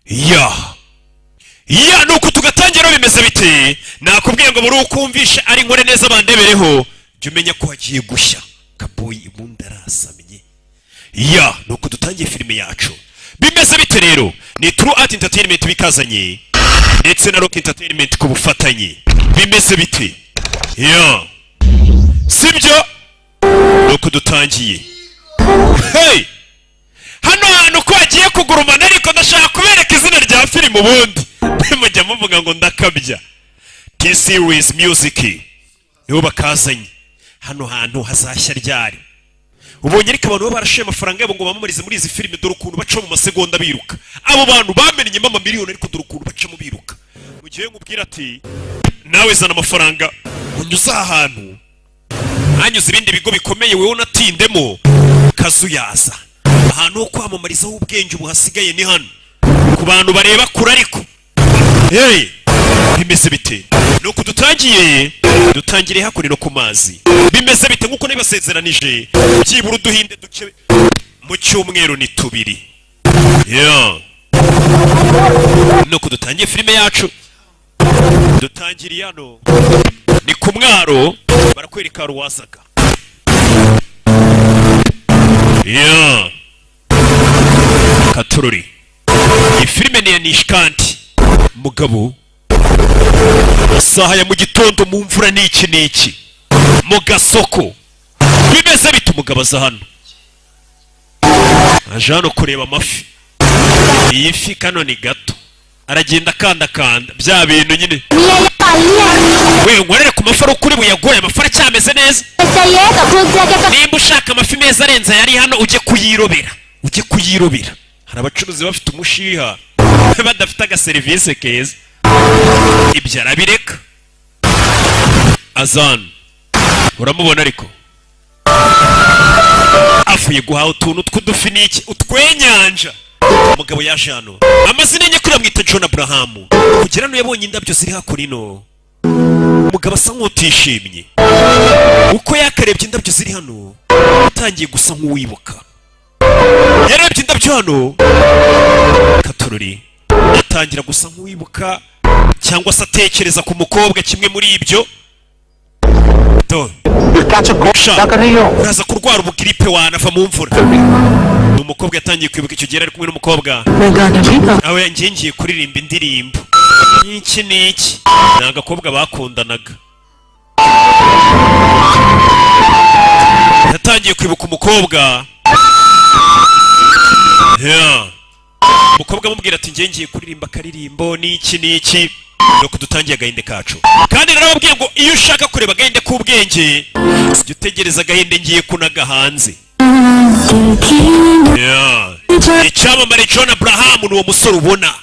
ya nuko tugatangira bimeze bite nakubwiye ngo muri ukumvisha ari nkore neza bandebereho jya umenya ko hagiye gushya kaboyi ibundi arasamye nuko dutangiye filime yacu bimeze bite rero ni True Art Entertainment bikazanye ndetse na Rock Entertainment ku bufatanye bimeze bite sibyo nuko dutangiye hano hantu ko hagiye kugurumana ariko ndashaka kubereka izina rya filime ubundi mujya muvuga ngo ndakabya T-Series Music nibo bakazanye hano hantu hazashya ryari ubonye ariko abantu barashiye amafaranga yabo ngo bamamarize muri izi filime dore ukuntu baca mu masegonda biruka abo bantu bamenye mama miliyoni ariko dore ukuntu baca mu biruka mu gihe nkubwira ati nawe zana amafaranga unyuza ahantu hanyuze ibindi bigo bikomeye wewe unatindemo kazuyaza ahantu ho kwamamarizaho ubwenge buhasigaye ni hano ku bantu bareba kure ariko bimeze bite nuko dutangire hakuri no ku mazi bimeze bite nkuko nibasezeranije byibura uduhinde duke mu cyumweru ni tubiri nuko dutangiye filime yacu dutangiriye hano ni ku mwaro barakwereka ruwazaga katururi iyi filime ni ya Nishkanti mugabo isaha ya mu gitondo mu mvura n'iki mu gasoko bimeze bite umugabo aza hano aje hano kureba amafi iyi fi kano ni gato aragenda kanda bya bintu nyine wewe nkorere ku mafi kuri buyagoye amafi cyameze neza nimba ushaka amafi meza arenze yari hano ujye kuyirobera hari abacuruzi bafite umushiha badafite agaserivisi keza ibyo arabireka azan uramubona ariko afuye guhaha utuntu tw'udufi n'iki utwenyanja umugabo yaje hano amazina ye kuri amwita John Abraham kugira ngo yabonye indabyo ziri hakurino umugabo asa nk'utishimye uko yakarebye indabyo ziri hano utangiye gusa nk'uwibuka yarebye indabyo hano katururi atangira gusa nk'uwibuka cyangwa se atekereza ku mukobwa kimwe muri ibyo uraza kurwara ubugiripe wanava mu mvura ni umukobwa yatangiye kwibuka icyo gihe ari kumwe n'umukobwa aho ngiye kuririmba indirimbo n'iki ni agakobwa bakundanaga yatangiye kwibuka umukobwa umukobwa amubwira ati ngiye kuririmba akaririmbo n'iki nuko dutangiye agahinde kacu kandi narababwiye ngo iyo ushaka kureba agahinde k'ubwenge jya utegereza agahinde ngiye kunaga hanze icyamamare John Abraham ni uwo musore ubona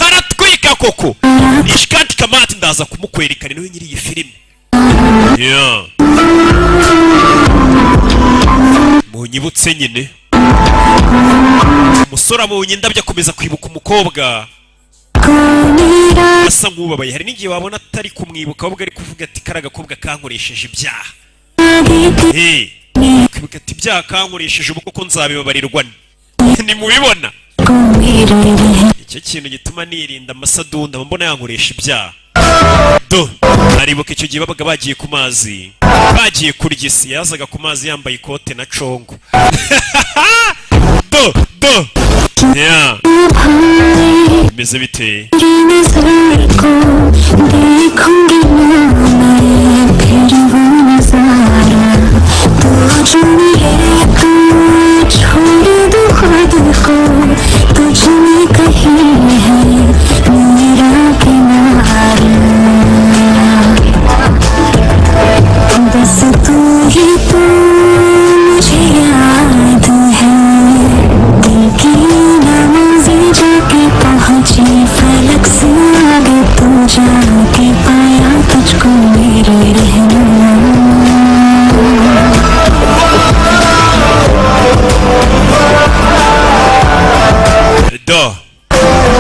aratwika koko Nishkanti Kamati ndaza kumukwerekana niwe nyiri iyi filime munyibutse nyine umusore abonye indabyo akomeza kwibuka umukobwa asa nk'ubabaye hari n'igihe wabona atari kumwibuka ahubwo ari kuvuga ati kari agakobwa kankoresheje ibyaha kwibuka ati ibyaha kankoresheje ubu koko nzabibabarirwa nimubibona icyo kintu gituma nirinda amasadunda mbona yankoresha ibyaha aribuka icyo gihe babaga bagiye ku mazi bagiye kurya isi yazaga ku mazi yambaye ikote na congo bimeze bite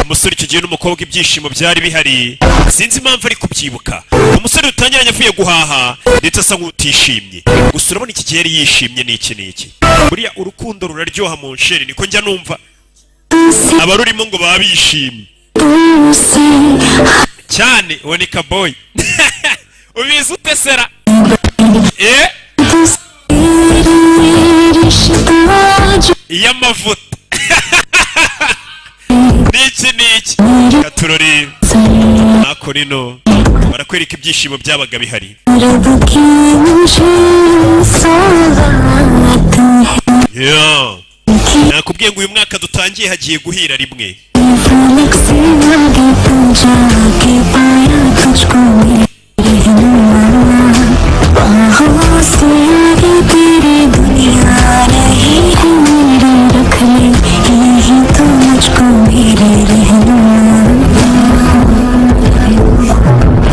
umusore icyo gihe n'umukobwa ibyishimo byari bihari sinzi impamvu ari kubyibuka umusore utangiranye avuye guhaha ndetse asa nk'utishimye gusa urabona iki gihe yari yishimye n'iki buriya urukundo ruraryoha mu nsheri niko njya numva abarurimo ngo babishimye cyane. uwo ni Kaboyi. ubizi utesera iy'amavuta. niki katurori ako rino barakwereka ibyishimo byabaga bihari. nakubwiye ngo uyu mwaka dutangiye hagiye guhira rimwe.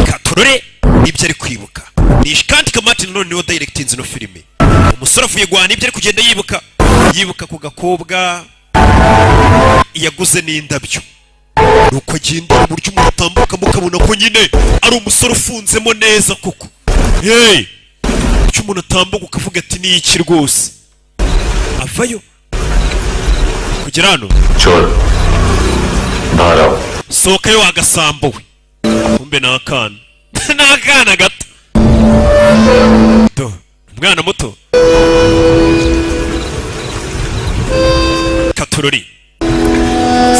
katurore ibyo ari kwibuka ni kandi Martin none niwe directinze no filime. umusore avuye guhana ibyo ari kugenda yibuka ku gakobwa yaguze n'indabyo, nuko agenda mu buryo umuntu atambuka mukabona ko nyine ari umusore ufunzemo neza koko. icyo umuntu atambuka ukavuga ati ni iki rwose. avayo kugera hano sohokayo wagasambuwe. kumbe n'akana n'akana gato umwana muto. katurori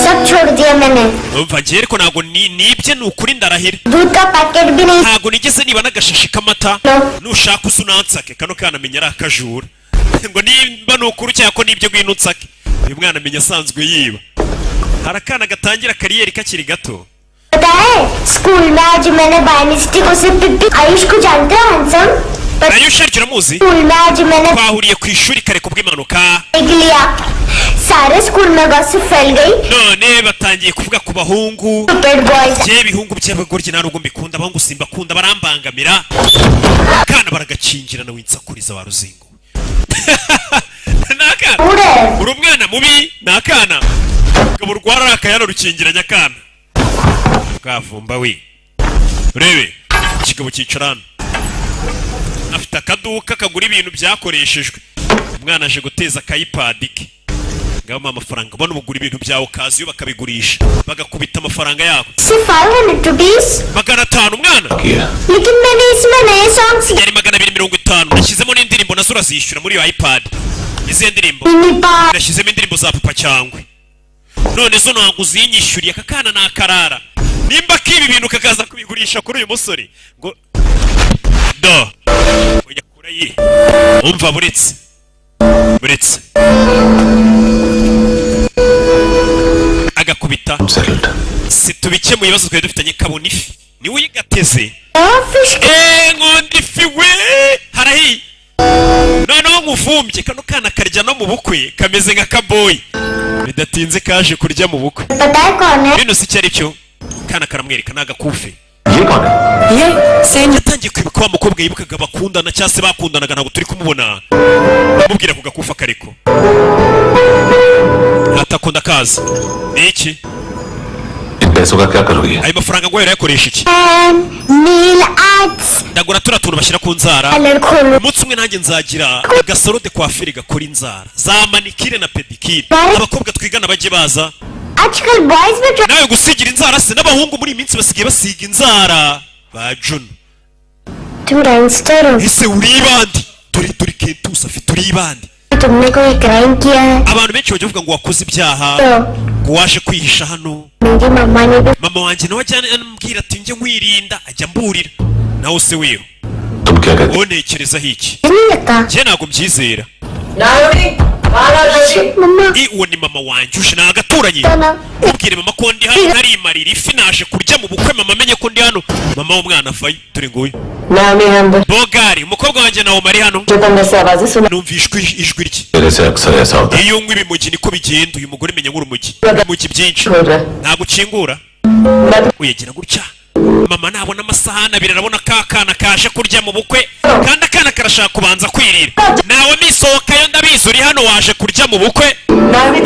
सब छोड़ दिया मैंने. umva ngiye ariko ntago nibye ni ukuri ndarahira. दूध का पैकेट भी नहीं. ntago nigeze niba n'agashashi k'amata. nushaka usunansake kano kana amenya ari akajura. ngo nimba ni ukuri cyangwa ko nibyo ngwino unsake. uyu mwana amenya asanzwe yiba. hari akana gatangira kariyeri kakiri gato. पता है स्कूल में आज मैंने बायोनिस्टिक से पिप्पी आयुष को जानते हो handsome. Ayush ariko uramuzi? School में आज मैंने twahuriye ku ishuri kare kubw'impanuka. लिया सारे स्कूल में गॉसिप फैल गई. none batangiye kuvuga ku bahungu. Stupid boys. je ibihungu by'abagoryi nta nubwo mbikunda, abahungu simbakunda barambangamira. kana baragakingirana winsakuriza wa ruzingo. nakana uri umwana mubi nakana ngabo rwara akayana rukingiranya kana kavumba we. urebe ikigabo cyicarana afite akaduka kagura ibintu byakoreshejwe. umwana aje guteza akayipad ke ngamo amafaranga bano bugura ibintu byawo kazi yo bakabigurisha bagakubita amafaranga yako. सिर्फ 500 rupees. 500 umwana. लेकिन मैंने इसमें नए songs yari 250 nashyizemo n'indirimbo nazo urazishyura muri iyo iPad. izi ndirimbo nashyizemo indirimbo za papa cyangwe none zo ntabwo uzinyishyuriye. aka kana nakarara nimba kibi bintu kakaza kubigurisha kuri uyu musore ngo do ujya kura yi umva buretse agakubita situbike mu bibazo twari dufitanye kabona ifi niwe uyigateze. nkundi ifi we harahi noneho nkuvumbye kano kana karya no mu bukwe kameze nka Kaboyi bidatinze kaje kurya mu bukwe. bino si cyari cyo kana karamwereka nagakufe yatangiye kwibuka wa mukobwa yibukaga bakundana cyangwa se bakundanaga ntabwo turi kumubona. amubwira ku gakufa kariko atakunda kaza ni iki ayo mafaranga ngo yakoresha iki? ndagura turiya tuntu bashyira ku nzara. umunsi umwe nanjye nzagira agasaro de coiffure gakora inzara za manikire na pedikire abakobwa twigana bajye baza. nawe gusigira inzara se n'abahungu muri iyi minsi basigaye basiga inzara ba Juno. ese uri ibandi turi Kentus afite uri ibandi. abantu benshi bajya bavuga ngo wakoze ibyaha ngo waje kwihisha hano. mama wanjye nawe ajyana ambwira ati njye nkwirinda ajya mburira nawe se wewe wonekerezaho iki? njye ntabwo mbyizera. uwo ni mama wanjye uje nagaturanye ubwire mama ko ndi hano narimarira ifi naje kurya mu bukwe mama amenye ko ndi hano. mama w'umwana afaye turi nguyu Bogari umukobwa wanjye nawe mari hano numvishwe ijwi rye. iyo unywa ibimugi niko bigenda. uyu mugore menya nk'urumugi ibimugi byinshi ntabwo ukingura uyagira gutya. mama nabona amasahani abiri arabona ka kana kaje kurya mu bukwe kandi akana karashaka kubanza kwirira. nawe misohokayo ndabizi uri hano waje kurya mu bukwe.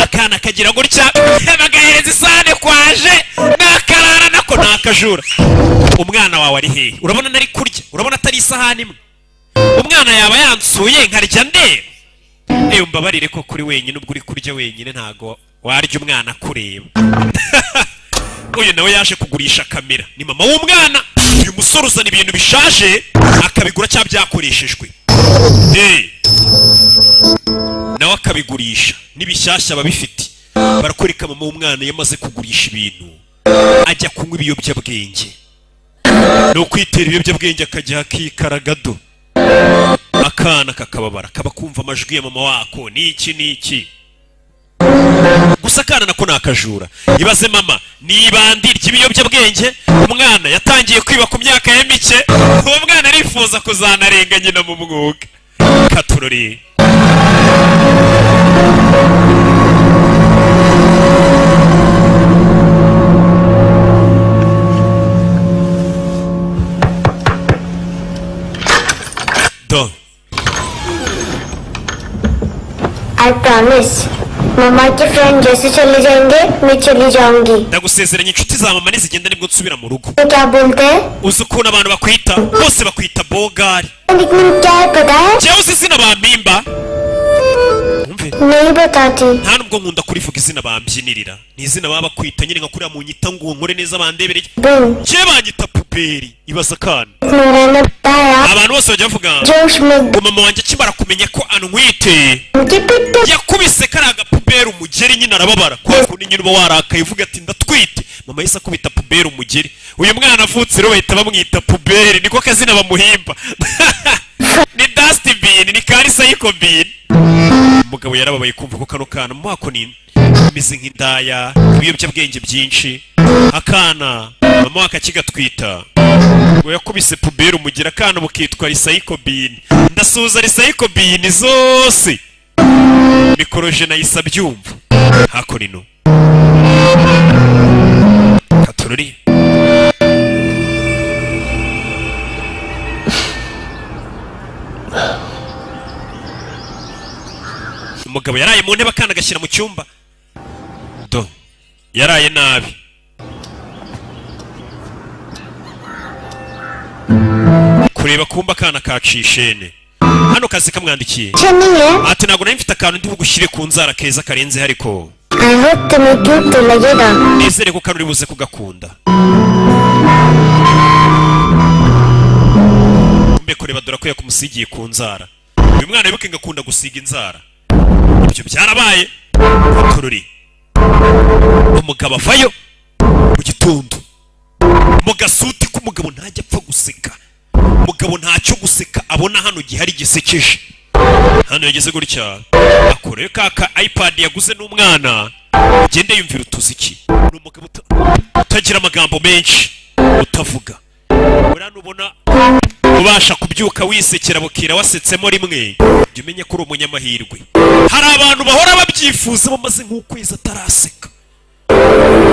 akana kagira gutya bagahereza isahani kwaje nakarara nako nakajura. umwana wawe ari hehe? urabona nari kurya? urabona atari isahani imwe? umwana yaba yansuye nkarya ndeba. mbabarire ko kuri wenyine ubwo uri kurya wenyine ntago warya umwana kureba. Uyu nawe yaje kugurisha kamera, ni mama w'umwana. Uyu musore uzana ibintu bishaje akabigura cyangwa byakoreshejwe, nawe akabigurisha n'ibishyashya babifite. Barakwereka mama w'umwana yamaze kugurisha ibintu ajya kunywa ibiyobyabwenge, no kwitera ibiyobyabwenge akajya akikaragado. Akana kakababara kaba kumva amajwi ya mama wako niki. Gusa akana nako nakajura. Ibaze mama nibandi ry'ibiyobyabwenge, umwana yatangiye kwiba ku myaka ya mike, uwo mwana arifuza kuzanarenga nyina mu mwuga. Katurori do. I promise. Mama के फ्रेंड जैसे चले जाएंगे मैं चली जाऊंगी. Ndagusezeranya inshuti za mama nizigenda nibwo nsubira mu rugo. तो क्या बोलते हैं? Uzi ukuntu abantu bakwita bose bakwita bogari. Nickname क्या है पता है? Jewe uzi izina bampimba? नहीं बताती. Nta nubwo nkunda kurivuga izina bambyinirira. Ni izina baba bakwita nyine nka kuriya mu nyita ngo nkore neza bandebereye. Je banyita puperi. Ibaza kana. मैंने बताया. Abantu bose bajya bavuga. जोश में. Mama wanjye akimara kumenya ko antwite. मुझे पिट्टे. Yakubise karaga puberi umugeri nyine arababara. Kwa kundi nyine uba warakaye uvuga ati ndatwite. Mama yise akubita puberi umugeri. Uyu mwana avutse rero bahita bamwita puberi. Niko kazina bamuhimba. Ni dustbin, ni karisa y'ikobin. Umugabo yarababaye kumva ko kano kana mwako ni mize nk'indaya, ibiyobyabwenge byinshi. Akana mama wakakigatwita ngo yakubise puberi umugira, akana bukitwa risayikobin. Ndasuza risayikobin zose mikoroje nayisa byumva hakorino katurori. Umugabo yaraye mu ntebe akana gashyira mu cyumba do, yaraye nabi. Kureba kumba akana kacishene hano kazi kamwandikiye ati ntabwo nari mfite akantu ndi bugushyire ku nzara keza karenze ariko I hope तुम्हें क्यूट तो लगेगा. Nizere ko kandi uri buze kugakunda. Kumbe kureba dora ko yakumusigiye ku nzara. Uyu mwana wibuke ngakunda gusiga inzara. Ibyo byarabaye. Katururi. Umugabo avayo mu gitondo. Mu gasuti k'umugabo ntajya apfa guseka. Umugabo ntacyo guseka abona hano gihari gisekeje. Hano yageze gutya akore kaka iPad yaguze n'umwana agende yumvira utuziki. Ni umugabo utagira amagambo menshi utavuga. Urana ubona ubasha kubyuka wisekera bukira wasetsemo rimwe, jya umenye ko uri umunyamahirwe. Hari abantu bahora babyifuza bamaze nk'ukwezi ataraseka,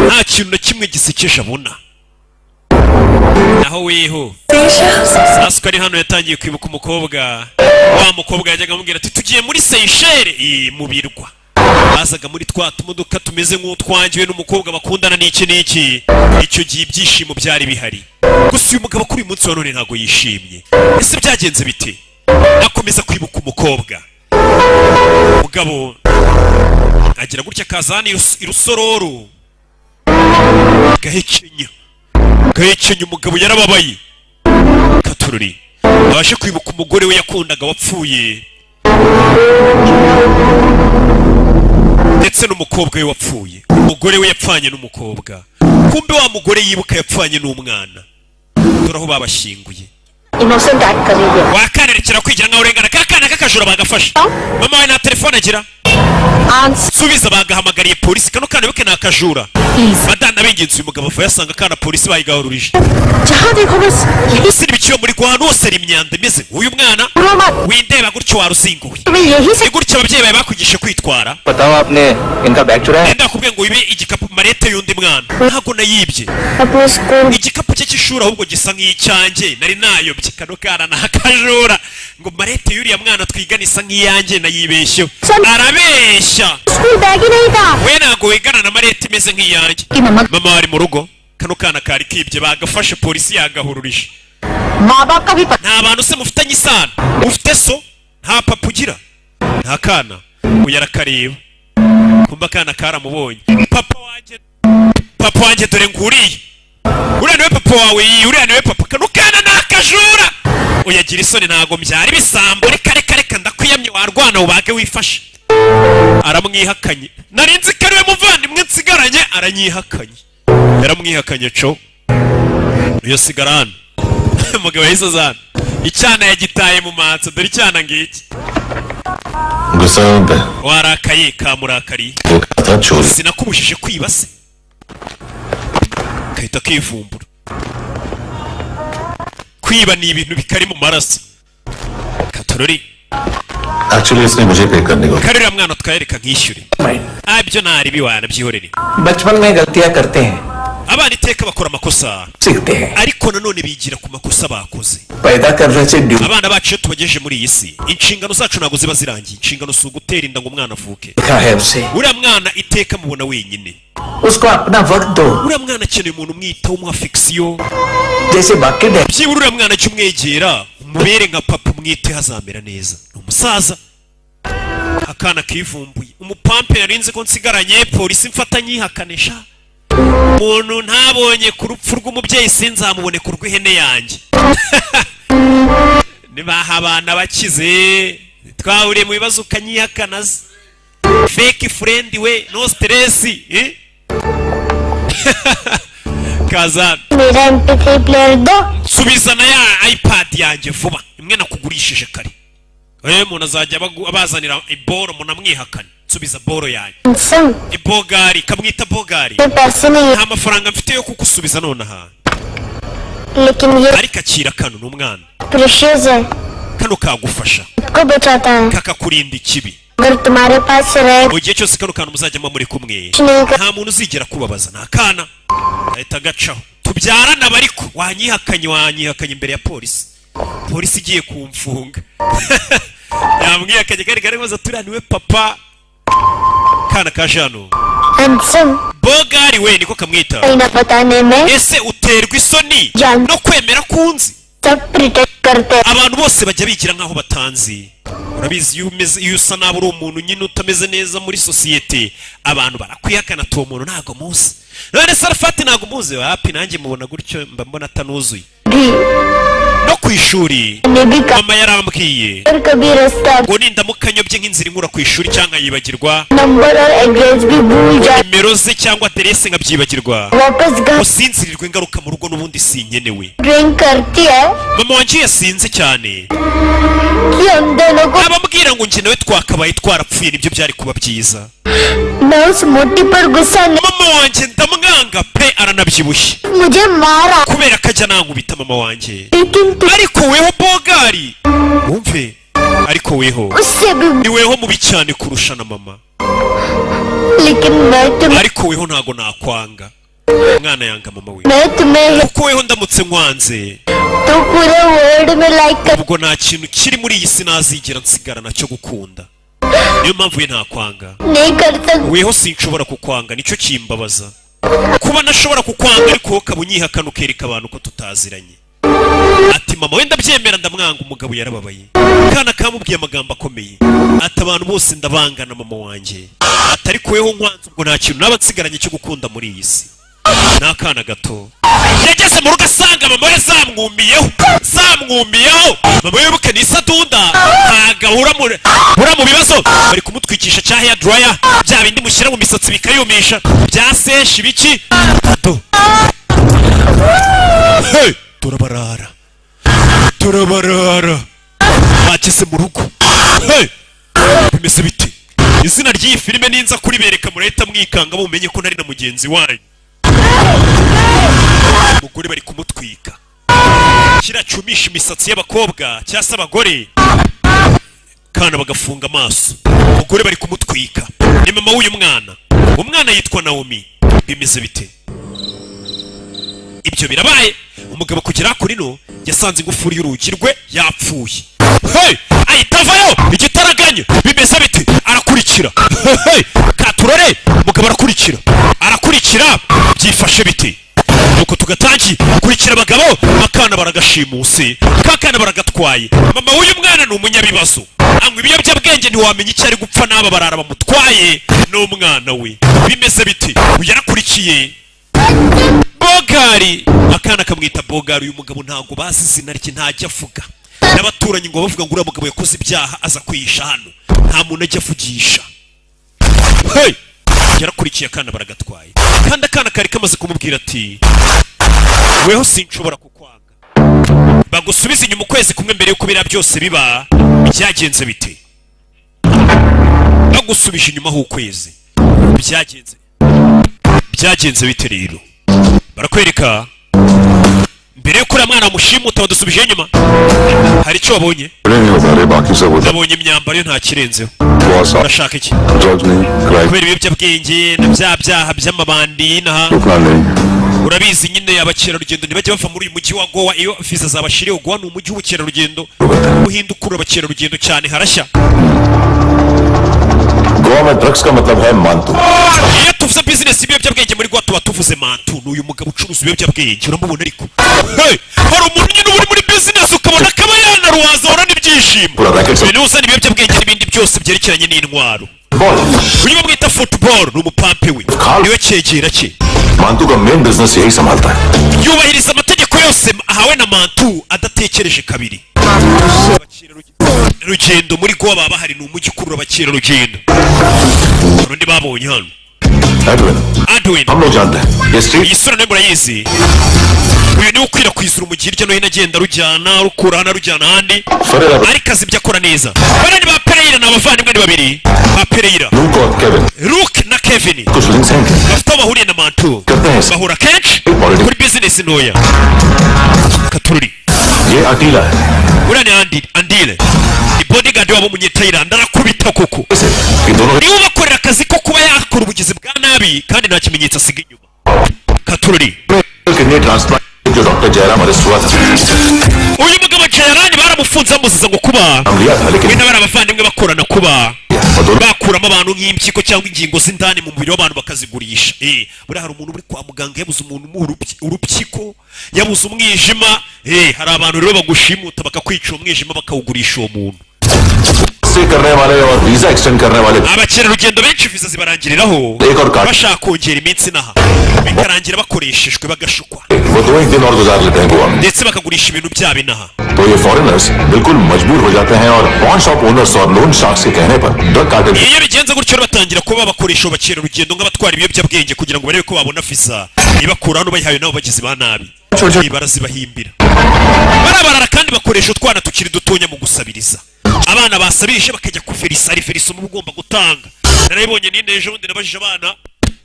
nta kintu na kimwe gisekeje abona. Naho weho Sasuke ari hano yatangiye kwibuka umukobwa. Wa mukobwa yajyaga amubwira ati tugiye muri Seychelles mu birwa. Bazaga muri twa tumodoka tumeze nk'utwangiwe n'umukobwa bakundana n'iki n'iki. Icyo gihe ibyishimo byari bihari. Gusa uyu mugabo kuri uyu munsi wa none ntago yishimye. Ese byagenze bite? Akomeza kwibuka umukobwa. Mugabo agira gutya kazana irusororo gahekenya umugabo yarababaye. Katururi abashe kwibuka umugore we yakundaga wapfuye, ndetse n'umukobwa we wapfuye. Umugore we yapfanye n'umukobwa, kumbe wa mugore yibuka yapfanye n'umwana. Dore aho babashyinguye. Innocent act कर रही है. Wakanerekera kwigira nkaho urengana. Kakana kakajura bagafashe. Mama we nta telefone agira. Subiza bagahamagariye polisi. Kano kana wibuke nakajura. Badana binginze uyu mugabo avuye asanga kana polisi bayigahururije. जहाँ देखो बस यही Siri biciyo muri Rwanda hose ari imyanda imeze uyu mwana windeba gutyo waruzinguye. यही से Gutyo ababyeyi bawe bakugishe kwitwara. बताओ आपने इनका बैग चुराया? Nenda kubwiye ngo wibe igikapu marete y'undi mwana. Ntago nayibye. अपने school Igikapu cye cy'ishuri ahubwo gisa nk'icyanjye nari nayobye. Kano kana nakajura ngo marete y'uriya mwana twigana isa nk'iyanjye nayibeshye. Arabeshya. School bag ही नहीं था. We ntago wigana na marete imeze nk'iyanjye. Mama wari mu rugo. Kano kana kari kibye bagafashe polisi yagahururije. माँ बाप का भी पता. Nta bantu se mufitanye isano. Ufite so nta papa ugira. Nta kana uyu arakareba kumba kana karamubonye. Papa wanjye dore nguriye. Uriya niwe papa wawe, uriya niwe papa. Kano kana nakajura. Uyagira isoni ntago mbyari bisambo. Reka ndakwiyamye warwana ubage wifashe. Aramwihakanye. Narinzi ko ariwe muvandimwe nsigaranye, aranyihakanye. Yaramwihakanye co. Niyo sigarana. Umugabo yisazana. Icyana yagitaye mu matso, dore icyana ngiki. Gusanga warakaye kamurakari. Sinakubujije kwiba se. Kahita kivumbura. Kwiba ni ibintu bikari mu maraso. Katorori. Actually इसने मुझे पे करने को Karira mwana twayereka nkishyure. Abyo nari biwana byihorere. बचपन में गलतियां करते हैं Abana iteka bakora amakosa. सीखते हैं Ariko nanone bigira ku makosa bakoze. पैदा कर रहे थे Abana bacu tubagejeje muri iyi si. Inshingano zacu nago ziba zirangiye. Inshingano si ugutera inda ngo umwana avuke. देखा है उसे Uriya mwana iteka mubona wenyine. उसको अपना वक्त दो Uriya mwana akeneye umuntu umwitaho umuha affection. जैसे बाकी dad Byibura uriya mwana cyo umwegera umubere nka papa umwite hazamera neza. Ni umusaza. Akana kivumbuye. Umupampe yarinze ko nsigaranye polisi mfatanye ihakanisha. Umuntu ntabonye ku rupfu rw'umubyeyi sinzamubone ku rw'ihene yanjye. Nibaha abana bakize twahuriye mu bibazo ukanyihakanaza. Fake friend we no stress Kaza मेरा MP3 player दो. subizana ya iPad yanjye vuba imwe nakugurishije kare. Umuntu azajya abazanira iboro munamwihakana. Subiza boro yanjye. Handsome. Ibogari kamwita bogari. ये पैसे नहीं Nta mafaranga mfite yo kukusubiza nonaha. लेकिन ये Ariko akira kano n'umwana. Precious है. Kano kagufasha. को बचाता है. Kakakurinda ikibi. अगर तुम्हारे पास रहे Mu gihe cyose kano kantu muzajyamo muri kumwe. नहीं कर Nta muntu uzigera kubabaza nta kana. Ahita gacaho. Tubyarana bariko wanyihakanye imbere ya polisi. Polisi igiye kumfunga. Yamwihakanye kari maze turaniwe papa. Kana kajano. handsome. Bogari we niko kamwita. कहीं ना बताने में Ese uterwa isoni Jan. no kwemera kunzi. सब प्रिटेक्ट करते हैं. Abantu bose bajya bigira nkaho batanzi. Urabizi iyo usa nabi uri umuntu nyine utameze neza muri societe, abantu barakwihakana to umuntu ntago muzi. None Sarafati ntago muzi hapi nanjye mubona gutyo mba mbona atanuzuye. No kwishuri ने भी कहा mama yarambwiye और कभी रास्ता ngo nindamukanyobye nk'inzira inkura ku ishuri cyangwa yibagirwa number और एड्रेस भी भूल जाए nimero ze cyangwa aderese nkabyibagirwa वापस घर usinzirirwa ingaruka mu rugo n'ubundi sinkenewe. Drink करती है Mama wanjye yasinze cyane कि हम दोनों को abambwira ngo njye nawe twakabaye twarapfuye nibyo byari kuba byiza. मैं उस मोटी पर गुस्सा नहीं Mama wanjye ndamwanga pe aranabyibushye मुझे मारा kubera ko ajya nankubita mama wanjye. लेकिन तू Ariko weho bogari wumve, ariko weho उससे भी ni weho mubi cyane kurusha na mama. लेकिन Ariko weho ntago nakwanga. Umwana yanga mama we मैं तुम्हें kuko weho ndamutse nkwanze तो पूरे वर्ल्ड में लाइक कर ubwo nta kintu kiri muri iyi si nazigera nsigara nacyo gukunda. Niyo mpamvu we ntakwanga. नहीं कर सकती Weho sinshobora kukwanga nicyo kimbabaza. Kuba nashobora kukwanga ariko wowe ukaba unyihakana ukereka abantu ko tutaziranye. Ati mama wenda byemera ndamwanga umugabo yarababaye. Kana kamubwiye amagambo akomeye. Ati abantu bose ndabangana mama wanjye. Atari kuweho nkwanze ubwo nta kintu naba nsigaranye cyo gukunda muri iyi si. Nakana gato. Yageze mu rugo asanga mama we zamwumiyeho. Mama we buke nisadunda. Ntagahura mu bibazo. Bari kumutwikisha cya hair dryer. Bya bindi mushyira mu misatsi bikayumisha. Bya seshi biki. Tato. Hey! Turabarara bageze mu rugo. Hey! Bimeze bite? Izina ry'iyi filime ninza kuribereka murahita mwikanga mumenye ko nari na mugenzi wanyu. Umugore bari kumutwika. Kiracumisha imisatsi y'abakobwa cyangwa abagore. Kana bagafunga amaso. Umugore bari kumutwika. Ni mama w'uyu mwana. Umwana yitwa Naomi. Bimeze bite? Ibyo birabaye. Umugabo kugera kuri no yasanze ingufuri y'urugi rwe yapfuye. Hey! Ayitavayo igitaraganya. Bimeze bite? Arakurikira. Hey! Katurore umugabo arakurikira. Byifashe bite? nuko tugatangiye kurikira abagabo akana baragashimuse kakana baragatwaye mama w'uyu mwana ni umunyabibazo anywa ibiyobyabwenge ntiwamenya icyo ari gupfa n'aba barara bamutwaye n'umwana we bimeze biti yarakurikiye Bogari akana kamwita Bogari uyu mugabo ntago bazi izina rye ntajya avuga n'abaturanyi ngo bavuga ngo uriya mugabo yakoze ibyaha aza kwihisha hano nta muntu ajya avugisha hey yarakurikiye akana baragatwaye kandi akana kari kamaze kumubwira ati weho sinshobora kukwanga bagusubiza inyuma ukwezi kumwe mbere yuko biriya byose biba byagenze bite bagusubije inyuma h'ukwezi byagenze bite rero barakwereka mbere yuko uriya mwana mushimuta wadusubije inyuma hari icyo wabonye nabonye imyambaro yo nta kirenzeho urashaka iki kubera ibiyobyabwenge na bya byaha by'amabandi n'aha urabizi nyine abakerarugendo ntibajya bava muri uyu mujyi wa Goa iyo viza zabashiriye Goa ni umujyi w'ubukerarugendo uhinda ukurura abakerarugendo cyane harashya Goa में ड्रग्स का मतलब है मांतू iyo tuvuze business ibiyobyabwenge muri Goa tuba tuvuze mantu n'uyu mugabo ucuruza ibiyobyabwenge uramubona ariko hari umuntu nyine uri muri business ukabona akaba yanaruwaza urana ibyishimo ibintu uzana ibiyobyabwenge n'ibindi byose byerekeranye n'intwaro uyu bamwita football ni umupampe we niwe cyegera cye मांतू का main business यही संभालता है yubahiriza amategeko yose ahawe na mantu adatekereje kabiri rugendo muri Goa baba hari n'umujyi ukurura abakerarugendo urundi babonye hano Edwin हम लोग जानते हैं ये street iyi sura nayo murayizi uyu niwe ukwirakwiza urumujyi hirya no hino agenda rujyana rukura hano rujyana ahandi ariko azi ibyo akora neza bariya ni ba Pereira ni abavandimwe ni babiri ba Pereira look और Kevin Luke na Kevin कुछ लिंक्स हैं bafite aho bahuriye na mantu bahura kenshi kuri business ntoya katururi ये अटीला है uriya ni Andile ni bodyguard wabo munyethailand arakubita koko ये दोनों niwe ubakorera akazi ko kuba yakora ubugizi bwa nabi kandi nta kimenyetso asiga inyuma katururi kidney transplant जो डॉक्टर जयराम अरेस्ट हुआ था uyu mugabo Jayarani baramufunze bamuziza ngo kuba हम लिया था लेकिन we n'abari abavandimwe bakorana kuba bakuramo abantu nk'impyiko cyangwa ingingo z'indani mu mubiri w'abantu bakazigurisha buriya hari umuntu uri kwa muganga yabuze umuntu umuha urupyiko yabuze umwijima hari abantu rero bagushimuta bakakwica umwijima bakawugurisha uwo muntu से करने वाले और visa extend करने वाले abakerarugendo benshi viza zibarangiriraho bashaka kongera iminsi n'aha bikarangira bakoreshejwe bagashukwa वो 2 दिन और गुजार लेते हैं गोवा में ndetse bakagurisha ibintu byabo inaha तो ये फॉरेनर्स बिल्कुल मजबूर हो जाते हैं और पॉन शॉप ओनर्स और लोन शार्क्स के कहने पर drug cartel iyo bigenze gutyo batangira kuba bakoresha abakerarugendo nk'abatwara ibiyobyabwenge kugira ngo barebe ko babona viza ibakura hano bayihawe nabo bagizi ba nabi barazibahimbira barabarara kandi bakoresha utwana tukiri dutonya mu gusabiriza abana basabirije bakajya kuverisa ari verisa uba ugomba gutanga narabibonye ninde ejo bundi nabajije abana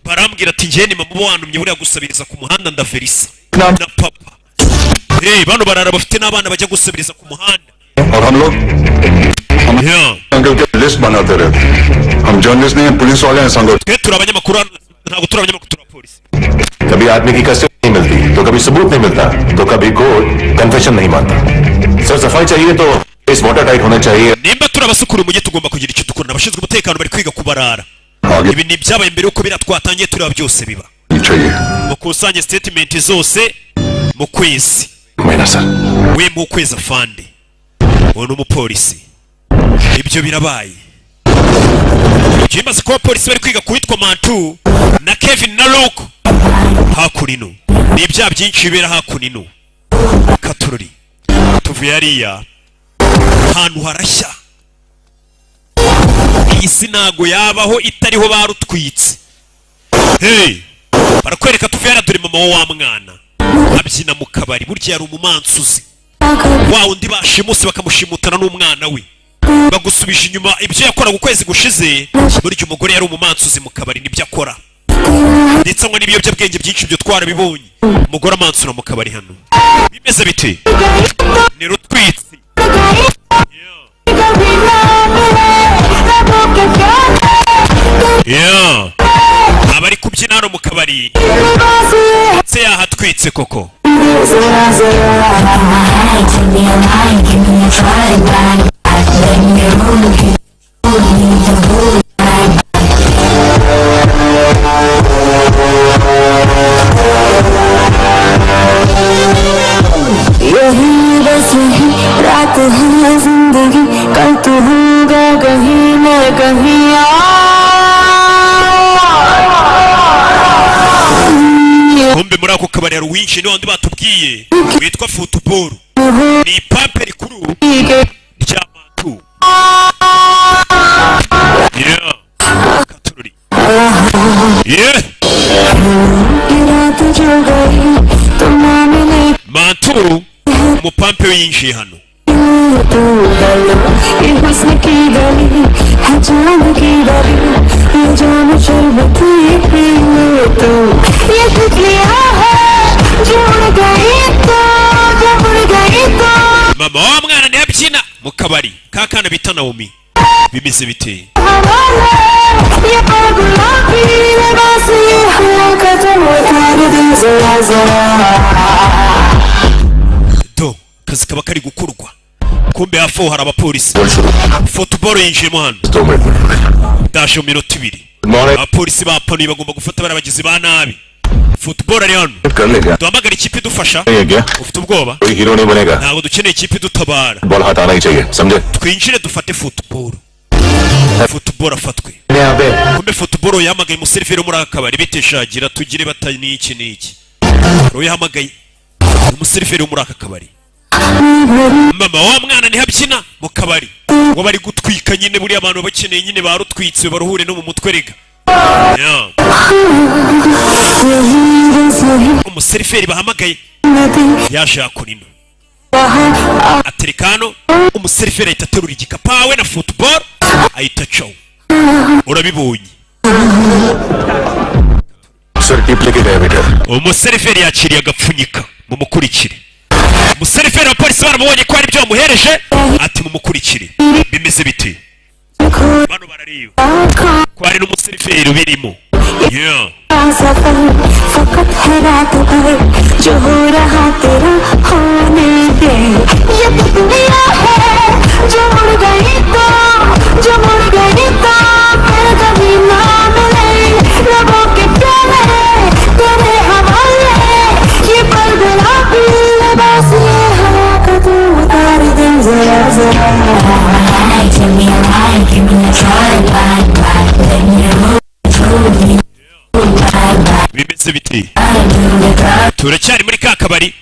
barambwira ati njye ni mama wantumye buriya gusabiriza ku muhanda ndaverisa na papa bano barara bafite n'abana bajya gusabiriza ku muhanda और हम लोग अंकल के लिस्ट बनाते रहते हम जर्नलिस्ट नहीं हैं पुलिस वाले हैं संगठन twe turi abanyamakuru ntabwo turi abanyamakuru turi abapolisi कभी आदमी की कस्टडी नहीं मिलती तो कभी सबूत नहीं मिलता तो कभी कोर्ट कन्फेशन नहीं मानता सर सफाई चाहिए तो इस वाटर टाइट होना चाहिए nimba turi abasukura umujyi tugomba kugira icyo dukora abashinzwe umutekano bari kwiga kubarara ibi ni ibyabaye mbere yuko biriya twatangiye tureba byose biba चाहिए mukusanye statement zose mu kwezi महीना sir we mu kwezi afande uwo ni umupolisi ibyo birabaye ibyo bimaze kuba abapolisi bari kwiga kuwitwa mantu na Kevin na Luke hakurino ni ibyaha byinshi bibera hakurino katururi tuvuye hariya ahantu harashya iyi si ntago yabaho itariho barutwitse barakwereka tuvuye hariya dore mama wa mwana abyina mu kabari burya yari umumansuzi wa undi bashimuse bakamushimutana n'umwana we bagusubije inyuma ibyo yakoraga ukwezi gushize burya umugore yari umumansuzi mu kabari nibyo akora ndetse ngo n'ibiyobyabwenge byinshi byo twarabibonye umugore amansura mu kabari hano bimeze bite ni rutwitsi abari kubyina hano mu kabari ndetse yahatwitse koko muri ako kabari hari uwinshi n'undi batubwiye witwa football ni ipampe rikuru rya Mantu. Yeah Katururi yeah Mantu umupampe w'inshi hano. Mama wa mwana ntiyabyina mu kabari kakana bita Naomi bimeze biteye. Do kazi kaba kari gukurwa kumbe hafi hari abapolisi. Football yinjiyemo hano dashe mu minota 2 abapolisi bapanuye bagomba gufata barabagizi ba nabi. Football ari hano duhamagara ikipe idufasha. Ufite ubwoba ntabwo dukeneye ikipe idutabara. Twinjire dufate football. Football afatwe kumbe football yamagaye umuseriveri muri aka kabari biteshagira tugire batani iki yahamagaye umuseriveri muri aka kabari. Mama wa mwana ntihabyina mu kabari ngo bari gutwika nyine buri abantu bakeneye nyine barutwitse baruhure no mu mutwe rega. Umuseriveri bahamagaye yaje akurino aterikano. Umuseriveri ahita aterura igikapawe na football ahita caw. Urabibonye umuseriveri yakiriye agapfunyika mumukurikire. Umuseriveri wa polisi baramubonye ko hari ibyo bamuhereje ati mumukurikire. Bimeze bite bano barareba ko hari n'umuseriveri birimo. Yeah फकत है रात भर जो हो रहा तेरा होने दे. ये दुनिया है जो मुड़ गई तो फिर कभी ना मिले. रबों के प्याले तेरे हवाले ये पल गुलाबी लिबास ये हवा का तू उतार दे जरा जरा. Give me a line, give me a try, let me know. Bimeze biti turacyari muri ka kabari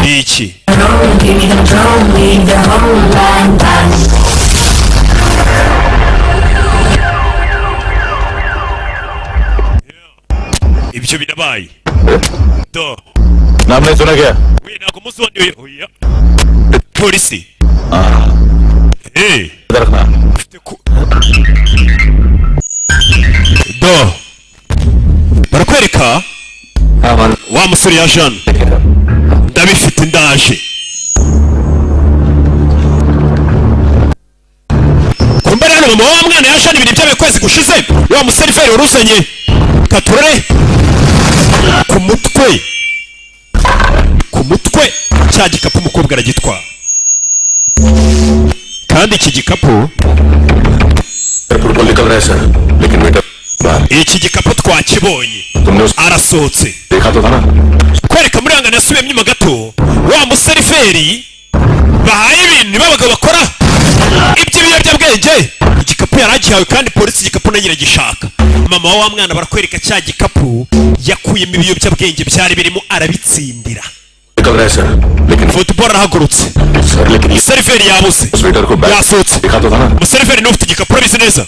iki ibyo birabaye do namne suna kya we nako musondi oya polisi rakna do barakwereka wa musore ya Jean ndabifite ndaje kumbera hano mama wa mwana ya Jean ibintu byabaye kwezi gushize wa museriveri waruzanye katurore ku mutwe cya gikapu umukobwa aragitwara kandi iki gikapu iki gikapu twakibonye arasohotse kwereka muri hangana yasubiyemo inyuma gato wa museriveri bahaye ibintu babaga bakora iby'ibiyobyabwenge igikapu yaragihawe kandi polisi igikapu nayo iragishaka. Mama wa mwana barakwereka cya gikapu yakuyemo ibiyobyabwenge byari birimo arabitsindira. Football arahagurutse umuseriveri yabuze yasohotse. Umuseriveri n'ufite igikapu urabizi neza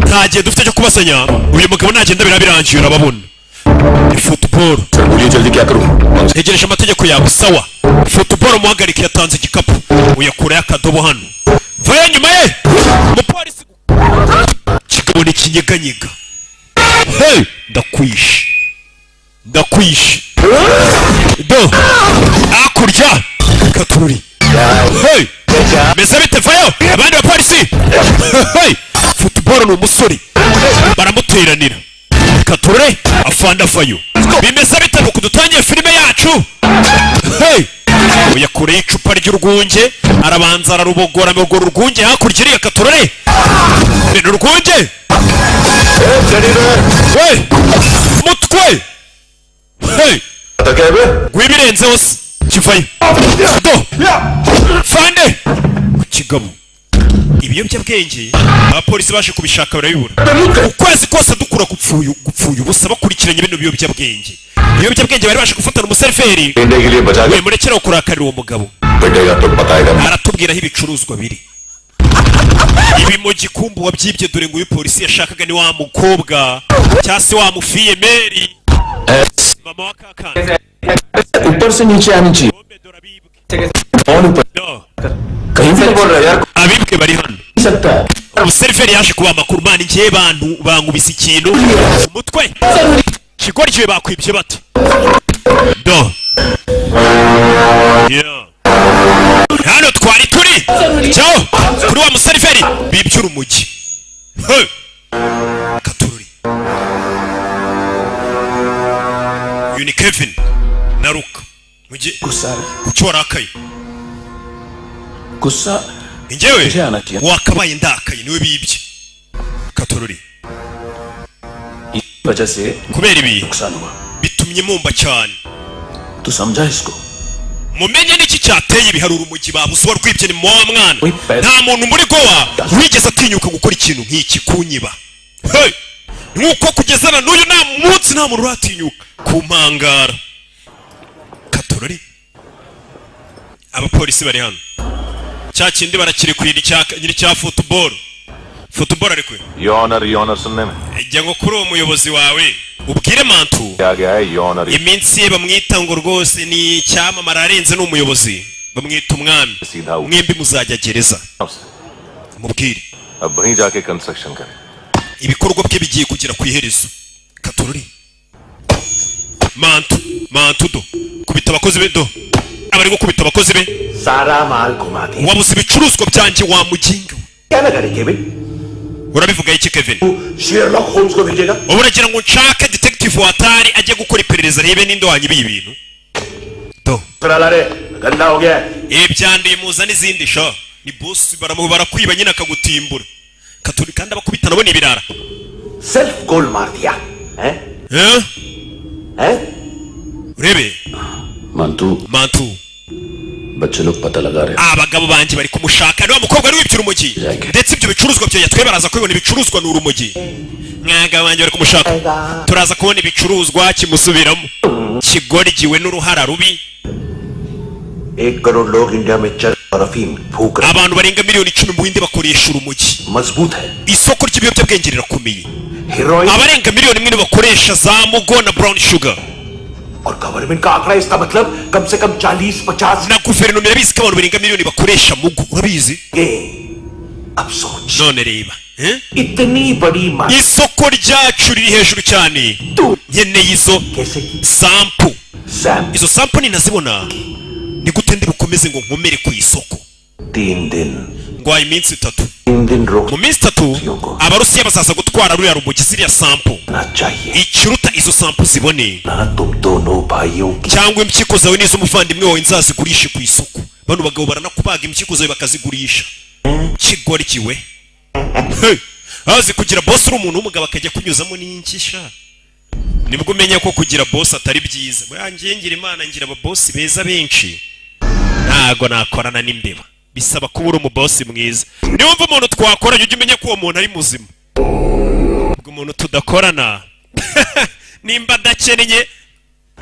nta gihe dufite cyo kubasanya. Uyu mugabo nagenda birabirangiye urababona. Football hegereje amategeko yawe sawa. Football muhagarike yatanze igikapu uyakurayo akadobo hano vayo nyuma ye umupolisi kigabo ni kinyeganyega. Hey ndakwishe do akurya katururi. Hey meze bite vayo abandi bapolisi. Hey Football ni umusore baramuteranira katurure afanda vayo bimeze bite mu kudutangiye filime yacu. Hey uyakureye icupa ry'urwunge arabanza ararubogora mugora urwunge hakurya iriya katurure ni urwunge. Hey mutwe hey gwibirenze hose kivayo do fande kigabo ibiyobyabwenge abapolisi baje kubishaka barabibura ukwezi kose dukura gupfuye ubusa bakurikiranye bino biyobyabwenge bari baje gufatana umuseriveri we murekera kurakarira uwo mugabo aratubwiraho ibicuruzwa biri ibi mu gikumbu wabyibye dore ngo uyu polisi yashakaga ni wa mukobwa cyangwa se wa mufiyemeri mama wa kakana ऊपर से नीचे आनी चाहिए फोन ऊपर कहीं से बोल रहा है यार abibwe bari hano सकता है umuseriveri yaje kuba amakuru mani ngiye bantu bankubise ikintu umutwe kigori kiwe bakwibye bate do hano twari turi cyo kuri wa museriveri bibyura umujyi katururi uyu ni Kevin na Luka mujye gucyora akayi गुस्सा njyewe wakabaye ndakaye niwe bibye katururi वजह से kubera ibi नुकसान हुआ bitumye mumba cyane तू समझा इसको mumenye niki cyateye ibiharura umujyi babuze warwibye ni wa mwana nta muntu muri gowa wigeze atinyuka gukora ikintu nk'iki kunyiba nuko kugezana n'uyu nta munsi nta muntu uratinyuka kumpangara katururi abapolisi bari hano cya kindi barakiri kwira nyiri cya football ariko योनर सुनने में ijya ngo kuri uwo muyobozi wawe ubwire mantu क्या गया है योनर iminsi ye bamwita ngo rwose ni icyamamara arenze n'umuyobozi bamwita umwami mwembi muzajya gereza mubwire अब वहीं जाके कंस्ट्रक्शन करें ibikorwa bye bigiye kugera ku iherezo katururi mantu do kubita abakozi be do abari gukubita abakozi be सारा माल घुमा दिया wabuze ibicuruzwa byanjye wa muginga क्या लगा रही Kevin urabivuga iki Kevin Sherlock Holmes को भेजेगा uragira ngo nshake detective watari ajye gukora iperereza rebe ninde wanyibiye ibintu to चला रे गंदा हो गया ibyanduye muza n'izindi sho ni boss barakwiba nyine akagutimbura katuri kandi abakubita nabo ni ibirara self goal मार दिया हैं हैं urebe mantu बच्चे लोग पता लगा रहे abagabo banjye bari kumushaka niwa mukobwa ari wibyura umujyi ndetse ibyo bicuruzwa byo yatwe baraza kubibona ibicuruzwa ni urumujyi mwagabo banjye bari kumushaka turaza kubona ibicuruzwa kimusubiramo kigorgiwe n'uruhara rubi 1 करोड़ लोग इंडिया में चल और अफीम फूक रहे abantu barenga miliyoni 10 mu Buhinde bakoresha urumujyi मजबूत है isoko ry'ibiyobyabwenge rirakomeye heroine abarenga miliyoni 1 bakoresha za mugo na brown sugar और गवर्नमेंट का आंकड़ा इसका मतलब कम से कम 40-50 na guverinoma irabizi ko abantu barenga miliyoni bakoresha mugo urabizi अब सोच none reba इतनी बड़ी मात्रा isoko ryacu riri hejuru cyane nkeneye izo कैसे sample Sam izo sample ninazibona ni gute ndi bukomeze ngo nkomere ku isoko 3 दिन ngwaye iminsi 3 3 दिन रोक mu minsi 3 abarusiya bazaza gutwara ruriya rumogi ziriya sample ना चाहिए ikiruta izo sample zibone ना तुम दोनों भाइयों की cyangwa impyiko zawe n'iz'umuvandimwe wawe nzazigurishe ku isoko bano bagabo baranakubaga impyiko zawe bakazigurisha kigoryiwe azi kugira boss uri umuntu w'umugabo akajya kunyuzamo n'inkisha nibwo umenya ko kugira boss atari byiza murangiye ngira imana ngira aba boss beza benshi ntago nakorana n'imbeba bisaba kuba uri umubosi mwiza niyo mva umuntu twakora ujye umenya ko uwo muntu ari muzima ubwo umuntu tudakorana nimba adakennye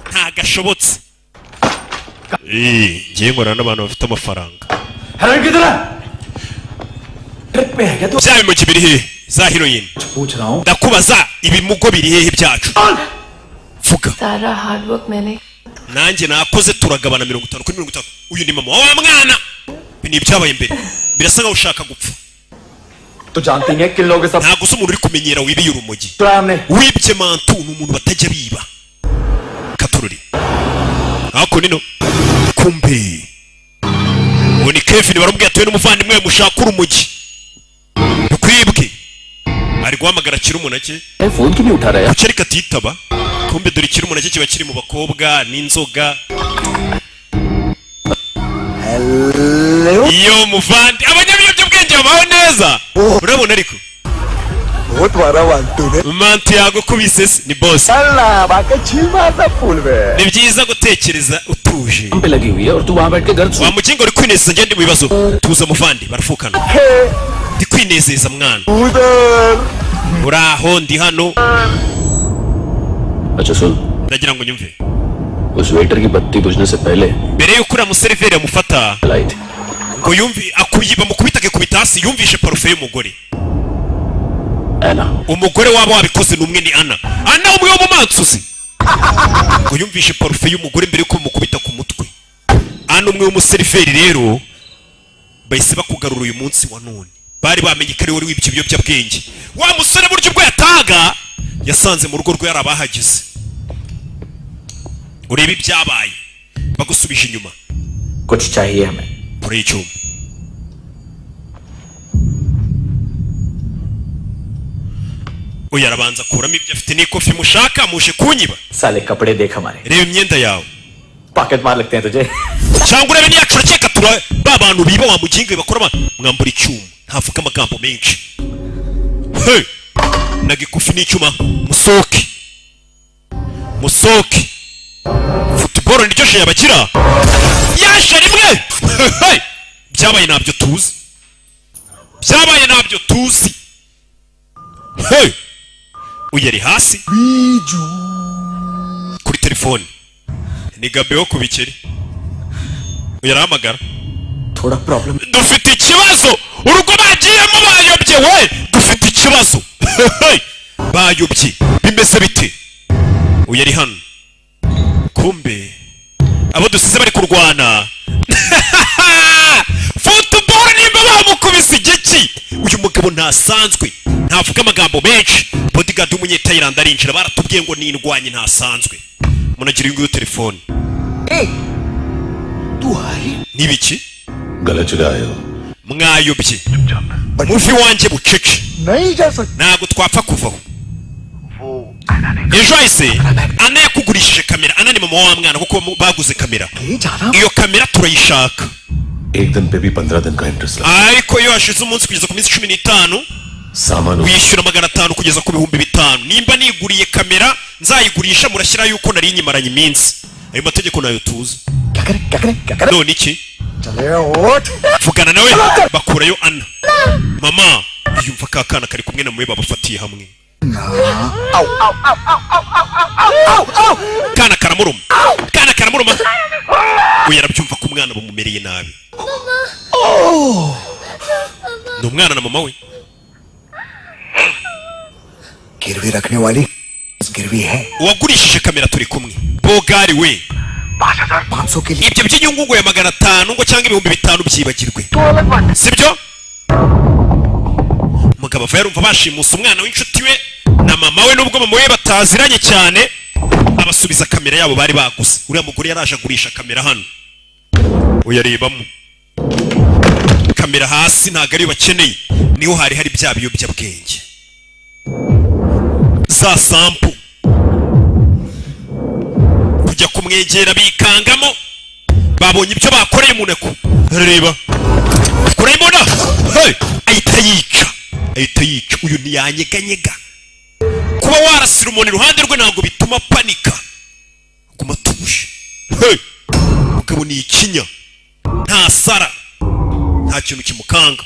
ntagashobotse ngiye nkorana n'abantu bafite amafaranga heroin किधर है ट्रिप में है क्या तू bya bimugi biri hehe za heroin पूछ रहा हूँ ndakubaza ibimugo biri hehe byacu vuga सारा हार्ड वर्क मैंने nanjye nakoze turagabana 50 kuri 50 uyu ni mama wa mwana ni ibyabaye mbere birasa nkaho ushaka gupfa तो जानती है किन लोगों के साथ ntago se umuntu uri kumenyera wibiye urumogi चुराया हमने wibye mantu ni umuntu batajya biba katururi ako nino kumbe ubu ni Kevin barambwiye atuye n'umuvandimwe we mushaka urumogi kwibwe ari guhamagara kirumunake phone क्यों नहीं उठा रहा है kuki ariko atitaba kumbe dore kirumunake kiba kiri mu bakobwa n'inzoga iyo muvandi abanyabiyobyabwenge babaho neza urabona ariko बहुत बड़ा वांटू ने mantu yagukubise se ni boss अल्लाह बाकी छीमा सा फूल में ni byiza gutekereza utuje पे लगी हुई है और तू वहाँ बैठ के घर wa mugingo uri kwineza ngende mu bibazo tuza muvandi barafukana ndi kwinezeza mwana uraho ndi hano अच्छा सुन ndagira ngo nyumve उस वेटर की बत्ती बुझने से पहले mbere yuko uriya museriveri amufata लाई थी ngo yumvi akuyiba mukubita akikubita hasi yumvishe parufe y'umugore ऐना umugore waba wabikoze n'umwe ni ana umwe wo mu mansuzi ngo yumvishe parufe y'umugore mbere yuko mukubita ku mutwe umwe w'umuseriveri rero bahise bakugarura uyu munsi wa none bari bamenye ko ari wowe wibye ibiyobyabwenge wa musore buryo ubwo yataga yasanze mu rugo rwe yari abahagize urebe ibyabaye bagusubije inyuma कुछ चाहिए हमें kuri icyuma uyu arabanza kuramo ibyo afite n'ikofi mushaka muje kunyiba साले कपड़े देख हमारे reba imyenda yawe pocket मार लगते हैं तुझे cyangwa urebe niyacu urakeka tura ba bantu biba wa mugingo bakora mwambura icyuma ntavuga amagambo menshi hey nagikufi n'icyuma musoke football niryo je yabagira yaje rimwe hey byabaye nabyo tuzi hey uyeri hasi kuri telefone ni Gabeo ku bikeri uyarahamagara थोड़ा problem dufite ikibazo urugo bagiyemo bayobye we dufite ikibazo bayobye bimeze bite uyari hano kumbe abo dusize bari kurwana football nimba bamukubise igiki uyu mugabo ntasanzwe ntavuga amagambo menshi bodyguard w'umunyetayirand arinjira baratubwiye ngo nindwanye ntasanzwe munagira ingo yo telefone nibiki गलत जगह आए हो mwayobye muvi wanjye bucece ntabwo twapfa kuvaho ejo hahise ana yakugurishije kamera ana ni mama wa mwana kuko baguze kamera iyo kamera turayishaka एक दिन पे भी 15 दिन का इंटरेस्ट लगा ariko iyo hashize umunsi kugeza ku minsi 15 सामान wishyura 500 kugeza ku bihumbi 5 nimba niguriye kamera nzayigurisha murashyira yuko nari nyimaranye iminsi ayo mategeko nayo tuzi none iki vugana nawe bakurayo ana mama yumva kakana kari kumwe na mwe babafatiye hamwe kana karamuruma uyu arabyumva ko umwana bumumereye nabi ni umwana na mama we गिरवी रखने वाली गिरवी है uwagurishije kamera turi kumwe bogari we 500 के लिए ibyo by'inyungu ngo ya 500 ngo cyangwa ibihumbi 5 byibagirwe sibyo umugabo ava yarumva bashimusa umwana w'inshuti we na mama we nubwo mama we bataziranye cyane abasubiza kamera yabo bari baguze uriya mugore yaraje agurisha kamera hano uyarebamo kamera hasi ntago ari bakeneye niho hari bya biyobyabwenge za sample kujya kumwegera bikangamo babonye ibyo bakoreye umuneko reba kuremo na hey ahita yica uyu ntiyanyeganyega kuba warasira umuntu iruhande rwe ntabwo bituma panika guma tuje hey mugabo ni ikinya nta sara nta kintu kimukanga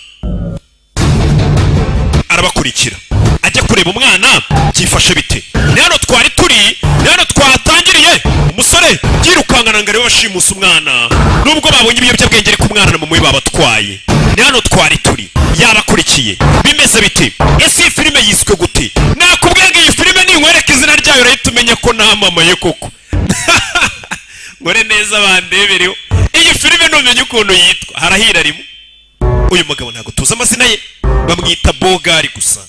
arabakurikira ajya kureba umwana byifashe bite nano twari turi nano twatangiriye umusore yirukangana ngare washimusa umwana nubwo babonye ibiyobyabwenge ari ku mwana na mama we babatwaye nano twari turi yabakurikiye bimeze bite ese iyi filime yiswe gute nakubwiye ngo iyi filime ninkwereka izina ryayo urahita umenya ko namamaye koko ngore neza bandebereho iyi filime ntumenye ukuntu yitwa harahira rimwe uyu mugabo ntabwo tuzi amazina ye bamwita bogari gusa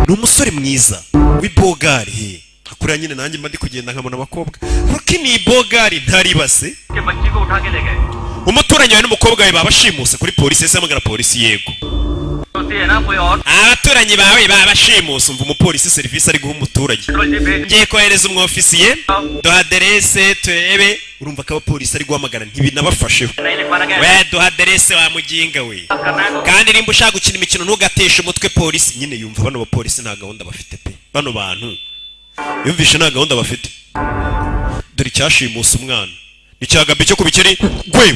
ni umusore mwiza w'ibogari hakuriya nyine nanjye mba ndi kugenda nkabona abakobwa kuko ni bogari ntaribase umuturanyi wawe n'umukobwa we babashimuse kuri polisi ese amagara polisi yego abaturanyi bawe babashimuse umva umupolisi serivisi ari guha umuturage ngiye kohereza umwofisiye duha aderese turebe urumva ko abapolisi ari guhamagara ntibinabafasheho we duha aderese wa muginga we kandi nimba ushaka gukina imikino ntugateshe umutwe polisi nyine yumva bano bapolisi nta gahunda bafite pe bano bantu yumvishe nta gahunda bafite dore icyashimusa umwana icyagabe cyo kubikeri gwe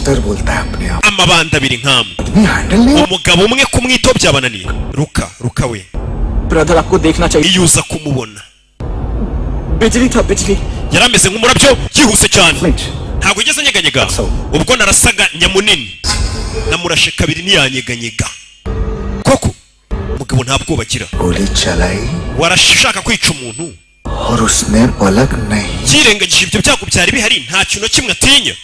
master बोलता है अपने आप amabanda abiri nk'amwe आदमी हैंडल नहीं umugabo umwe kumwitaho byabananiye ruka we brother आपको देखना चाहिए iyo uza kumubona बिजली था बिजली yari ameze nk'umurabyo yihuse cyane ntabwo ugeze anyeganyega ubwo narasaga nyamunini namurashe kabiri ntiyanyeganyega koko umugabo nta bwoba agira गोली चलाई warashaka kwica umuntu और उसने पलक नहीं yirengagije ibyo byago byari bihari nta kintu kimwe atinya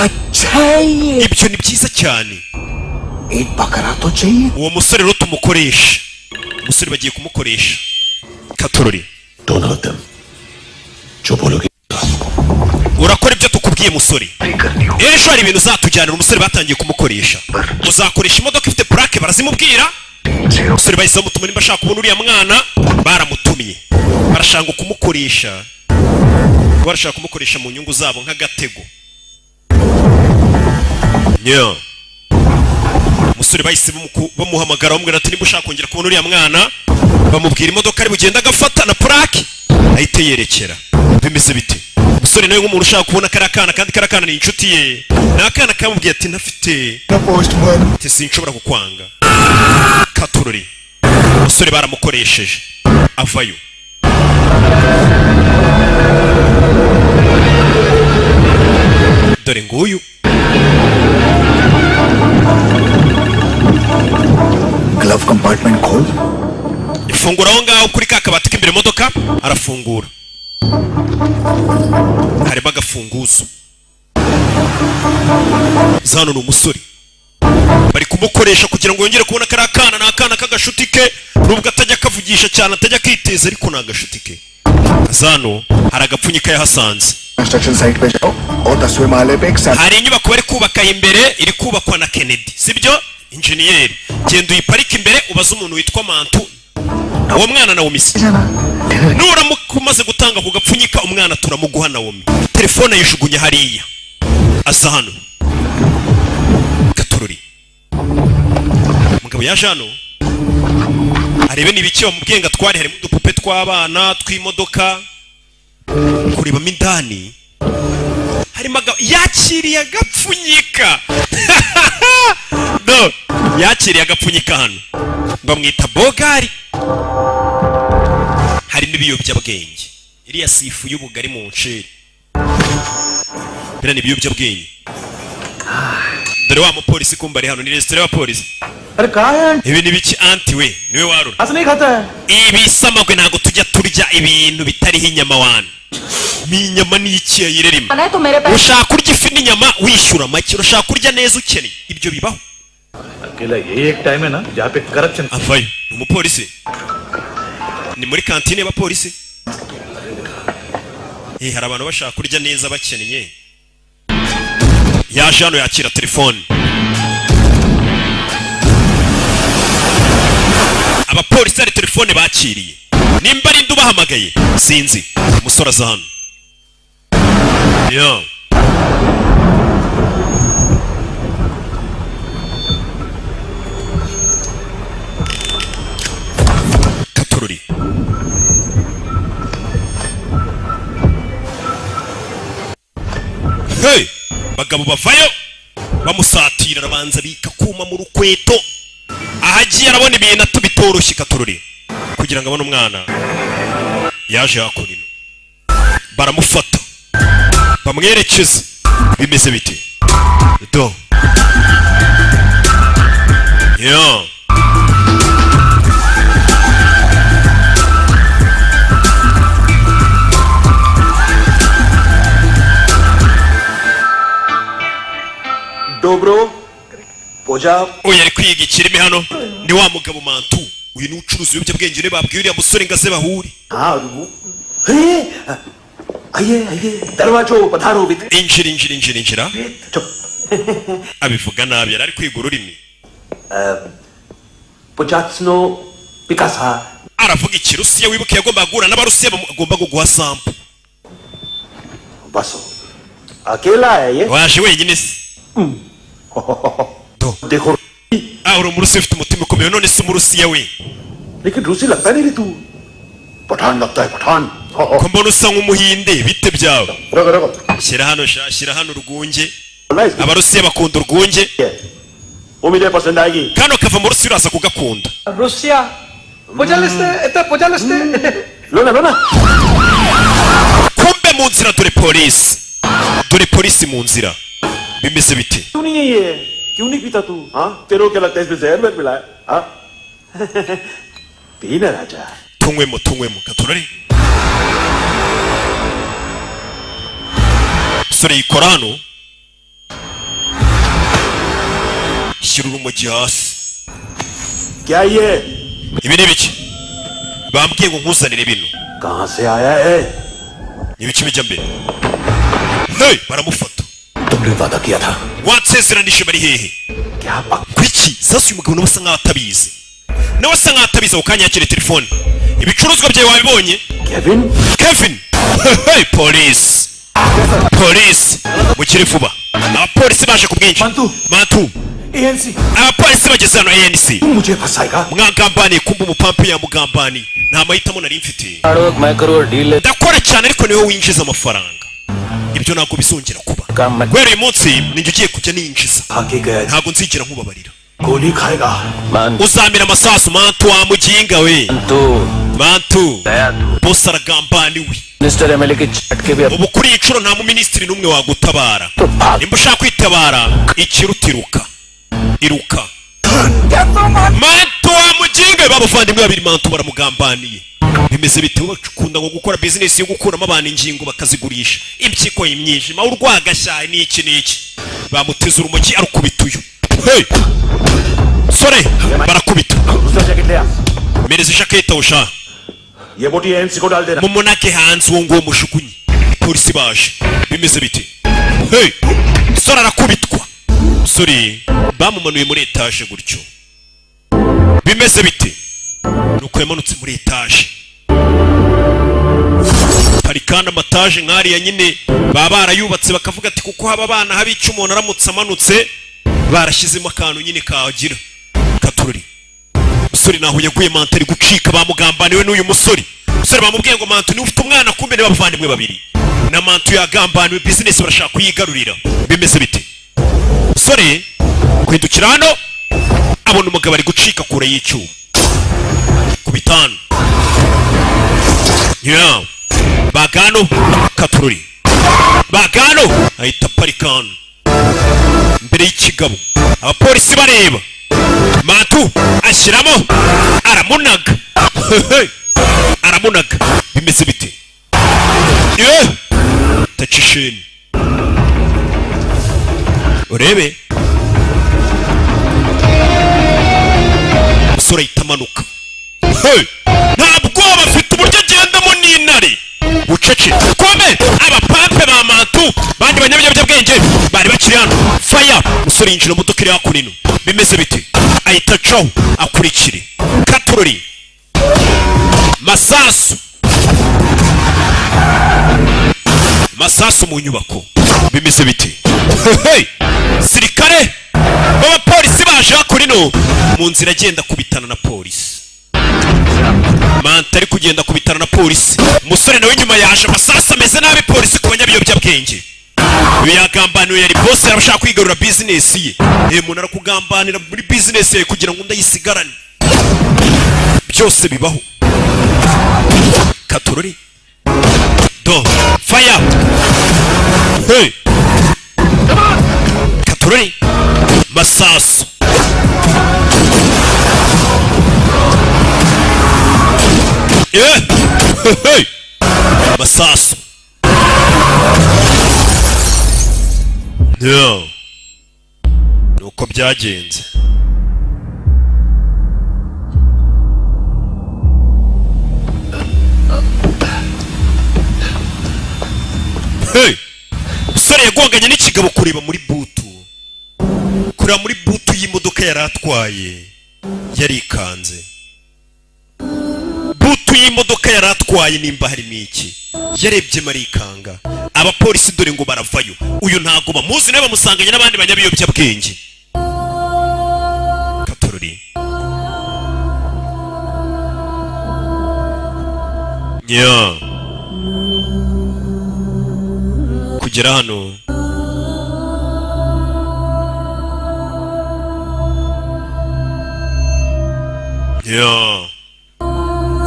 अच्छा ये ibyo ni byiza cyane एक बकरा तो चाहिए uwo musore rero tumukoresha umusore bagiye kumukoresha katorori Don't hurt them. जो बोलोगे urakora ibyo tukubwiye musore ejo hari ibintu uzatujyanira umusore batangiye kumukoresha uzakoresha imodoka ifite plaque barazimubwira umusore bahise bamutuma nimba ashaka kubona uriya mwana baramutumiye barashaka kumukoresha barashaka kumukoresha mu nyungu zabo nk'agatego umusore bahise bamuhamagara bamubwira ati nimba ushaka kongera kubona uriya mwana bamubwira imodoka ari bugenda agafata na plaque ahite yerekera bimeze bite umusore nawe nk'umuntu ushaka kubona kariya kana kandi kariya kana ni inshuti ye ni akana kamubwiye ati ntafite ati sinshobora kukwanga katurori umusore baramukoresheje avayo dore nguyu glove compartment खोल ifungura aho ngaho kuri ka kabati k'imbere modoka arafungura harimo agafunguzo zano ni umusore bari kumukoresha kugira ngo yongere kubona kariya kana ni akana k'agashuti ke nubwo atajya akavugisha cyane atajya akiteza ariko ni agashuti ke zano hari agapfunyika yahasanze construction site पे जाओ और 10वें माले पे एक hari inyubako bari kubaka imbere iri kubakwa na Kennedy sibyo injeniyeri genda uyiparike imbere ubaze umuntu witwa Mantu uwo mwana na Womisi nuramuka umaze gutanga ku gapfunyika umwana turamuguha na Womi telefone yishugunye hariya aza hano katururi mugabo yaje hano arebe nibiki bamubwiye ngo atware harimo udupupe tw'abana tw'imodoka kurebamo indani harimo yakiriye agapfunyika no yakiriye agapfunyika hano bamwita Bogari harimo ibiyobyabwenge iriya sifu y'ubugari mu nceri bira ni ibiyobyabwenge dore wa mupolisi kumba ari hano ni resitora y'abapolisi अरे कहाँ है ibi ni biki anti we niwe warura आज नहीं खाता है ibi samagwe ntago tujya turya ibintu bitariho inyama wana ni inyama n'iki yayirerima खाना है तो मेरे पास ushaka kurya ifi n'inyama wishyura make ushaka kurya neza ukeneye ibyo bibaho अकेला यही एक टाइम है ना जहाँ पे corruption avayo ni umupolisi ni muri kantine y'abapolisi hari abantu bashaka kurya neza bakeneye yaje hano yakira telefone abapolisi hari telefone bakiriye nimba ari ndu bahamagaye sinzi umusore aza hano yo katururi hey bagabo bavayo bamusatira arabanza bika kuma mu rukweto ahagiye arabona ibintu atubitoroshye katururi kugira ngo abone umwana yaje hakurino baramufata bamwerekeze bimeze bite do yo Dobro, Poja, uyu ari kwiga ikirimi hano ni wa mugabo Mantu uyu ni ucuruzi w'ibiyobyabwenge babwiye uriya musore ngo aze bahure हाँ रुको, हे, आइए, दरवाजो पधारो बित, injira चुप, abivuga nabi yari ari kwiga ururimi Pojatsno, Picasa, aravuga ikirusiya wibuke yagomba guhura n'abarusiya bagomba guguha sample बसो, अकेला है ये, waje wenyine se do देखो, uri umurusiya ufite umutima ukomeye none se umurusiya we लेकिन रूसी लगता नहीं रे तू, पठान लगता है Pathan, ko mbona usa nk'umuhinde bite byawe रखो रखो shyira hano urwunge बोला इसकी abarusiya bakunda urwunge वो मुझे पसंद आएगी kano kava mu rusiya uraza kugakunda Rusya. Pojalisty. लो ना kumbe mu nzira dore polisi mu nzira bimeze bite क्यों नहीं है ये क्यों नहीं पीता तू हाँ तेरे को क्या लगता है इसमें जहर में मिला है हाँ पी ना राजा tunywemo katurare sore yikora hano shyira urumogi hasi क्या ये ibi ni biki bambwiye ngo nkuzanire bino कहाँ से आया है ni ibiki bijya mbere hey baramufata तुमने वादा किया था wansezeranije bari hehe क्या पक kuki sasa uyu mugabo nawe asa nkaho atabizi nawe asa nkaho atabizi ako kanya yakire telefone ibicuruzwa byawe wabibonye Kevin Kevin hey polisi mukire vuba abapolisi baje ku bwinshi mantu ANC abapolisi bageze hano ANC तू मुझे फंसाएगा mwagambaniye kumva umupampe yamugambaniye nta mahitamo nari mfite मैं करो deal ndakora cyane ariko niwe winjiza amafaranga ibyo ntabwo bizongera kuba guhera uyu munsi ninjye ugiye kujya ninjiza आगे गया ntabwo nzigera nkubabarira गोली खाएगा uzamira amasasu mantu wa muginga we mantu bose aragambaniwe minister MLA के झटके भी ubu kuri iyi nshuro nta muminisitiri n'umwe wagutabara nimba ushaka kwitabara ikiruta iruka mantu wa muginga babuvandimwe babiri mantu baramugambaniye bimeze bite bakunda ngo gukora business yo gukuramo abantu ingingo bakazigurisha impyiko y'imyijima urwagashyaye n'iki bamuteze urumogi arukubita uyu hey sore barakubita दूसरा जैकेट ले आ mereza ijaketi usha ये मोटी एएनसी को डाल देना mumunake hanze uwo nguwo mushukunyi polisi baje bimeze bite hey sore arakubitwa sore bamumanuye muri etaje gutyo bimeze bite nuko yamanutse muri etaje hari kandi amataje nk'ariya nyine baba barayubatse bakavuga ati kuko haba abana habica umuntu aramutse amanutse barashyizemo akantu nyine kagira katururi musore naho yaguye mantu ari gucika bamugambaniwe n'uyu musore bamubwiye ngo mantu niwe ufite umwana kumbe ni bavandimwe babiri na mantu yagambaniwe business barashaka kuyigarurira bimeze bite musore kwindukira hano abona umugabo ari gucika kure y'icyuma ku bitanu yeah bagano katururi bagano ahita parikano mbere y'ikigabo abapolisi bareba mantu ashyiramo aramunaga bimeze bite tacisheni urebe umusore ahita amanuka nta bwoba afite uburyo agendamo n'intare bucece kome abapampe ba mantu bandi banyabinyabwenge bari bakiri hano faya umusore yinjira mu modoka iri hakurino bimeze bite ahita acaho akurikire katurori masasu mu nyubako bimeze bite sirikare b'abapolisi baje hakurino mu nzira agenda kubitana na polisi manta ari kugenda kubitana na polisi umusore nawe nyuma yaje amasasu ameze nabi polisi ku banyabiyobyabwenge uyu yagambaniwe yari boss yarashaka kwigarura business ye umuntu arakugambanira muri business ye kugira ngo ndayisigarane byose bibaho katurori do fire hey katurori masasu hey masasu no nuko byagenze hey usore yagonganye n'ikigabo kureba muri butu y'imodoka yari atwaye yarikanze butu y'imodoka yari atwaye nimba harimo iki yarebye marikanga abapolisi dore ngo baravayo uyu ntago bamuzi nawe bamusanganye n'abandi banyabiyobyabwenge katorori kugera hano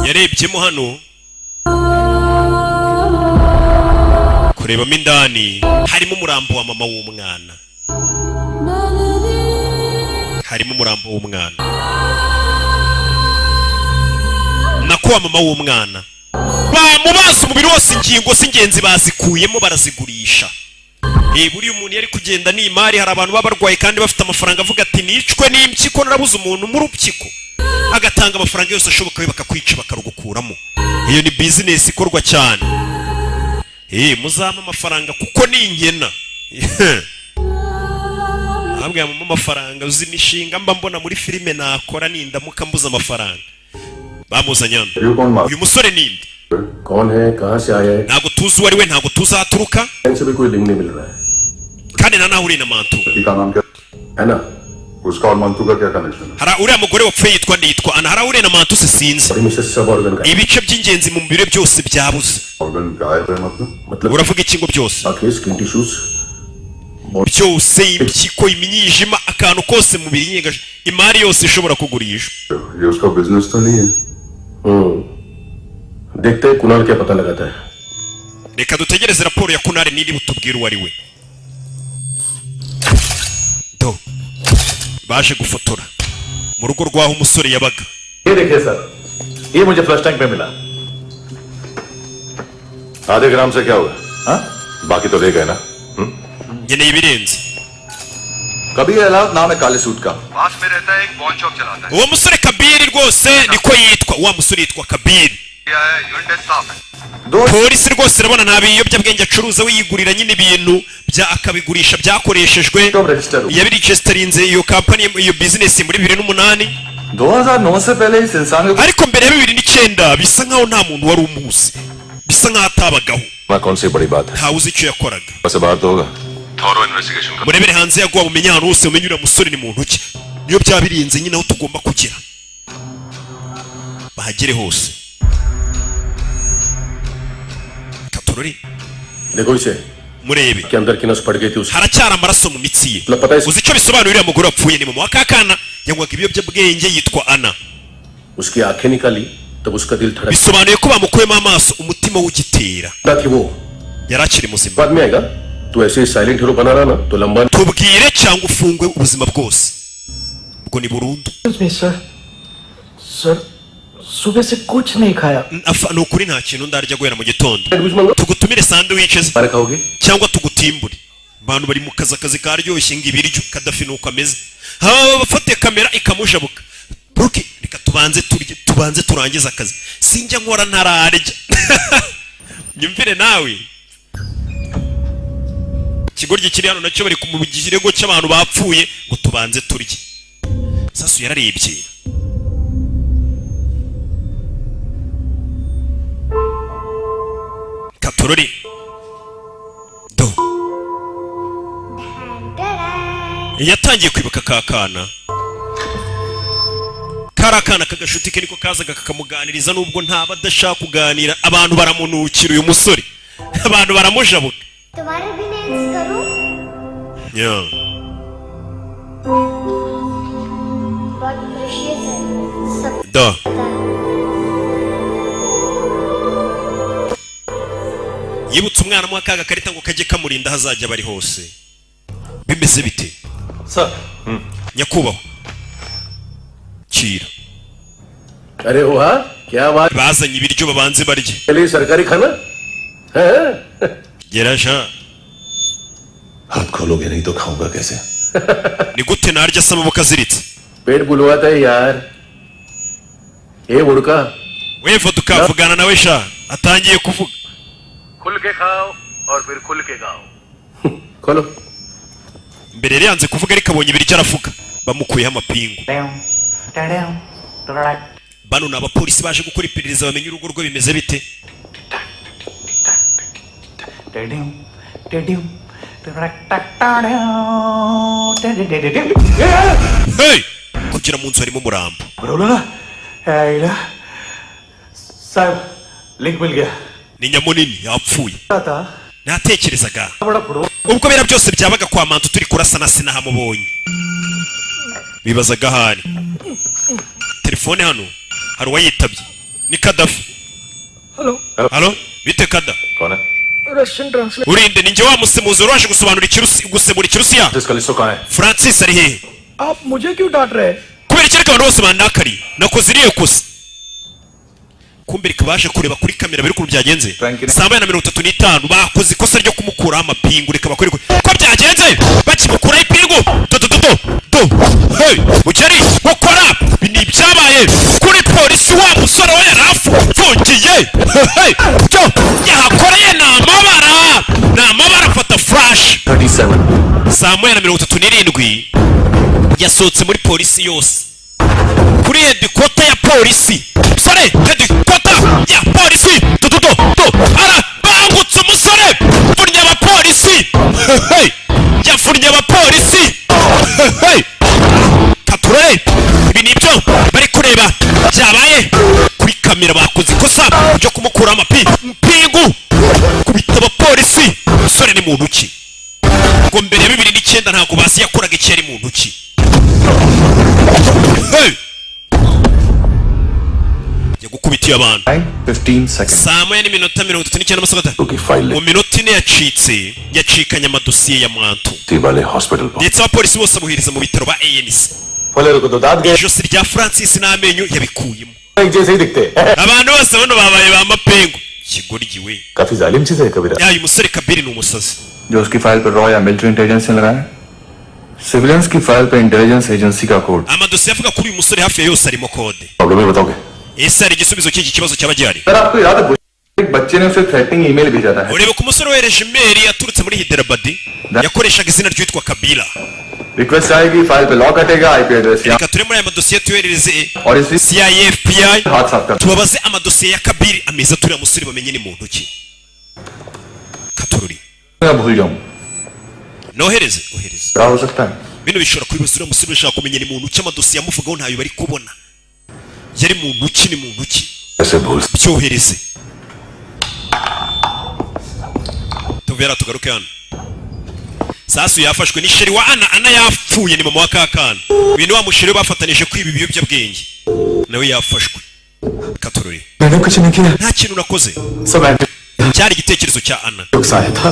yarebyemo hano kurebamo indani harimo umurambo wa mama w'umwana, harimo umurambo w'umwana nako wa mama w'umwana. Bamubaza umubiri wose, ingingo z'ingenzi bazikuyemo barazigurisha. Buriya umuntu yari kugenda n'imari, hari abantu baba barwaye kandi bafite amafaranga, avuga ati nicwe n'impyiko narabuze umuntu mu rupyiko, agatanga amafaranga yose ashoboka we bakakwica bakarugukuramo. Iyo ni business ikorwa cyane. Muzama amafaranga kuko ni inkena. Ntabwo yamama amafaranga, uzi imishinga mba mbona muri filime nakora nindamuka mbuza amafaranga. Bamuzanye hano. Uyu musore ninde? कौन है, कहां से आया है? Ntabwo tuzi uwo ari we, ntabwo tuzi ahaturuka, इनसे भी कोई लिंक नहीं मिल रहा है। kandi na nawe uri na Mantu. का नाम क्या है ना? उसका और मंतू का क्या कनेक्शन है? Hari uriya mugore wapfuye yitwa Ana, hari uriya na Mantu se sinzi. बड़ी मिसेस सब ऑर्गन का Ibice by'ingenzi mu mubiri byose byabuze. Organ गायब है मतलब Uravuga iki ngo byose? आखिर skin tissues Byose, impyiko, imyijima, akantu kose mu mubiri nyegaje, imari yose ishobora kugurishwa. ये उसका बिजनेस तो नहीं है? देखते हैं कुणाल क्या पता लगाता है। Reka dutegereze raporo ya Kunari niri butubwira uwo ari we. Do baje gufotora mu rugo rwaho umusore yabaga. ये देखिए सर, ये मुझे फ्लश टैंक में मिला। आधे ग्राम से क्या हुआ? हाँ, बाकी तो ले गए ना? Nkeneye ibirenze. कबीर अलाव नाम है काले सूट का। पास में रहता है, एक पॉन शॉप चलाता है। Uwo musore Kabiri rwose niko yitwa, wa musore yitwa Kabiri. Unit staff है। Polisi rwose urabona nta biyobyabwenge acuruza, we yigurira nyine ibintu bya akabigurisha byakoreshejwe. Yabiregisterinze iyo company, iyo business muri 2008, 2009 से पहले इस इंसान को ariko mbere ya 2009 bisa nkaho nta muntu wari umuzi, bisa nkaho atabagaho, कौन सी बड़ी बात है? ntawe uzi icyo yakoraga. बस बात तो होगा। थॉरो इन्वेस्टिगेशन कर। Murebere hanze yaguha bumenye ahantu hose, umenye uriya musore ni muntu ki, niyo byabirinze nyine aho tugomba kugera, bahagere hose. Katorori देखो इसे murebe, के अंदर की नस पड़ गई थी उसकी। haracyari amaraso mu mitsi ye. Lapata isi- Uzi icyo bisobanura? Uriya mugore wapfuye ni mama wa kakana, yanywaga ibiyobyabwenge, yitwa Ana. उसकी आंखें निकाली तब उसका दिल धड़क Bisobanuye ko bamukuyemo amaso, umutima w'ugitera. रहा थी वो। Yari akiri muzima. बाद में आएगा, तू ऐसे ही साइलेंट हीरो बना रहा ना तो लंबा Tubwire cyangwa ufungwe ubuzima bwose, ubwo ni burundu. Sir सुबह से कुछ नहीं खाया। Ni ukuri nta kintu ndarya guhera mu gitondo. Sandwich मंगा Tugutumire sandwiches बारे खाओगे? cyangwa tugutimbure. Abantu bari mu kazi karyoshye ngo ibiryo Kadafi nuko ameze. Bafate kamera ikamujabuka. Bruki, reka tubanze turangiza akazi. Sinjya nkora ntararya. Nyumvire nawe. Ikigoryi kiri hano nacyo bari mu kirego cy'abantu bapfuye ngo tubanze turye. Sasu yararebye. Katorori do yatangiye kwibuka kakana, kari akana kagashuti ke niko kazaga kakamuganiriza, nubwo ntaba adashaka kuganira. Abantu baramunukira uyu musore, abantu baramujabuka. तुम्हारे भी नेल्स करूं? बहुत प्रेशियस है सब Do पता है। yibutse umwana mu akaga karita ngo kajye kamurinda hazajya bari hose. Bimeze bite sir, nyakubahwa? Kira अरे वाह क्या बात bazanye ibiryo babanze barye. के लिए सरकारी खाना है। Gerasha हाथ खोलोगे नहीं तो खाऊंगा कैसे? ni gute narya se amaboko aziritse? पेट बुलवाता है यार। ये मुड़का Wevo tukavugana nawe sha, atangiye kuvuga. खुल के खाओ और फिर खुल के गाओ। खोलो Mbere yari yanze kuvuga ariko abonye ibiryo aravuga. Bamukuyeho amapingu. Bano ni abapolisi baje gukora iperereza bamenye urugo rwe bimeze bite. Hey! Kugira mu nzu harimo umurambo. साहब लिंक मिल गया। ni nyamunini yapfuye था natekerezaga बड़ा pro ubwo bera byose byabaga kwa mantu turi kurasana sinahamubonye bibazaga hari telefone hano hari uwayitabye ni Kadafi hello halo bite Kada कौन है Russian translate urinde ninjye wa musemuzi waje gusobanura gusebura ikirusiya जिसका लिस्ट कौन है Francis ari hehe आप मुझे क्यों डांट रहे हैं kubera iki abantu bose bandakari nakoze iriye kosa kumbe rikabaje kureba kuri kamera biri ukuntu byagenze saa 35 bakoze ikosa ryo kumukuraho amapingu rikaba kuri ko byagenze bakimukuraho ipingu do hey mukeri ukora ni byabaye kuri polisi wa musore we yarafungiye hey cyo yahakoreye n'amabara afata flash 37 saa 37 yasohotse muri polisi yose kuri headquarter ya polisi sore headquarter ya polisi ara bangutse umusore furnya aba polisi hey yafurnya aba polisi hey kature ibi nibyo bari kureba byabaye kuri kamera bakoze ikosa ryo kumukura amapingu kubita aba polisi sore ni muntu ki ngo mbere ya 2009 ntago basi yakoraga ikeri mu ntoki hey yagukubitiye abantu 15 seconds saa 1:39 mu minota ine yacikanye amadosiye ya mwantu वाले hospital ndetse abapolisi bose amuhiriza mu bitaro ba ANC वाले को तो दांत गए ijosi rya Francis n'amenyo yabikuyemo एक जैसे ही दिखते हैं abantu bose bano babaye ba mapengu kigoryi we काफी जालिम चीज है कबीरा uyu musore Kabiri ni umusazi जो उसकी फाइल पर रॉ या मिलिट्री इंटेलिजेंस ने लगाया सिविलियंस की फाइल पर इंटेलिजेंस एजेंसी का code amadosiye avuga kuri uyu musore hafi ya yose arimo kode problem है बताओगे ese hari igisubizo cy'iki kibazo cyaba gihari sir आपको याद है एक बच्चे ने उसे थ्रेटनिंग ईमेल भेजा था urebe ko umusore wohereje imeri yaturutse muri Hyderabad yakoreshaga izina ryitwa Kabila request आएगी फाइल पे लॉक हटेगा IP address reka turebe muri aya madosiye tuyoherereze और इसी CIA FBI हाथ साफ कर tubabaze amadosiye ya Kabiri ameza turiya musore bamenye ni muntu ki katururi मैं भूल जाऊं nohereze ohereze क्या हो सकता है bino bishobora kubibaza uriya musore ushaka kumenya ni muntu ki amadosiye amuvugaho ntayo bari kubona yari muntu ki ni muntu ki ऐसे भूल byohereze tuvera tugaruke hano sasu yafashwe ni sheri wa ana yapfuye ni mama wa kakana uyu ni wa musheri bafatanije kwiba ibiyobyabwenge nawe yafashwe katorore मैंने कुछ नहीं किया nta kintu nakoze सब cyari igitekerezo cya ana आया था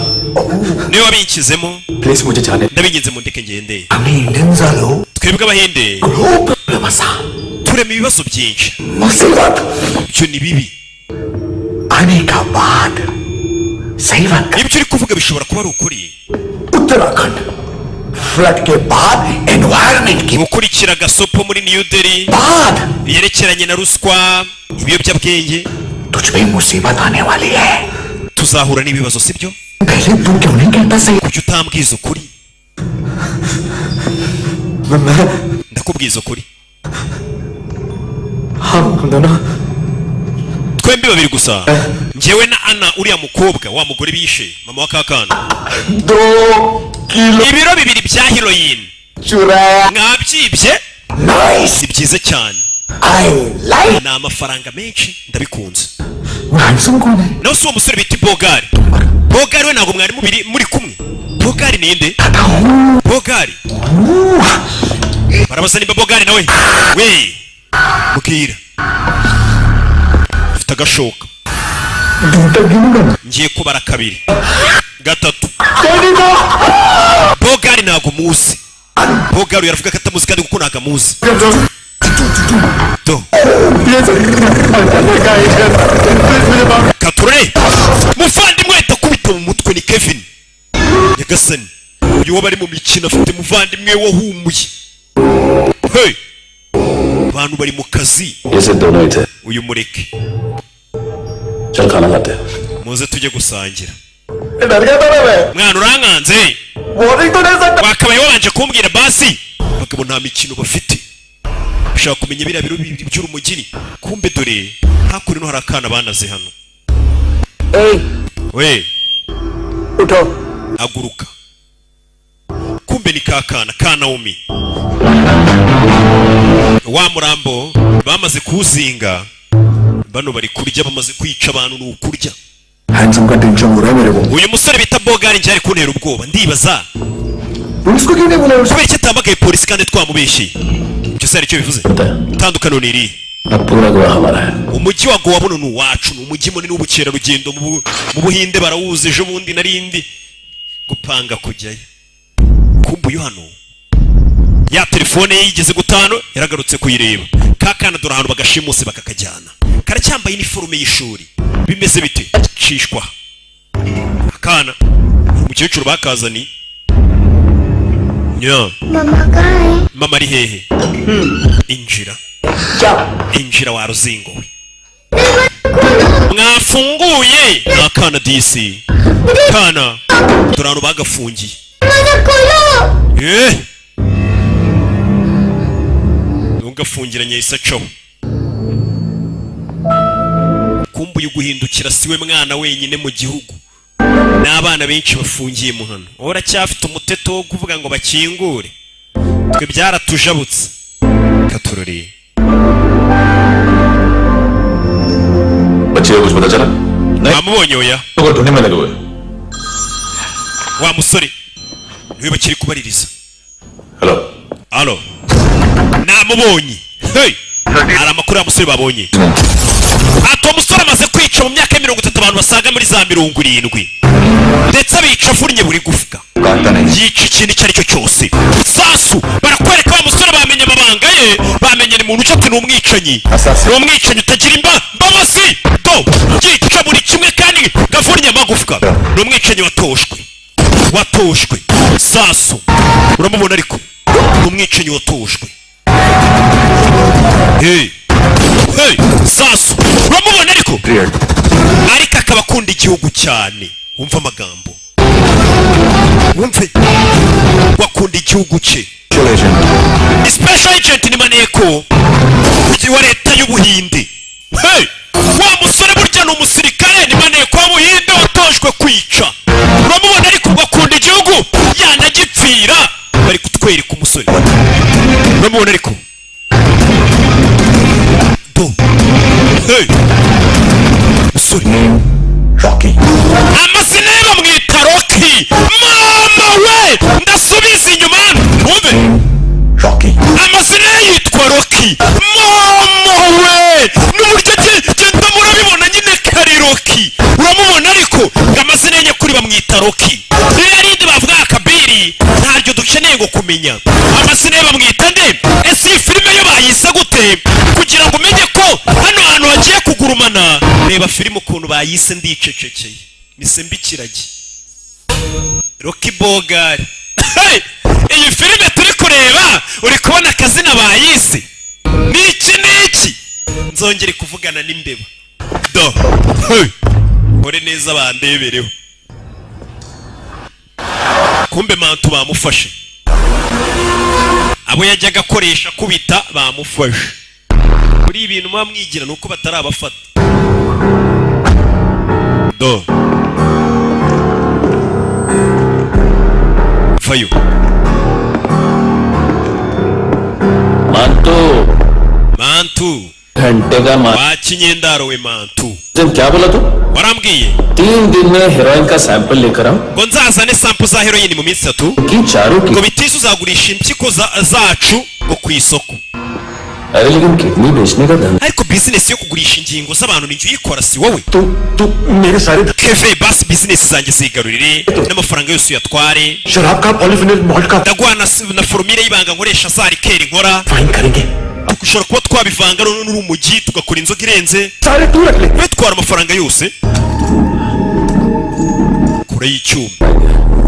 niwe wabinkizemo please मुझे जाने ndabinginze mu ndeke ngende हमने इंडियन वालों twebwe abahinde ग्लोबल मसा turema ibibazo byinshi मुसीबत ibyo ni bibi आने का बाद सही बात ibyo uri kuvuga bishobora kuba ari ukuri Uttarakhand flood के बाद एनवायरनमेंट की gukurikira agasopo muri New Delhi बाद yerekeranye na ruswa ibiyobyabwenge तुझ पे मुसीबत आने वाली है tuzahura n'ibibazo sibyo पहले तू क्यों नहीं कहता सही kuki utambwiza ukuri ndakubwiza ukuri हम दोनों twembi babiri gusa njyewe na Ana uriya mukobwa wa mugore bishe mama wa kakana 2 kilo ibiro bibiri bya heroin चुराया mwabyibye nice si byiza cyane I like ni amafaranga menshi ndabikunze handsome कौन है nawe si uwo musore bita Bogari Bogari we ntabwo mwari muri kumwe Bogari ninde Bogari barabaza nimba Bogari nawe we mubwira ufite agashoka ngiye kubara kabiri gatatu Bogari ntabwo muzi Bogari yaravuga ko atamuzi kandi kuko ntabwo amuzi do kature muvandimwe ndakubita mu mutwe ni Kevin nyagasani uyu wabari mu mikino afite muvandimwe wahumuye hey abantu bari mu kazi ये से दोनों ही थे uyu mureke चल खाना खाते हैं muze tujye gusangira डर गया था मैं mwana urankanze वार्निंग तो नहीं सकता wakabaye wabanje kumbwira basi bagabo nta mikino bafite ushaka kumenya biriya biro bibiri by'urumugiri kumbe dore hakuno no hari akana banaze hano we उठो aguruka kumbe ni kakana ka Naomi wa murambo bamaze kuzinga bano bari kurya bamaze kwica abantu n'ukurya handsome का टेंशन हो रहा है मेरे को uyu musore bita Bogari njye ari kuntera ubwoba ndibaza police को क्यों नहीं बोला kubera icyo atamagaye polisi kandi twamubeshye ibyo se aricyo bivuze itandukano ni irihe अब पूरा गोवा हमारा है umujyi wa Goa buno ni uwacu ni umujyi munini w'ubukerarugendo mu Buhinde barawuzi ejo bundi narindi gupanga kujyayo kumbuye hano ya telefone ye yigeze gutano yaragarutse kuyireba kakana dore ahantu bagashimuse bakakajyana karacyambaye iniforume y'ishuri bimeze bite cishwa akana umukecuru bakazani nya मम्मा कहाँ है? mama ari hehe injira wa ruzingo we mwafunguye akana disi kana dore ahantu bagafungiye मुझे खोलो। ntugafungiranye isaco kumbuye guhindukira siwe mwana wenyine mu gihugu n'abana benshi bafungiye mu hano uracyafite umuteto wo kuvuga ngo bakingure twe byaratujabutse katurori बच्चे को कुछ पता चला amubonye oya तो ढूंढने में लगे हुए wa musore niwe bakiri kubaririza hello alo namubonye hey hari amakuru ya musore babonye ati umusore amaze kwica mu myaka ya 30 abantu basaga muri za 70 ndetse abica avunnye buri gufwa yica ikintu icyo ari cyo cyose sasu barakwereka wa musore bamenye amabanga ye bamenye ni muntu ucate n'umwicanyi n'umwicanyi utagira imbabazi do yica buri kimwe kandi gavunnye amagufwa n'umwicanyi watoshwe sasu uramubona ariko n'umwicanyi watoshwe hey sasu uramubona ariko akaba akunda igihugu cyane wumva amagambo wumve wakunda igihugu cye special agent ni maneko wa leta y'ubuhinde hey wa musore burya ni umusirikare ni maneko w'ubuhinde watojwe kwica uramubona ariko ugakunda igihugu yanagipfira bari kutwereka umusore uramubona ariko hey musore Rocky amazina ye bamwita Rocky mama we ndasubiza inyuma wumve Rocky amazina ye yitwa Rocky mama we n'uburyo genda murabibona nyine kari Rocky uramubona ariko amazina ye nyakuri bamwita Rocky n'irindi bavuga Kabiri ntaryo dukeneye ngo kumenya amazina ye bamwita nde ese iyi filime yo bayise gute kugira ngo umenye ko hano hantu hagiye kugurumana reba filime ukuntu bayise ndicecekeye misembikiragi Rocky Bogari iyi filime turi kureba uri kubona akazina bayise niki nzongere kuvugana n'imbeba do ore neza bandebereho kumbe mantu bamufashe abo yajyaga akoresha kubita bamufashe kuri ibintu muba mwigira nuko batarabafata do fayo mantu घंटे का wakinyendaro we mantu क्या बोला तू warambwiye 3 दिन में हेरोइन का सैंपल लेकर आऊं ngo nzazane sample za heroin mu minsi 3 कि चारों की ngo bitise uzagurisha impyiko zacu ngo ku isoko अरे लेकिन किडनी बेचने का धंधा ariko business yo kugurisha ingingo z'abantu ni uyikora si wowe तू मेरे सारे keve basi business zanjye zigarurire n'amafaranga yose uyatware शराब का पॉलीफिनल मॉल्ट का ndaguha na formule y'ibanga nkoresha za rikeri nkora fine करेंगे ushobora kuba twabivanga none n'urumogi tugakora inzoga irenze सारे तू रख ले bitwara amafaranga yose kure y'icyuma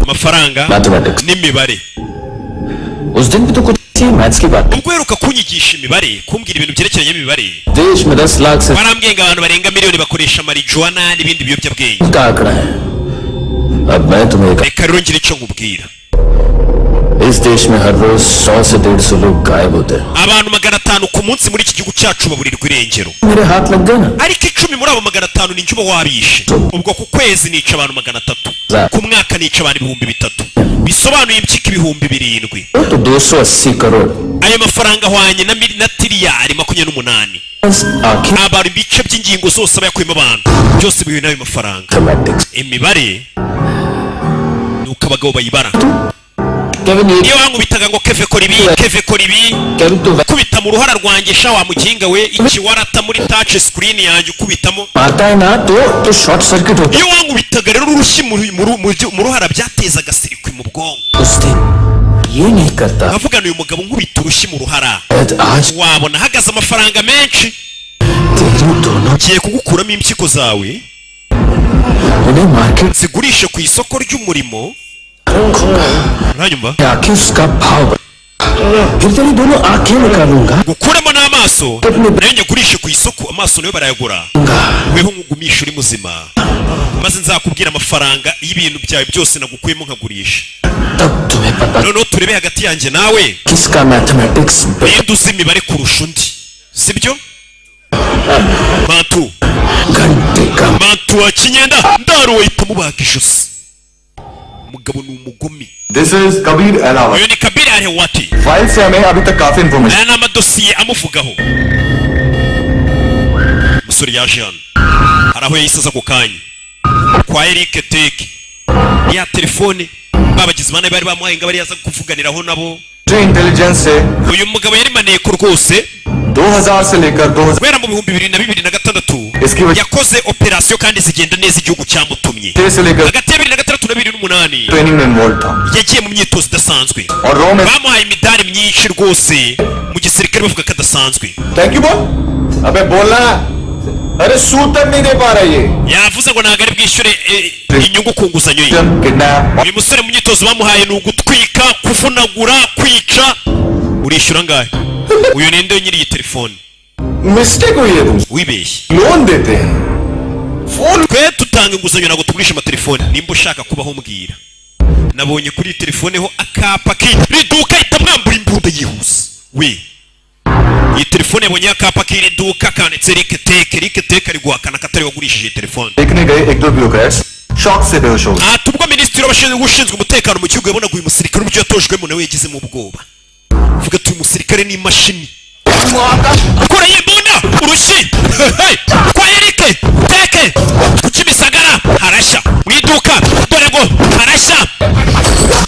amafaranga Mathematics. n'imibare उस दिन भी तो कुछ थी मैथ्स की बात ubwo uheruka kunyigisha imibare kumbwira ibintu byerekeranye n'imibare देश में 10 लाख से barambwiye ngo abantu barenga miliyoni bakoresha marijuana n'ibindi biyobyabwenge का आंकड़ा है अब मैं तुम्हें reka rero ngire icyo nkubwira इस देश में हर रोज 100 से 150 लोग गायब होते हैं. abantu 500 ku munsi muri iki gihugu cyacu baburirwa irengero. मेरे हाथ लग गए ना. ariko 10 muri abo 500 ni njye wabishe. ubwo ku kwezi nica abantu 300, ku mwaka nica abantu 3000. bisobanuye impyiko 7000. तो 280 crore. ayo mafaranga ahwanye na tiriyari 28. abantu ibice by'ingingo zose bayakuyemo abantu byose bihuye n'ayo mafaranga. imibare nuko abagabo bayibara. niyo wankubitaga ngo keve kora ibi kubita mu ruhara rwanjye sha wa mukinga we iki warata muri touch screen yanjye ukubitamo. iyo wankubitaga rero urushyi mu ruhara byatezaga sirikwi mu bwonko. avugana uyu mugabo nkubita urushyi mu ruhara wabona hagaze amafaranga menshi. ngiye kugukuramo impyiko zawe zigurishe ku isoko ry'umurimo. uranyumva? gukuramo n'amaso nayo nyagurishe ku isoko. amaso nayo barayagura. weho nkugumisha uri muzima maze nzakubwira amafaranga y'ibintu byawe byose nagukuyemo nkagurisha. noneho turebe hagati yanjye nawe ninde uzi imibare kurusha undi, sibyo? mantu wa kinyenda ndaruwe ahita mubaga ijosi. umugabo ni umugome. This is Kabir Alawat. uyu ni Kabir Alawat. File से हमें अभी तक काफी information. aya ni amadosiye amuvugaho. umusore yaje hano hari aho yahise aza ako kanya kwa Eric Teke. ya telefone babagize bane bari bamuhaye ngo bari yaza kuvuganiraho nabo. Intelligence से uyu mugabo yari maneko rwose 2000 से लेकर 2000 guhera mu 2026 yakoze operasiyo kandi zigenda neza igihugu cyamutumye. hagati ya 2006 na 2008 ट्रेनिंग में इन्वॉल्व था. yagiye mu myitozo idasanzwe. और रो में bamuhaye imidari myinshi rwose mu gisirikare bavuga ko adasanzwe. Thank you बोल. अबे बोलना. अरे सूद तक नहीं दे पा रहा ये. yavuze ngo ntabwo ari bwishyure inyungu ku nguzanyo ye. uyu musore mu myitozo bamuhaye ni ugutwika, kuvunagura, kwica. urishyura angahe? uyu ninde nyiri iyi telefone? Mistake हुई है तुम. wibeshye. लोन देते हैं. Phone twe tutanga inguzanyo ntabwo tugurisha amatelefone. nimba ushaka kubaho mbwira. nabonye kuri iyi telefone ho akapa k'iduka ihita mwambura imbunda yihuse. we iyi telefone yabonye akapa k'iri duka kanditse Eric Teke ari guhakana ko atari wagurishije iyi telefone. देखने गए एक दो bureaucrats shock से बेहोश हो गए. ubwo minisitiri ushinzwe umutekano mu gihugu yabonaga uyu musirikare uburyo yatojwemo nawe yagizemo ubwoba. vuga ati uyu musirikare ni imashini. kora y'imbunda urushyi kwa Eric Teke ku Kimisagara harashya mu iduka dore ngo harashya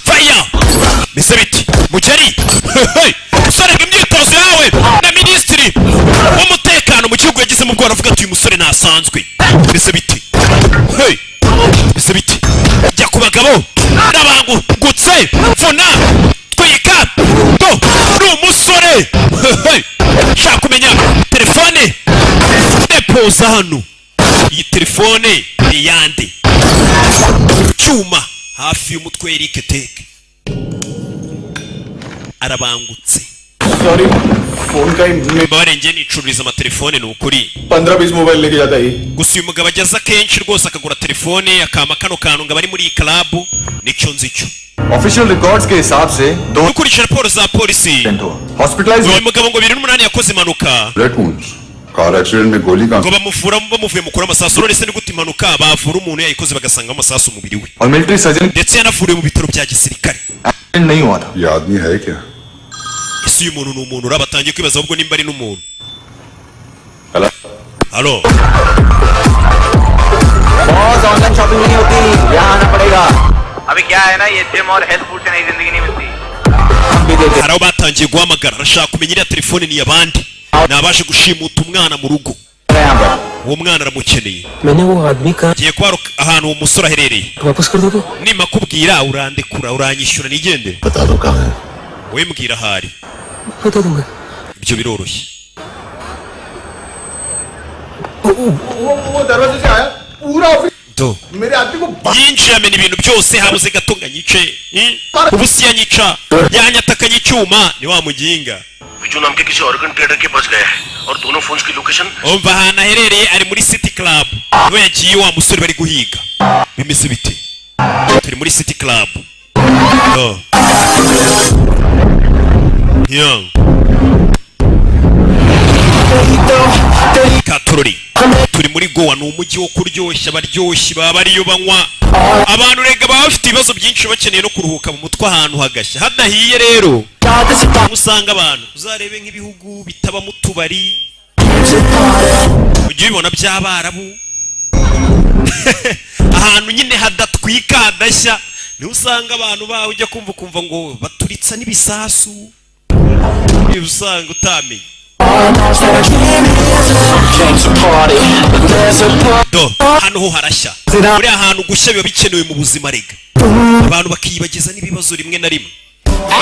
faya mbese biti mugeri usorega imyitozo yawe na minisitiri w'umutekano mu gihugu yagizemo ubwoba. avuga ati uyu musore ntasanzwe. mbese biti mbese biti jya ku bagabo n'abangutse vuna twika do ni umusore. shaka kumenya telefone depoza hano. iyi telefone ni yande cyuma hafi y'umutwe Eric Teke. arabangutse. Sorry phone का barengeye nicururiza amatelefone ni ukuri 15-20 मोबाइल लेके जाता है. gusa uyu mugabo ageze akenshi rwose akagura telefone akama kano kantu ngo abari muri iyi club nicyo nzi cyo. Official records के हिसाब से दो dukurikije raporo za polisi hospitalize uyu mugabo ngo 2008 yakoze impanuka car accident में गोली का ngo bamuvura bamuvuye mukura amasasu. none se ni gute impanuka bavura umuntu yayikoze bagasanga amasasu umubiri we. और military surgeon ndetse yanavuriwe mu bitaro bya gisirikare. Accident नहीं हुआ था. ये आदमी है क्या? ese uyu muntu ni umuntu urabatangiye kwibaza ahubwo nimba ari n'umuntu. Hello halo boss online shopping नहीं होती, यहाँ आना पड़ेगा. अभी क्या है ना, ये जिम और हेल्थ फूड से नई जिंदगी नहीं मिलती. हम भी देते hari aho batangiye guhamagara arashaka kumenya iriya telefone ni iy'abandi. nabashe gushimuta umwana mu rugo. हैं यहाँ पर. uwo mwana aramukeneye. मैंने वो आदमी का ngiye kuba ahantu uwo musore aherereye. वापस कर दोगे? nimakubwira urandekura uranyishyura nigendere. बता दो कहाँ है. wowe mbwira ahari. बता दूंगा. ibyo biroroshye. वो दरवाजे से आया पूरा ऑफिस do मेरे आदमी को yinjiye amena ibintu byose habuze gato ngo anyice. ubu si yanyica yanyatakanye icyuma ni wa muginga. Viju नाम के किसी ऑर्गन ट्रेडर के पास गया है और दोनों फोन्स की location umva ahantu aherereye ari muri city club. niwe yagiye wa musore bari guhiga. bimeze bite? turi muri city club. Yo. Katurori turi muri Goa, ni umujyi wo kuryoshya, abaryoshyi baba bariyo banywa, abantu rega baba bafite ibibazo byinshi bakeneye no kuruhuka mu mutwe ahantu hagashya hadahiye. Rero usanga abantu uzarebe nk'ibihugu bitaba mu tubari ujye ubibona by'Abarabu ahantu nyine hadatwika hadashya, niho usanga abantu baho ujya kumva ngo baturitsa n'ibisasu, niba usanga utamenye. Do hano ho harashya, buri ahantu gushya biba bikenewe mu buzima rega, abantu bakiyibagiza n'ibibazo rimwe na rimwe.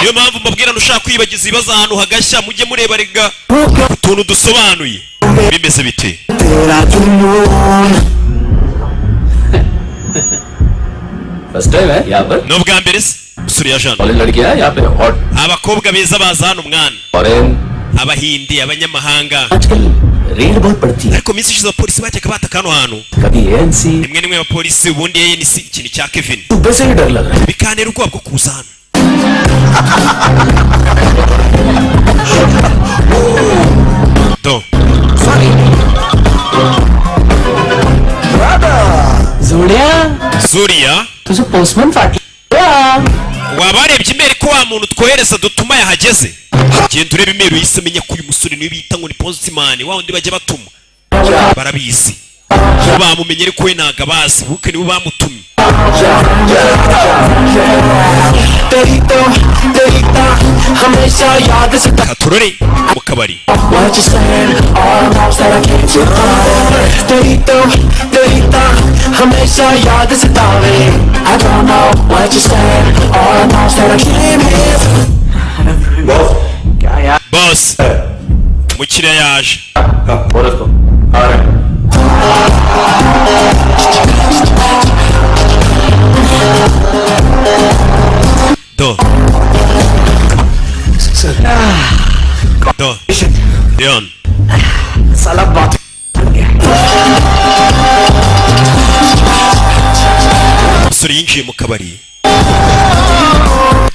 Niyo mpamvu mbabwira nushaka kwiyibagiza ibibazo ahantu hagashya mujye mureba rega utuntu dusobanuye bimeze bite. First time है यहाँ पर No bwa mbere se usuri ya Jean. College लड़कियां हैं यहाँ पे hot Abakobwa beza baza hano mwana, foreign abahindi, abanyamahanga. आजकल रेड बहुत पड़ती है Ariko minsi ishize abapolisi bajyaga bataka hano hantu, कभी ANC rimwe rimwe abapolisi ubundi ANC ikintu cya Kevin सुबह से ही डर लग रहा है bikanera ubwoba bwo kuza hano. Do Zuriya तुझे postman party wabarebye imeri ko wa muntu twohereza dutuma yahageze, genda urebe imeri uyise menya ko uyu musore niwe bita ngo ni postman, wa wundi bajya batuma barabizi bo bamumenye ariko we ntago abazi, buke nibo bamutumye. Katurore mu kabari boss mukiriya yaje. बोल उसको आ रहे हैं Do Do Leon साला बात umusore yinjiye mu kabari,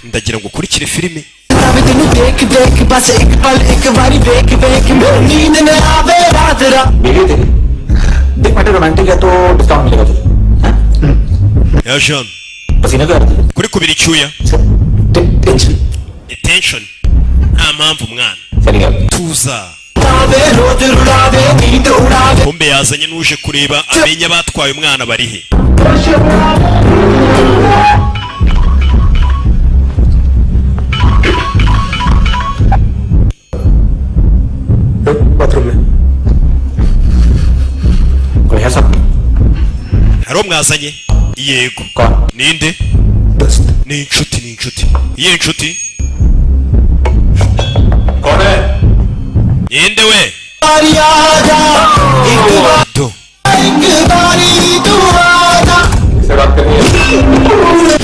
ndagira ngo ukurikire filime. तेनू देख देख बस एक पल एक बारी देख देख नींद न आवे रात रात मिली तेरी देख बेटे रोमांटिक है तो डिस्काउंट मिलेगा तुझे Ya Jean पसीना क्यों आ रहा है kuri kubira icyuya tension attention nta mpamvu mwana चली गया tuza. आवे रोज रुलावे नींद उड़ावे Pombe yazanye n'uje kureba amenya batwaye umwana barihe. Bathroom में कोई है सब Hari umwazanye? Yego. कौन Ninde? दोस्त Ni inshuti, ni inshuti. Iye inshuti? कौन है Ninde we? Do इससे बात करनी है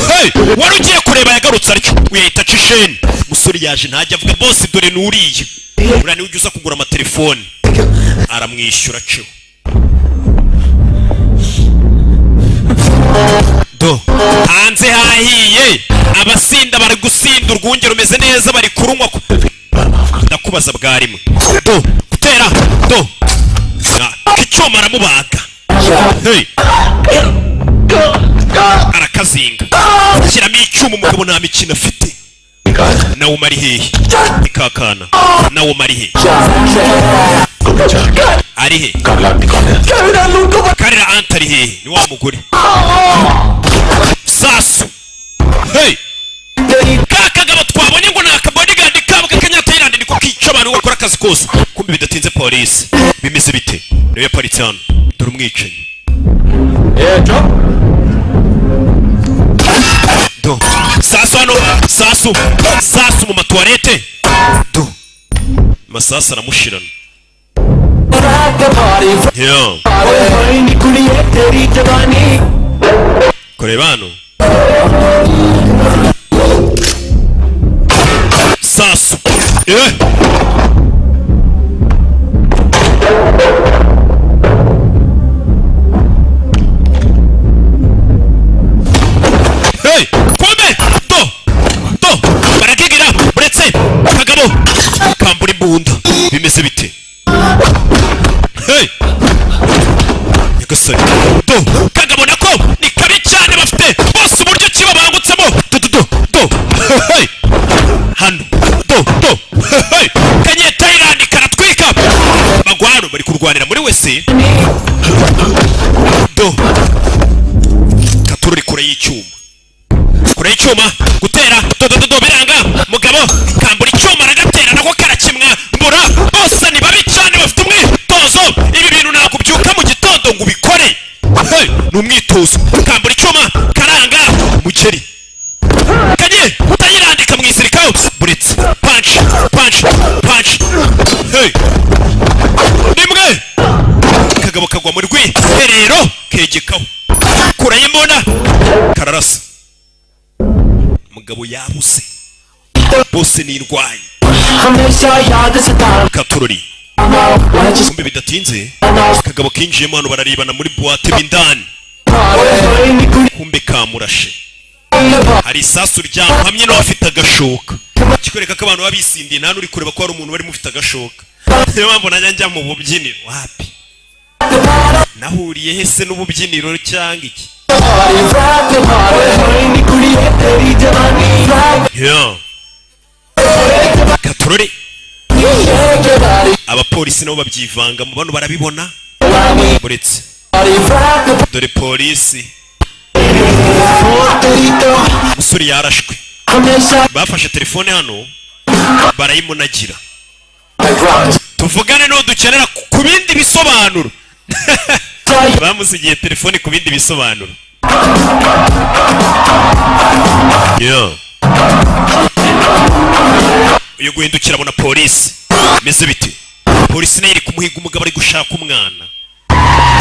Hey, wari ugiye kureba yagarutse ariko uyahita cisheni. Musore yaje ntajya avuga boss dore nuriye. Uriya niwe ujya uza kugura amatelefoni. Aramwishyura cyo. Do hanze hahiye, abasinda bari gusinda, urwunge rumeze neza bari kurunywa. Ndakubaza bwa rimwe. Do gutera do kicyoma aramubaga. Hey arakazinga shyiramo icyuma, umugabo nta mikino afite. nawe umari hehe ikakana, nawe umari hehe ari he karira anta ari hehe, ni wa mugore sasu. Hey ka kagabo twabonye ngo naka bodyguard kabo k'Kanyata Island niko kica abantu bakora akazi kose, kumbe bidatinze polisi bimeze bite niwe yaparitse hano, dore umwicanyi. Do sasu hano, sasu mu matuwarete. Do masasa aramushirana. Yo kureba hano sasu Hey, kombe! Do! Barakigira! Buretse! Kagabo! kure y'icyuma gutera dodododo biranga mugabo kambura icyuma aragatera nako karakimwa mbura bose ni babi cyane bafite umwitozo ibi bintu nakubyuka mu gitondo ngo ubikore ni umwitozo kambura icyuma karanga mugeri kanye utayirandika mu isirikaho buretse punch nimwe kagabo kagwa muri rwiherero kegekaho kurayimona kararasa mugabo yabuze bose ni indwanyi katurori kumbe bidatinze kagabo kinjiyemo hano bararebana muri buwate b'indani kumbe kamurashe hari isasu ryamuhamye n'abafite agashoka kikwereka ko abantu babisindiye nta n'uri kureba ko hari umuntu barimo ufite agashoka niyo mpamvu najya njya mu bubyiniro wapi nahuriye hese n'ububyiniro cyangwa iki katurore abapolisi nabo babyivangamo bano barabibona buretse dore polisi umusore yarashwe bafashe telefone hano barayimunagira tuvugane no dukenera ku bindi bisobanuro bamusigiye telefone ku bindi bisobanuro uyu guhindukira abona polisi meze biti polisi nayo iri kumuhiga umugabo ari gushaka umwana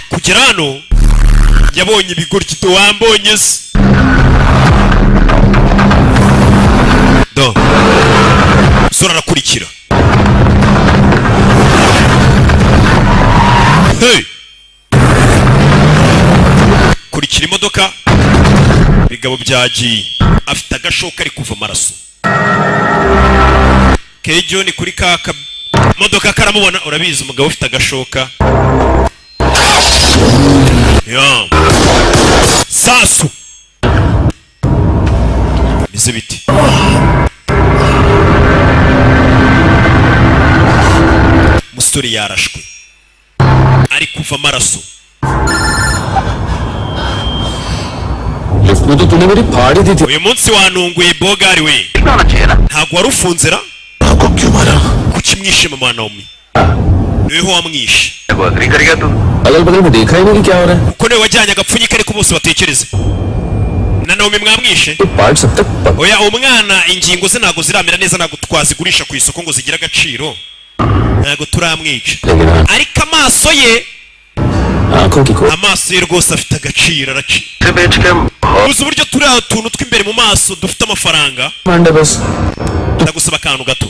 kugera hano yabonye ibigoryi wambonye se do sura arakurikira kurikira imodoka bigabo byagiye afite agashoka ari kuva amaraso John kuri kaka modoka karamubona urabizi umugabo ufite agashoka sasu bize biti musore yarashwe ari kuva amaraso uyu munsi wanunguye bogari we ntabwo wari ufunzera kuki mwishe mama Naomi niweho wamwishe kuko niwe wajyanye agapfunyika ariko bose batekereze na Naomi mwamwishe oya umwana ingingo ze ntabwo ziramera neza ntabwo twazigurisha ku isoko ngo zigire agaciro ntabwo turamwica ariko amaso ye rwose afite agaciro araciye uzi uburyo turiya tuntu tw'imbere mu maso dufite amafaranga ndagusaba akantu gato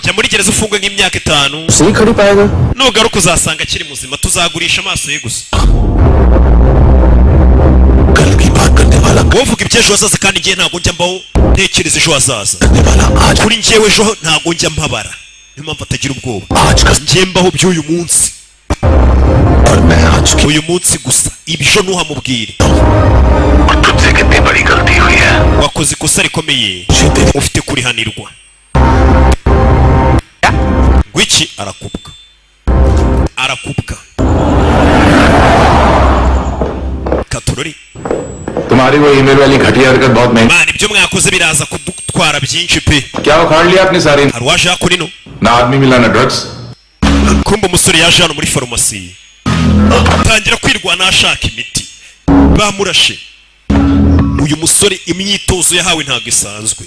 jya muri gereza ufungwe nk'imyaka 5 nugaruka uzasanga akiri muzima tuzagurisha amaso ye gusa wovuga iby'ejo hazaza kandi ngiye ntabwo njya mbaho ntekereza ejo hazaza kuri njyewe ejo ntabwo njya mpabara niyo mpamvu atagira ubwoba njye mbaho by'uyu munsi uyu munsi gusa ibyo ntuhamubwire wakoze ikosa rikomeye ufite kurihanirwa ngwiki arakubwa katurori तुम्हारी वो ईमेल वाली घटिया हरकत बहुत महंगी man ibyo mwakoze biraza kudutwara byinshi pe क्या उखाड़ लिया आपने सारी hari waje hakurino ना आदमी मिला ना drugs kumba umusore yaje hano muri farumasi tangira kwirwana ashaka imiti bamurashe uyu musore imyitozo yahawe ntabwo isanzwe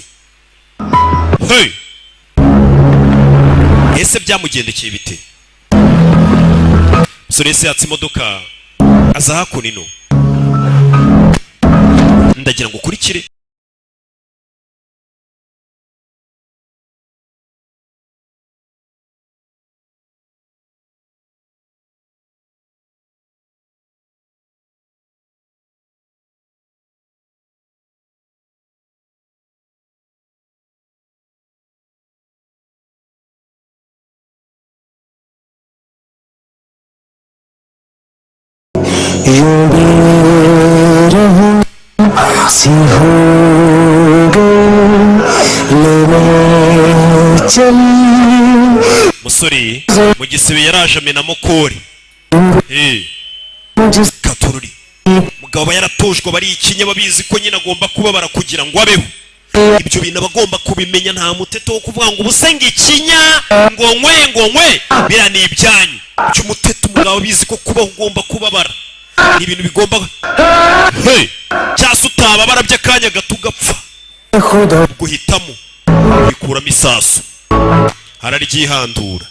ese byamugendekeye bite musore ese yatse imodoka aza hakunino ndagira ngo ukurikire musore mu gisibe yaraje amenamo kore katururi umugabo aba yaratojwe bari ikinya babizi ko nyine agomba kubabara kugira ngo abeho. Ibyo bintu abagomba kubimenya, nta muteto wo kuvuga ngo ubusenga ikinya ngo nkwe bira ni ibyanyu. Icyo muteto umugabo abizi ko kubaho ugomba kubabara, ni ibintu bigomba cyase utababara by'akanya gato ugapfa. Guhitamo bikuramo isasu hararyihandura.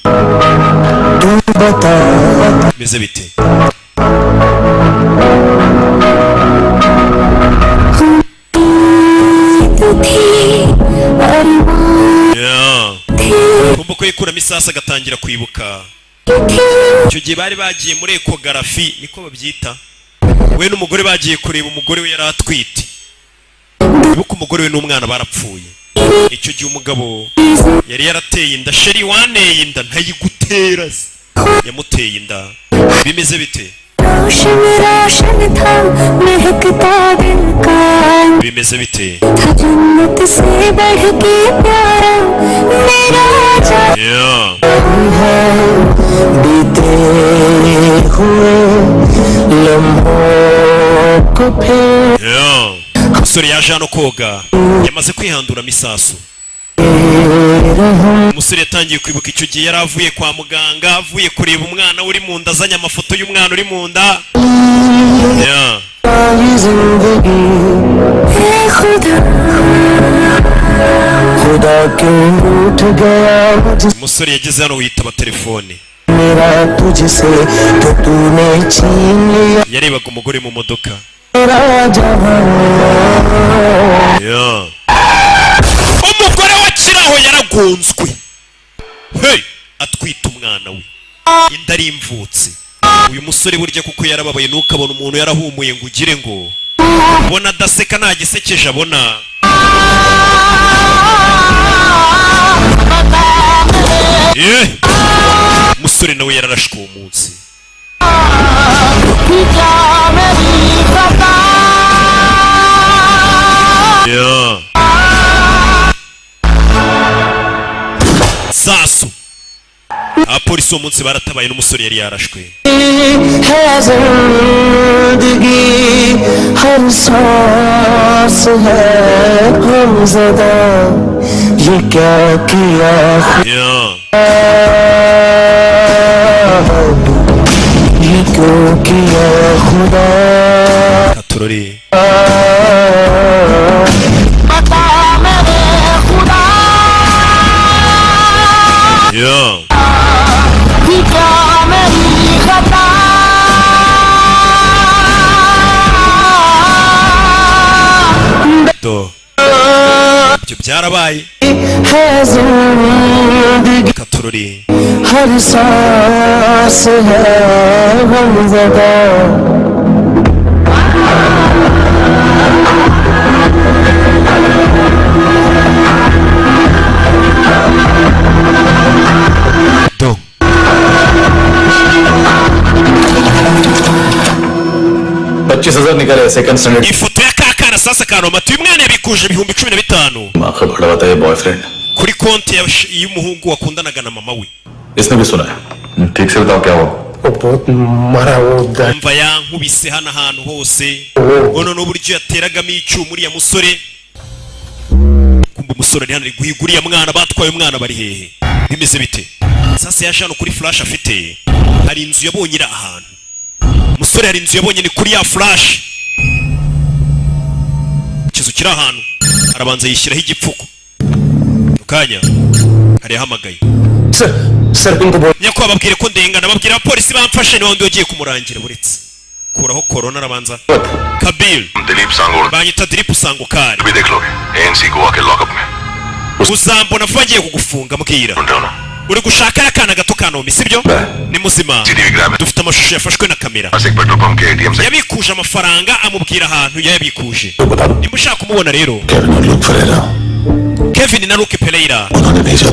Meze bite? Kumva ko yikuramo isasu agatangira kwibuka icyo gihe bari bagiye muri ekogarafi, niko babyita. We n'umugore bagiye kureba umugore we yari atwite. Ibuka umugore we n'umwana barapfuye. Icyo gihe umugabo yari yarateye inda. Sheri waneye inda ntayigutera, yamuteye inda. Bimeze bite? Bimeze bite? Umusore yaje hano koga, yamaze kwihanduramo isasu. Umusore yatangiye kwibuka icyo gihe yari avuye kwa muganga, avuye kureba umwana uri mu nda, azanye amafoto y'umwana uri mu nda. Umusore yageze hano yitaba telefone. Yarebaga umugore mu modoka. Umugore wa kiraho yaragonzwe. Atwita umwana we, inda ari imvutse. Uyu musore burya kuko yarababaye, nukabona umuntu yarahumuye ngo ugire ngo ubona adaseka, nta gisekeje abona. Umusore nawe yararashwe uwo munsi. Sasu abapolisi uwo munsi baratabaye, n'umusore yari yarashwe. Katurori ibyo byarabaye. Katurori निकाले second standard. Ifoto ya kakana sasa kanomati, uyu mwana yabikuje 15,000 माँ बड़ा बताया boyfriend kuri konti y'umuhungu wakundanaga na mama we. इसने भी सुना है. ठीक से बताओ क्या हुआ. Umva yankubise hano ahantu hose, ono n'uburyo yateragamo icyuma uriya musore. Kumva umusore ari hano ari guhiga uriya mwana, batwaye umwana bari hehe? Bimeze bite? Sasa yaje hano kuri flash afite, hari inzu yabonye iri ahantu. Umusore hari inzu yabonye ni kuri ya flash. Ikizu kiri ahantu, arabanza yishyiraho igipfuko. Mukanya hari yahamagaye. Sir उनको बोल nyako babwire ko ndengana, babwira abapolisi bamfashe niho ndi ugiye kumurangira buretse kuraho corona. Arabanza Kabil Dilip सांगोड़ banyita Dilip Sangokari, भी देख लोगे एएनसी गोवा के लॉकअप में. uzambona vuba ngiye kugufunga. Mbwira uri gushaka akana gato kanomi sibyo? Ni muzima, dufite amashusho yafashwe na kamera. Petrol pump के एटीएम से Yabikuje amafaranga, amubwira ahantu yayabikuje. Nimba ushaka kumubona rero, Kevin na Luke Pereira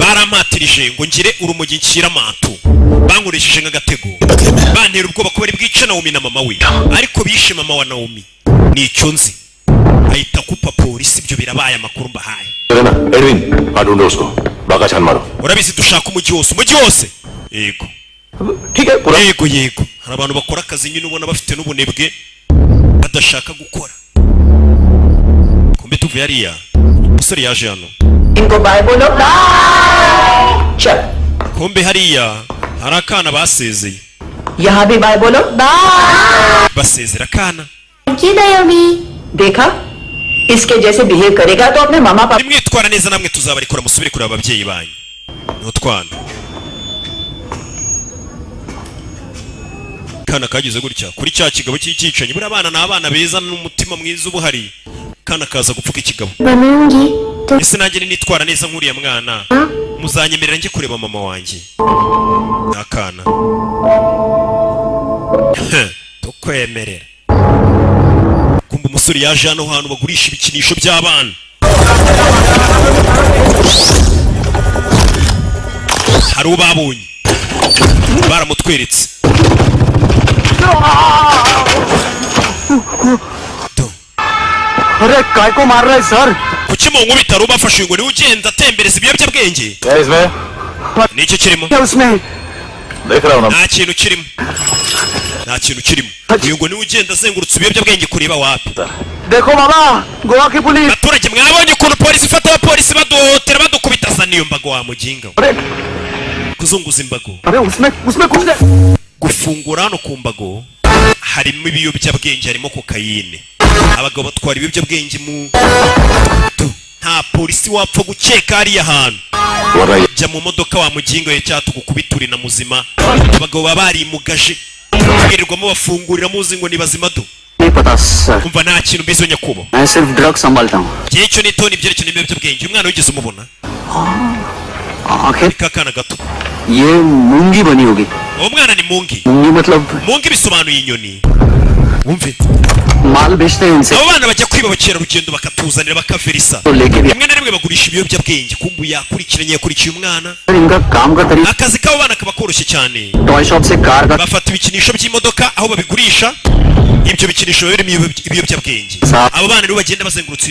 barampatirije ngo ngire urumogi nshyira amatu, bankurishije nk'agatego, bantera ubwoba ko bari bwice Naomi na mama we, ariko bishe mama wa Naomi. Nicyo nzi, ahita kupa polisi. Ibyo birabaye amakuru mbahaye. Edwin हाँ ढूंढो उसको, बाका छान मारो. Urabizi dushaka umujyi wose. Yego ठीक है पूरा yego. Hari abantu bakora akazi nyine ubona bafite n'ubunebwe. adashaka gukora. Kumbe tuvuye hariya umusore yaje hano. इनको बाय बोलो चल Kumbe hariya hari akana basezeye. यहाँ भी बाय बोलो Basezera akana. थैंक यू दयोमी देखा इसके जैसे बिहेव करेगा तो अपने मामा पापा Nimwitwara neza namwe tuzabarikora musubire kuri ababyeyi banyu. N'utwana. Kana kagize gutya kuri cya kigabo cy'icyicanyi buri abana n'abana beza n'umutima mwiza ubuhari. Kana kaza gupfuka ikigabo. बनूंगी तो Ese nanjye nitwara neza nk'uriya mwana. Muzanyemerera njye kureba mama wanjye. Nakana. Tukwemerera. Kumbe umusore yaje hano hantu bagurisha ibikinisho by'abana. Hari ubabonye. Baramutweretse. अरे काय को मार रहा है sir Kuki mu nkubita rubafashe ngo ni ugenda atembereza ibiyobyabwenge? क्या है इसमें Nicyo kirimo. क्या उसमें देख रहा हूँ ना Nta kintu kirimo. Nta kintu kirimo. Uyu ngo ni ugenda azengurutse ibiyobyabwenge kureba wapi. देखो मामा गोवा की police Baturage mwabonye ukuntu polisi ifata abapolisi baduhotera badukubita sa niyo mbago wa muginga. अरे Kuzunguza imbago. अरे उसमें उसमें कुछ नहीं Gufungura hano ku mbago harimo ibiyobyabwenge, harimo kokayine. Abagabo batwara ibiyobyabwenge mu nta polisi wapfa gukeka hariya hantu. Jya mu modoka wa muginga ye cyatugukubitura na muzima. Abagabo babarimugaje birirwamo bafungurira muzi ngo ni bazima do. नहीं पता sir Umva nta kintu mbizo nyakubo. मैं सिर्फ ड्रग संभालता हूँ Gihe cyo nitoni ibyerekeye ibiyobyabwenge. Umwana wigeze umubona? आखिर Kakana gato. ये मूंगी बनी होगी Uwo mwana ni mungi. मूंगी मतलब Mungi bisobanuye inyoni. Wumve. माल बेचते हैं इनसे Abo bana bajya kwiba abakerarugendo bakatuzanira bakaverisa. तो लेके भी Rimwe na rimwe bagurisha ibiyobyabwenge. Kumbu yakurikiranye yakurikiye umwana. इनका काम का तरीका Akazi k'abo bana kaba koroshye cyane. Toy shop से कार का Bafata ibikinisho by'imodoka aho babigurisha. Ibyo bikinisho biba birimo ibiyobyabwenge. Abo bana rero bagenda bazengurutse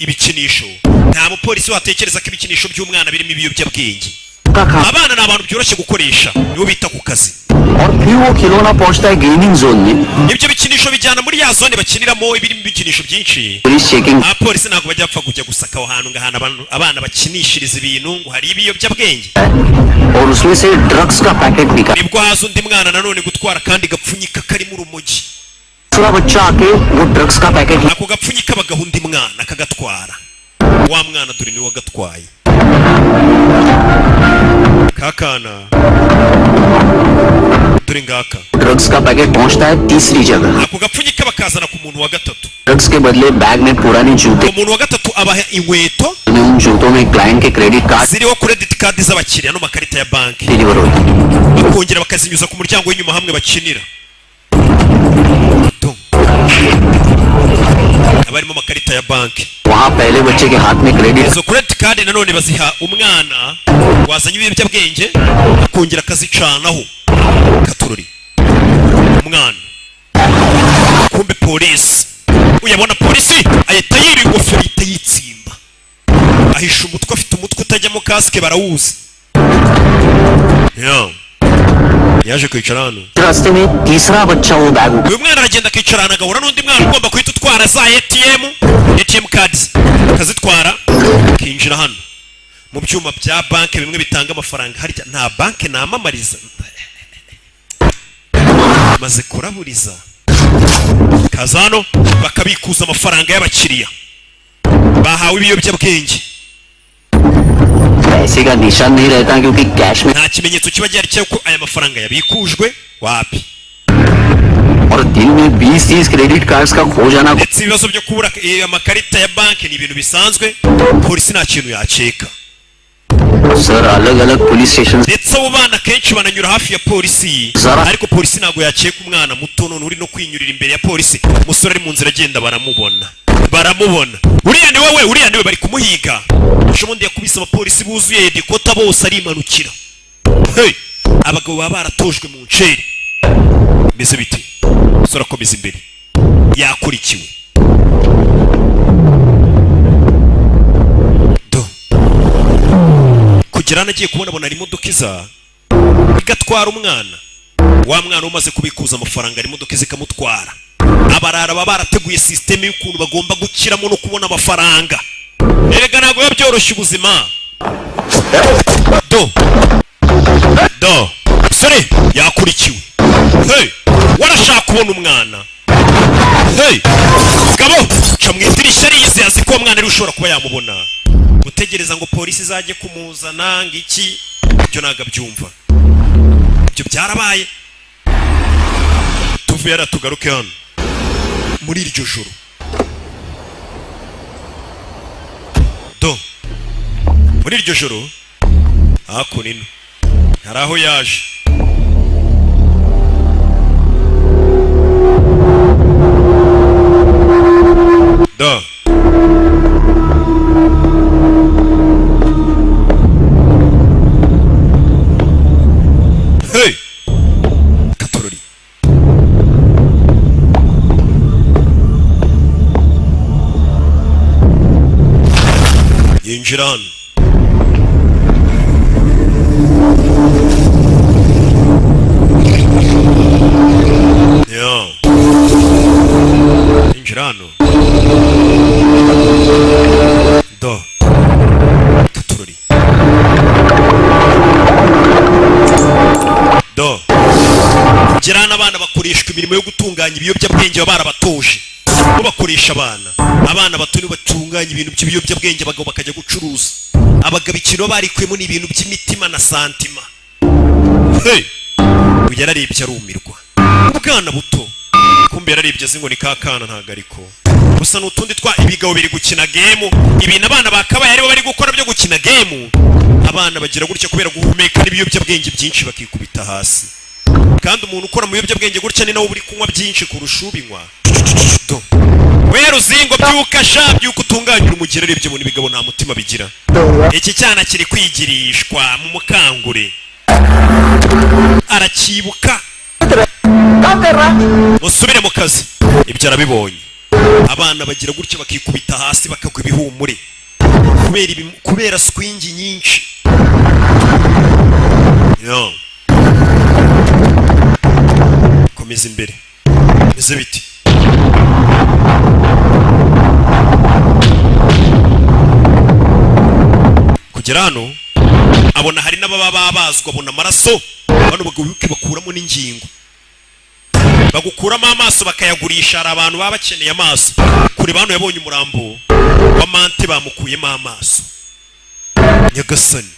ibikinisho. Nta mupolisi watekereza ko ibikinisho by'umwana birimo ibiyobyabwenge. का खा Abana ni abantu byoroshye gukoresha. Nibo bita ku kazi. और फिर वो खिलौना पहुंचता है gaming zone में Ibyo bikinisho bijyana muri ya zone bakiniramo ibirimo ibikinisho byinshi. Police checking Abapolisi ntabwo bajya bapfa kujya gusaka aho hantu ngahana abana bakinishiriza ibintu ngo hari ibiyobyabwenge. और उसमें से ड्रग्स का पैकेट निकाल Nibwo haza undi mwana nanone gutwara kandi gapfunyika karimo urumogi. दूसरा बच्चा आके वो ड्रग्स का packet Ako gapfunyika bagaha undi mwana akagatwara. Wa mwana dore niwe wagatwaye. Kakana dore ngaka. Drugs का पैकेट पहुंचता है तीसरी जगह Ako gapfunyika bakazana ku muntu wa gatatu. Drugs के बदले बैग में पुराने जूते Umuntu wa gatatu abaha inkweto में उन जूतों में क्लाइंट के credit card ziriho credit card z'abakiriya no makarita ya banki. Deliver होती Bakongera bakazinyuza ku muryango w'inyuma hamwe bakinira. Abarimo makarita ya banki. वहाँ पहले बच्चे के हाथ में credit Izo credit card nanone baziha umwana wazanye ibiyobyabwenge akongera akazicanaho katururi. Umwana kumbe polisi uyabona polisi ahita yiri ingofero ahita yitsimba ahisha umutwe afite umutwe utajyamo kasike barawuzi. Yaje kwicara hano. रास्ते में तीसरा बच्चा वो bag Uyu mwana aragenda akicara hano agahura n'undi mwana ugomba guhita utwara za ATM cards akazitwara akinjira hano mu byuma bya banki bimwe bitanga amafaranga. Harya nta banki namamariza maze kuraburiza kazano bakabikuza amafaranga y'abakiriya bahawe ibiyobyabwenge. पैसे का निशान नहीं रहता क्योंकि कैश में Nta kimenyetso kiba gihari cy'uko aya mafaranga yabikujwe wapi. और दिन में 20-30 क्रेडिट कार्ड्स का खो जाना Ndetse ibibazo byo kubura amakarita ya banki ni ibintu bisanzwe. Polisi nta kintu yaceka. Sir अलग अलग police station Ndetse abo bana kenshi bananyura hafi ya polisi Zara. ariko polisi ntabwo yaceka umwana muto none uri no kwinyurira imbere ya polisi. Umusore ari mu nzira agenda baramubona. Uriya ni we bari kumuhiga. Shobundi yakubise abapolisi buzuye dikota bose arimanukira. Hey, abagabo baba baratojwe mu nceri. Meze bite? Umusore akomeza imbere. Yakurikiwe. Kugera nagiye kubona ari imodoka iza igatwara umwana. Wa mwana umaze kubikuza amafaranga ari imodoka izikamutwara. abarara baba barateguye system y'ukuntu bagomba gukiramo no kubona amafaranga. Erega ntabwo byoroshye ubuzima. Do sore yakurikiwe. Hey, warashaka kubona umwana. Hey, gabo ca mu idirishya rize azi ko umwana ari ushobora kuba yamubona. Gutegereza ngo polisi zaje kumuzana ngiki byo naga byumva. Ibyo byarabaye. Tuvuye aratugaruke hano muri iryo joro. Muri iryo joro hakunino haraho yaje. Hey, katorori yinjira hano. Injirano katurori kugirana abana bakoreshwa imirimo yo gutunganya ibiyobyabwenge baba barabatuje bo bakoresha abana bato ni batunganya ibintu by'ibiyobyabwenge bagabo bakajya gucuruza. Abagabo ikiro barikwemo ni ibintu by'imitima na santima. Hey, yararebye arumirwa. Ubwana buto kumbe yararebye azi ngo ni kakana ntago ariko gusa n'utundi twa ibigabo biri gukina game. Ibintu abana bakabaye aribo bari gukora byo gukina game. Abana bagira gutya kubera guhumeka n'ibiyobyabwenge byinshi bakikubita hasi. Kandi umuntu ukora mu biyobyabwenge gutya ni nawe uri kunywa byinshi kurusha ubinywa. Wera uzingo byuka sha byuka utunganyira umugire arebye mu bigabo nta mutima bigira. Iki cyana kiri kwigirishwa mu mukangure. Arakibuka usubire mu kazi. Ibyo arabibonye. Abana bagira gutya bakikubita hasi bakagwa ibihumure kubera swingi nyinshi. Yo, komeza imbere bize biti. Kugera hano abona hari n'ababa babazwa abona amaraso. Bano bagabo bakuramo n'ingingo bagukuramo amaso bakayagurisha. Hari abantu baba bakeneye amaso. Kure bano yabonye umurambo wa mante bamukuyemo amaso. Nyagasani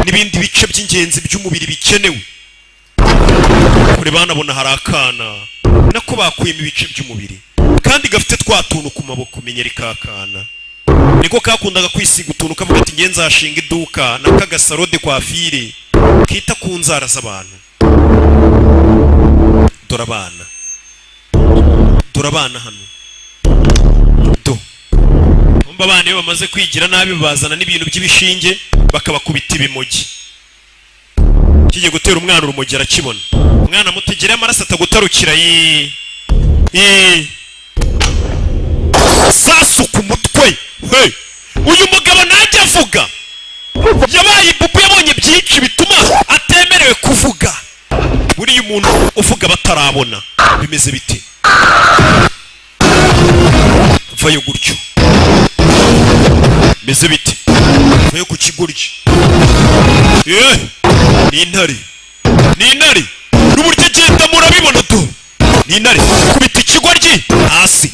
n'ibindi bice by'ingenzi by'umubiri bikenewe. Kure bano abona hari akana nako bakuyemo ibice by'umubiri kandi gafite twatuntu ku maboko. Menyeri kakana niko kakundaga kwisiga utuntu kavuga ati ngenza hashinga iduka n'akagasarode kwa fire kita ku nzara z'abantu. Dorabana hano umba abana iyo bamaze kwigira nabi bazana n'ibintu by'ibishinge bakabakubita ibimogi. Kigiye gutera umwana urumogi arakibona. Umwana mutegere amaraso atagutarukira sasu ku mutwe. Hey, uyu mugabo najya avuga yabaye ibubu yabonye byinshi bituma atemerewe kuvuga. Buriya umuntu uvuga batarabona bimeze bite? Vayo gutyo meze bite? Vayo ku kigoryi. Ni intare n'uburyo agenda murabibona tu. Ni intare kubita ikigoryi hasi.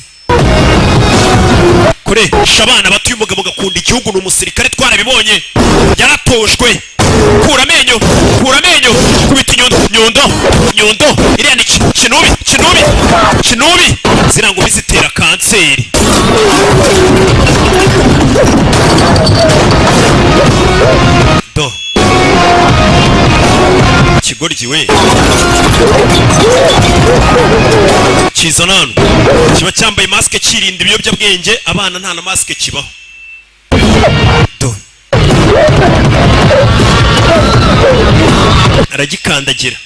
Kure shabana batuye umugabo gakunda igihugu n'umusirikare twarabibonye yaratojwe. Kura amenyo kubita nyundo iriya ni kinubi zirango bizitera kanseri. Kigoryi we kizana hano kiba cyambaye maske kirinda ibiyobyabwenge. Abana nta na maske kibaho. Aragikandagira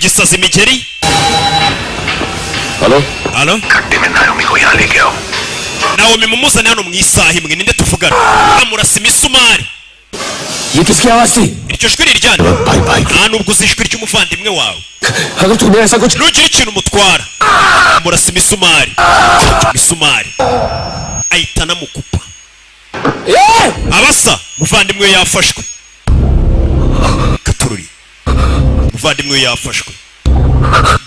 gisaza imigeri. Halo Naomi mumuzane hano mu isaha imwe. Ninde tuvugana? Amurasa imisumari. iryo jwi riryana nta nubwo uzi ijwi ry'umuvandimwe wawe nugira ikintu umutwara murasa imisumari ahita anamukupa abasa umuvandimwe yafashwe katururi umuvandimwe yafashwe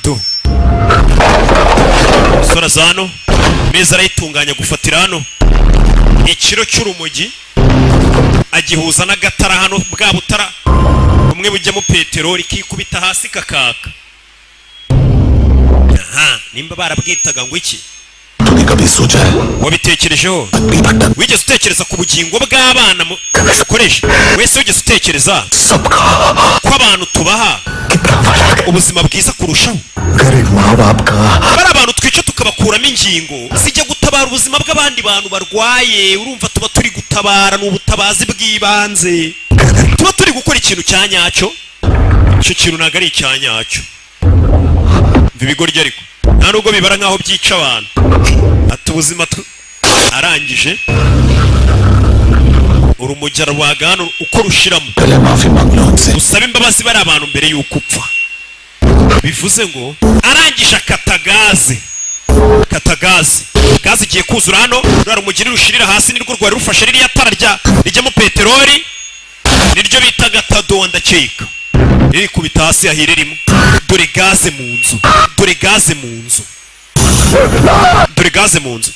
do sora zano meza arayitunganya gufatira hano ikiro cy'urumogi agihuza n'agatara hano bwa butara umwe bujyamo peteroli kikubita hasi kakaka nimba barabwitaga ngo iki wabitekerejeho wigeze utekereza ku bugingo bw'abana ukoresha wese wigeze utekereza ko abantu tubaha ubuzima bwiza kurushaho bari abantu twica tukabakuramo ingingo zijya gutabara ubuzima bw'abandi bantu barwaye urumva tuba turi gutabara n'ubutabazi bw'ibanze tuba turi gukora ikintu cya nyacyo icyo kintu ntabwo ari icya nyacyo ibigoryi ariko nta nubwo bibara nk'aho byica abantu ati ubuzima arangije urumogi rwaga hano uko rushiramo usaba imbabazi bari abantu mbere y'uko upfa bivuze ngo arangije akata gaze gaze igiye kuzura hano rwa rumogi rushirira hasi nirwo rwari rufashe ririya tara rijyamo peteroli niryo bita gatado ndakeka riri kubita hasi ahiririmo dore gaze mu nzu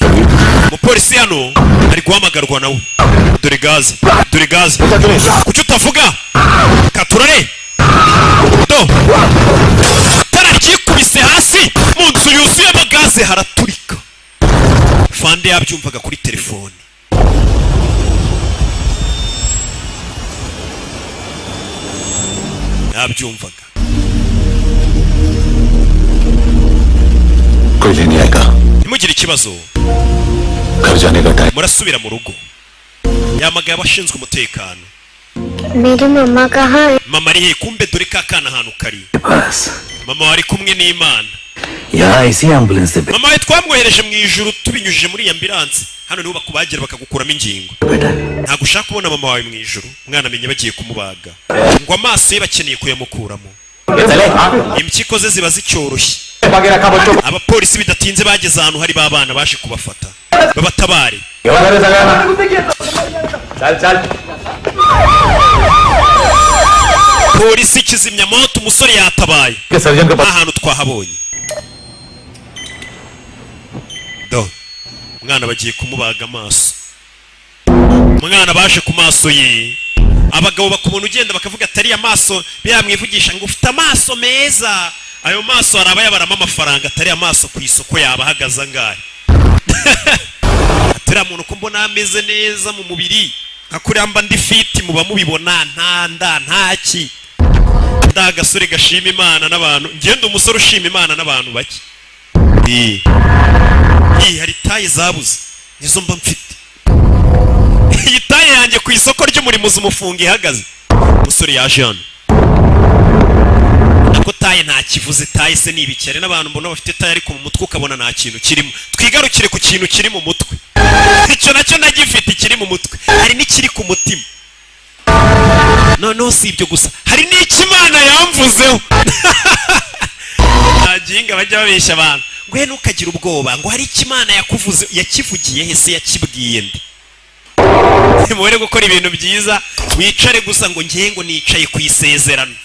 umupolisi hano ari guhamagarwa nawe dore gaze kuki utavuga katurare do tara ryikubise hasi mu nzu yuzuyemo gaze haraturika fande yabyumvaga kuri telefone yabyumvaga ntimugire ikibazo murasubira mu rugo yamagaye abashinzwe umutekano mama ari he kumbe dore ka kana ahantu kari mama wari kumwe n'Imana mama we twamwohereje mu ijuru tubinyujije muri iyi ambulance hano niho bakubagera bakagukuramo ingingo ntabwo ushaka kubona mama wawe mu ijuru umwana amenye bagiye kumubaga ngo amaso ye bakeneye kuyamukuramo impyiko ze ziba zicyoroshye abapolisi bidatinze bageze ahantu hari babana baje kubafata babatabare polisi kizimya moto umusore yatabaye ahantu twahabonye do umwana bagiye kumubaga amaso umwana baje ku maso ye abagabo bakubona ugenda bakavuga atari amaso biramwivugisha ngo ufite amaso meza ayo maso arabayabaramo amafaranga atari amaso ku isoko yaba ahagaze angahe atari umuntu ko mbona ameze neza mu mubiri akuriya mba ndi fiti muba mubibona ntaki ndagasore gashima Imana n'abantu ngende umusore ushima Imana n'abantu bake hari taye zabuze nizo mba mfite iyi taye yanjye ku isoko ry'umurimo zumufunga ihagaze umusore yaje hano ko taye nta kivuze taye se nibikere n'abantu mbona bafite taye ariko mu mutwe ukabona nta kintu kirimo twigarukire ku kintu kiri mu mutwe icyo nacyo nagifite kiri mu mutwe hari n'ikiri ku mutima no si ibyo gusa hari n'ikimana yamvuzeho naginga bajya babeshya abantu ngo he ntukagire ubwoba ngo hari ikimana yakuvuze yakivugiye he se yakibwiye ndi nimubere gukora ibintu byiza wicare gusa ngo ngiye ngo nicaye ku isezerano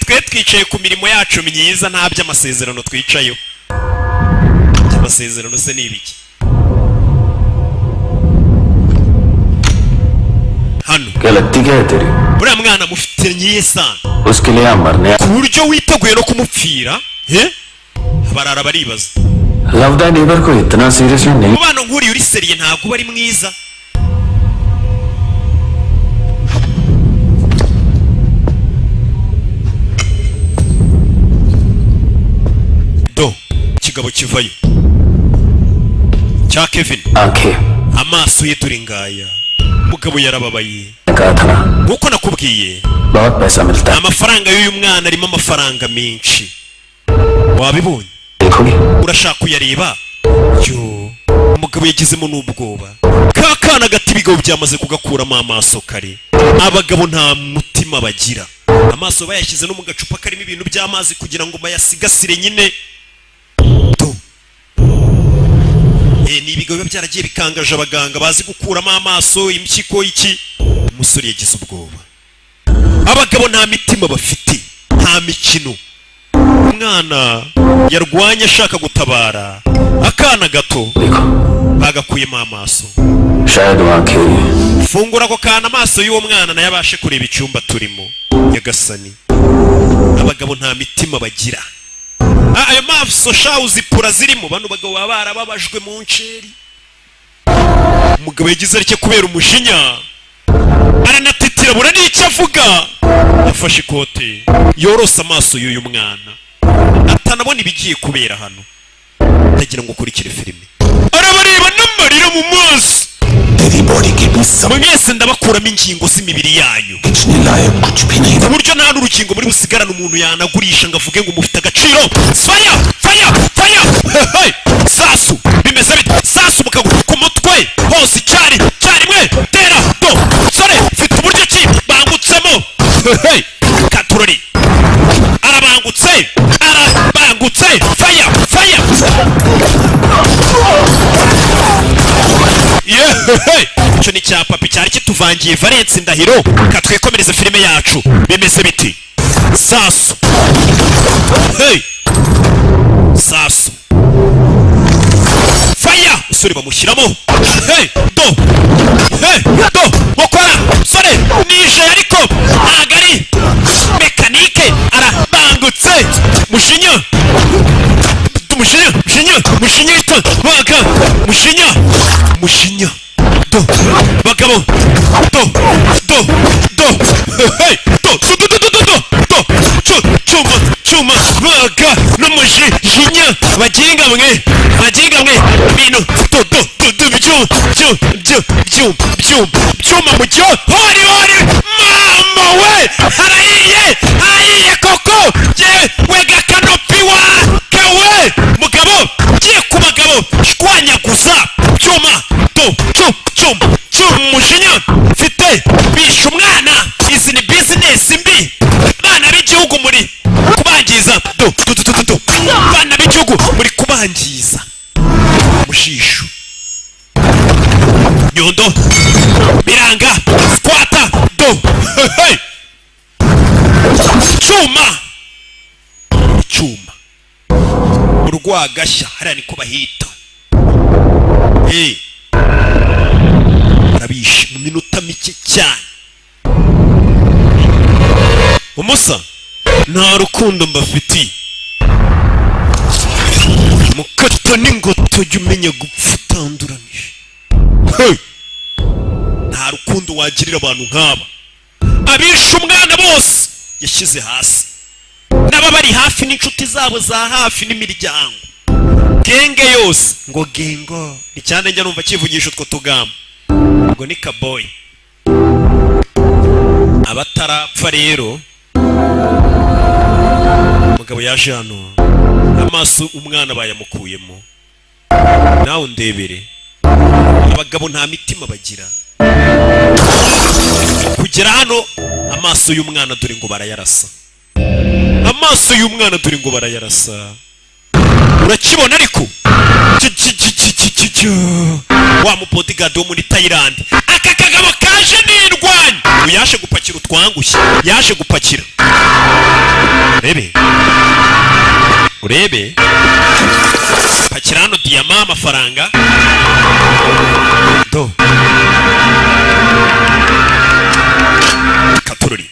twe twicaye ku mirimo yacu myiza nta by'amasezerano twicayeho amasezerano se ni ibiki hano uriya mwana mufite nyiye sana ku buryo witeguye no kumupfira barara baribaza umubano nk'uriya uri seriye ntabwo uba ari mwiza do ikigabo kivayo cya Kevin amaso ye turi ngaya umugabo yarababaye nkuko nakubwiye amafaranga y'uyu mwana arimo amafaranga menshi wabibonye urashaka kuyareba yo umugabo yagizemo n'ubwoba kakana gati bigabo byamaze kugakuramo amaso kare abagabo nta mutima mitima bagira. Amaso bayashyize no mu gacupa karimo ibintu by'amazi kugira ngo bayasigasire nyine. Ni ibigo biba byaragiye bikangaje abaganga bazi gukuramo amaso, impyiko iki. Umusore yagize ubwoba. Abagabo nta mitima bafite, nta mikino. Umwana yarwanye ashaka gutabara akana gato bagakuyemo amaso. Fungura ako kana amaso y'uwo mwana nayo abashe kureba icyumba turimo. Nyagasani, abagabo nta mitima bagira. Ayo maso shawu zipura zirimo bano bagabo baba barababajwe mu nceri. Umugabo yagize arike kubera umujinya aranatitira bura n'icyo avuga. Yafashe ikote yorose amaso y'uyu mwana atanabona ibigiye kubera hano. Ndagira ngo ukurikire filime. Arabareba n'amarira mu maso. Mwese ndabakuramo ingingo z'imibiri yanyu ku buryo nta n'urukingo muri busigarane umuntu yanagurisha ngo avuge ngo mufite agaciro. Fire! Fire! Fire! Hey! Sasu! Bimeze bite? Sasu mu kaguru ku mutwe hose icyarimwe tera do. Sore mfite uburyo ki bangutsemo. Hey! Katurori arabangutse. Fire! Fire! Icyo ni cya papi cyari kituvangiye Valence Ndahiro. Katwekomereza filime yacu. Bimeze biti? Sasu. Hey! Sasu. Fire! Usuri bamushyiramo. Hey! Do! Hey! Do! Mukora! Sore! Nije ariko nagari mekanike arabangutse. Mushinya! Mushinya ito baga mushinya do bagabo do hey do chuma baga n'umujinya baginga mwe bino chuma mujyo hori mama we harayiye koko je wega kanopi wa kawe mugabo giye ku bagabo shwanyaguza cyuma mushinya mfite bisha umwana. Izi ni business mbi bana b'igihugu muri kubangiza bana b'igihugu muri kubangiza mushisho nyondo biranga squata do hey cyuma urwagashya hariya niko bahita. Arabishe mu minota mike cyane. Umusa nta rukundo mbafitiye. Mukato n'ingoto jya umenya gupfa utanduranije. Nta rukundo wagirira abantu nk'aba. Abishe umwana bose yashyize hasi. N'aba bari hafi n'inshuti zabo za hafi n'imiryango. Genge yose ngo gengo ni cyane njya numva kivugisha utwo tugamba ngo ni kaboy. Abatarapfa rero umugabo yaje hano amaso umwana bayamukuyemo. Nawe ndebere abagabo nta mitima bagira. Kugera hano amaso y'umwana dore ngo barayarasa. Amaso y'umwana dore ngo barayarasa. Urakibona ariko wa mubodigadi wo muri Thailand. Aka kagabo kaje n'indwanyi uyashe gupakira utwangushye yaje gupakira. Urebe pakira hano diyama amafaranga do katururi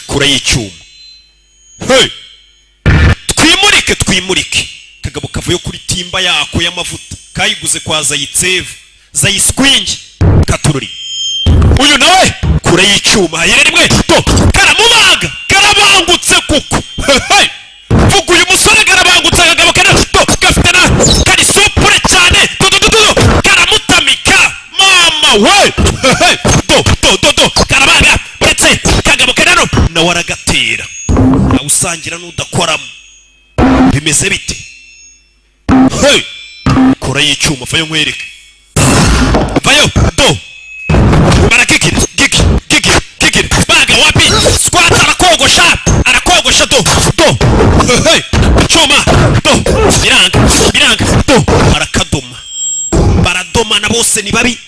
kura y'icyuma. Hey! Twimurike kagabo kavuye kuri timba yako y'amavuta kayiguze kwa Zayiskwingi Katururi. Uyu nawe kure y'icyuma yere rimwe to karamubaga karabangutse kuko. Hey! Vuga uyu musore karabangutse kagabo kana to gafite na kari supure cyane karamutamika mama we. Hey! To karabaga uretse kagabo kana na waragatera awusangira n'udakoramo. Bimeze bite? Hey! Kora y'icyuma vayo nkwereke. Vayo do. Barakikira. Gigi. hey icyuma do biranga do arakadoma baradoma na bose ni babi